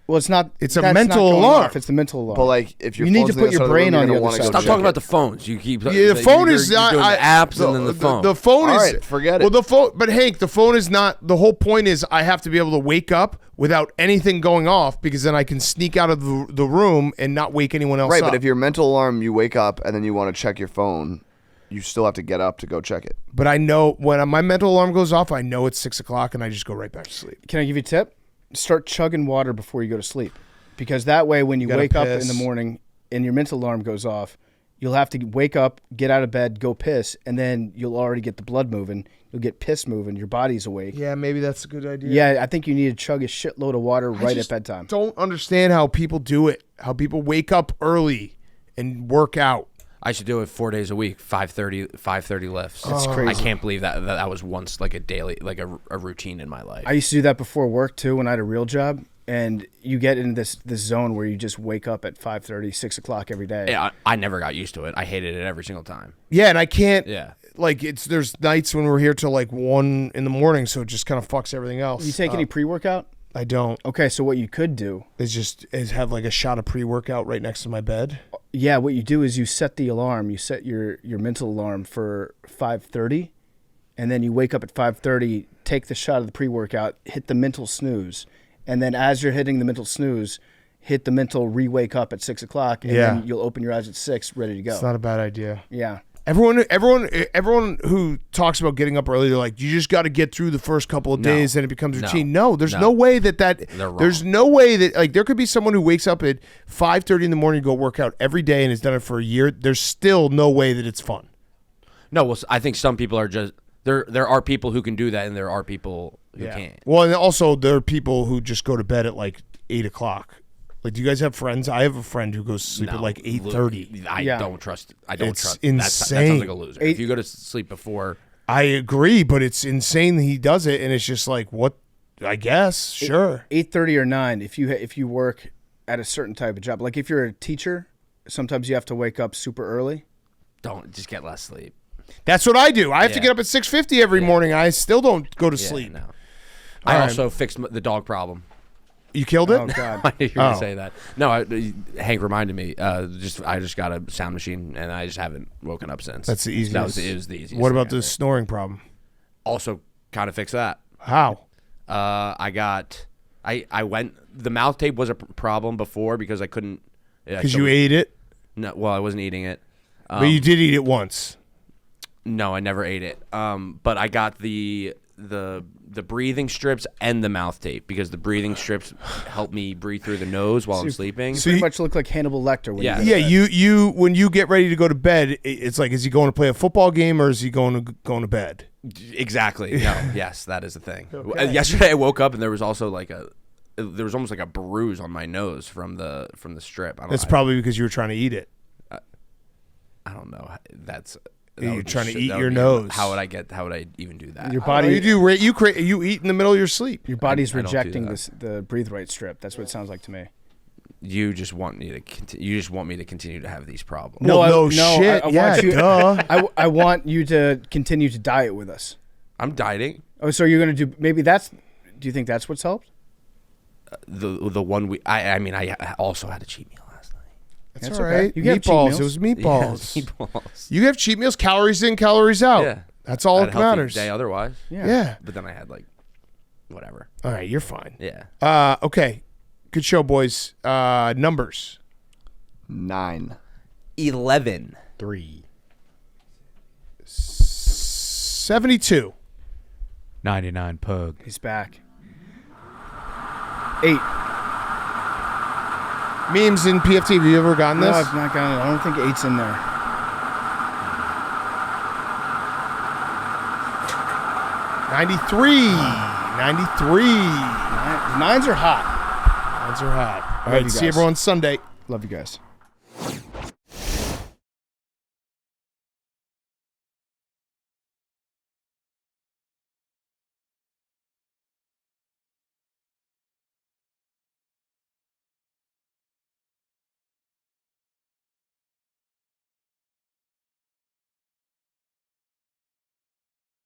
Speaker 1: Well, it's not.
Speaker 2: It's a
Speaker 1: that's not
Speaker 2: mental
Speaker 1: going
Speaker 2: alarm.
Speaker 1: off, It's the mental alarm.
Speaker 3: But like, if your
Speaker 1: You need
Speaker 3: phone's
Speaker 1: to put
Speaker 3: on the
Speaker 1: your
Speaker 3: other
Speaker 1: brain
Speaker 3: room,
Speaker 1: on
Speaker 3: you're
Speaker 1: the
Speaker 3: gonna
Speaker 1: other
Speaker 3: wanna
Speaker 1: side.
Speaker 3: go
Speaker 5: Stop
Speaker 3: check
Speaker 5: talking
Speaker 3: it.
Speaker 5: about the phones. You keep
Speaker 2: Yeah, the phone is not.
Speaker 5: You're doing the apps and then the phone.
Speaker 2: The phone
Speaker 3: All
Speaker 2: is.
Speaker 3: right, forget it.
Speaker 2: Well, the phone, but Hank, the phone is not. The whole point is I have to be able to wake up without anything going off because then I can sneak out of the room and not wake anyone else
Speaker 3: Right,
Speaker 2: up.
Speaker 3: but if your mental alarm, you wake up and then you want to check your phone, you still have to get up to go check it.
Speaker 2: But I know when my mental alarm goes off, I know it's 6 o'clock and I just go right back to sleep.
Speaker 1: Can I give you a tip? Start chugging water before you go to sleep, because that way when you
Speaker 2: Gotta
Speaker 1: wake up in
Speaker 2: piss.
Speaker 1: the morning and your mental alarm goes off, you'll have to wake up, get out of bed, go piss, and then you'll already get the blood moving. You'll get piss moving. Your body's awake.
Speaker 2: Yeah, maybe that's a good idea.
Speaker 1: Yeah, I think you need to chug a shitload of water right at
Speaker 2: just
Speaker 1: bedtime.
Speaker 2: Don't understand how people do it. How people wake up early and work out.
Speaker 5: I should do it 4 days a week, 5:30 lifts.
Speaker 1: That's
Speaker 5: I
Speaker 1: crazy.
Speaker 5: can't believe that was once like a daily, like a routine in my life.
Speaker 1: I used to do that before work too when I had a real job. And you get in this zone where you just wake up at 5:30, 6 o'clock every day.
Speaker 5: Yeah, I never got used to it. I hated it every single time.
Speaker 2: Yeah, and I can't.
Speaker 5: Yeah.
Speaker 2: Like there's nights when we're here till like 1 a.m, so it just kind of fucks everything else.
Speaker 1: You take any pre-workout?
Speaker 2: I don't.
Speaker 1: Okay, so what you could do
Speaker 2: Is have like a shot of pre-workout right next to my bed.
Speaker 1: Yeah, what you do is you set the alarm. You set your mental alarm for 5:30, and then you wake up at 5:30, take the shot of the pre-workout, hit the mental snooze, and then as you're hitting the mental snooze, hit the mental re-wake up at 6 o'clock, and
Speaker 2: Yeah.
Speaker 1: then you'll open your eyes at 6, ready to go.
Speaker 2: It's not a bad idea.
Speaker 1: Yeah.
Speaker 2: Everyone who talks about getting up early, they're like, you just got to get through the first couple of
Speaker 5: No.
Speaker 2: days, and it becomes
Speaker 5: No.
Speaker 2: routine. No, there's
Speaker 5: No.
Speaker 2: no way that
Speaker 5: They're wrong.
Speaker 2: there's no way that like there could be someone who wakes up at 5:30 in the morning to go work out every day and has done it for a year. There's still no way that it's fun.
Speaker 5: No, well, I think some people are just there. There are people who can do that, and there are people who can't.
Speaker 2: Well, and also there are people who just go to bed at like 8 o'clock. Like, do you guys have friends? I have a friend who goes to sleep at like 8:30.
Speaker 5: I
Speaker 1: Yeah.
Speaker 5: don't trust. I don't
Speaker 2: It's
Speaker 5: trust. That sounds
Speaker 2: insane.
Speaker 5: like a loser. If you go to sleep before,
Speaker 2: I agree, but it's insane that he does it, and it's just like, what? I guess, sure.
Speaker 1: 8:30 or 9, if you work at a certain type of job. Like if you're a teacher, sometimes you have to wake up super early.
Speaker 5: don't just get less sleep.
Speaker 2: That's what I do. I have to
Speaker 5: Yeah.
Speaker 2: get up at 6:50 every morning. I still don't go to
Speaker 5: Yeah,
Speaker 2: sleep.
Speaker 5: no. I
Speaker 2: All
Speaker 5: also fixed the dog problem.
Speaker 2: You killed it?
Speaker 1: Oh God.
Speaker 5: I knew you were gonna
Speaker 2: Oh.
Speaker 5: say that. No, Hank reminded me. I just got a sound machine, and I just haven't woken up since.
Speaker 2: That's the easiest.
Speaker 5: That was it was the easiest.
Speaker 2: What about
Speaker 5: thing
Speaker 2: the snoring problem?
Speaker 5: Also, kind of fix that.
Speaker 2: How?
Speaker 5: I went. The mouth tape was a problem before because I couldn't.
Speaker 2: Because you ate it?
Speaker 5: No, well, I wasn't eating it.
Speaker 2: But you did eat it once.
Speaker 5: No, I never ate it. But I got the breathing strips and the mouth tape because the breathing strips help me breathe through the nose while I'm sleeping.
Speaker 1: You pretty much look like Hannibal Lecter. When
Speaker 5: Yeah.
Speaker 1: you go to
Speaker 2: Yeah,
Speaker 1: bed.
Speaker 2: you when you get ready to go to bed, it's like, is he going to play a football game or is he going to bed?
Speaker 5: Exactly. No. Yes, that is the thing. Yesterday I woke up and there was also there was almost like a bruise on my nose from the strip.
Speaker 2: That's probably because you were trying to eat it.
Speaker 5: I don't know.
Speaker 2: You're trying to eat
Speaker 5: that
Speaker 2: your
Speaker 5: would be-
Speaker 2: nose.
Speaker 5: How would I even do that?
Speaker 1: Your
Speaker 2: Body,
Speaker 1: body,
Speaker 2: you eat in the middle of your sleep.
Speaker 1: your body's
Speaker 5: I don't do
Speaker 1: rejecting
Speaker 5: that.
Speaker 1: the breathe right strip. That's what it sounds like to me.
Speaker 5: You just want me to continue to have these problems.
Speaker 2: No shit.
Speaker 1: I want you,
Speaker 2: duh.
Speaker 1: I want you to continue to diet with us.
Speaker 5: I'm dieting.
Speaker 1: Oh, so you're going to do maybe that's. Do you think that's what's helped?
Speaker 5: The 1 week. I also had a cheat meal last night.
Speaker 2: That's
Speaker 1: That's
Speaker 2: all
Speaker 1: okay.
Speaker 2: right.
Speaker 1: You can have cheat
Speaker 2: Meatballs.
Speaker 1: meals.
Speaker 2: It was meatballs.
Speaker 5: Yeah, meatballs.
Speaker 2: You have cheat meals, calories in, calories out.
Speaker 5: Yeah.
Speaker 2: That's all
Speaker 5: I had
Speaker 2: that
Speaker 5: a healthy
Speaker 2: matters.
Speaker 5: Day otherwise.
Speaker 2: Yeah.
Speaker 5: But then I had whatever.
Speaker 2: All right, you're fine.
Speaker 5: Yeah.
Speaker 2: Okay. Good show, boys. Numbers.
Speaker 3: 9.
Speaker 5: 11.
Speaker 4: 3.
Speaker 2: 72.
Speaker 6: 99 Pug.
Speaker 1: He's back. 8.
Speaker 2: Memes in PFT. Have you ever gotten
Speaker 1: No,
Speaker 2: this?
Speaker 1: I've not gotten it. I don't think 8's in there.
Speaker 2: 93. 93.
Speaker 1: 9s are hot.
Speaker 2: Odds are hot. All
Speaker 1: Love
Speaker 2: right,
Speaker 1: you
Speaker 2: see
Speaker 1: guys.
Speaker 2: everyone Sunday.
Speaker 1: Love you guys.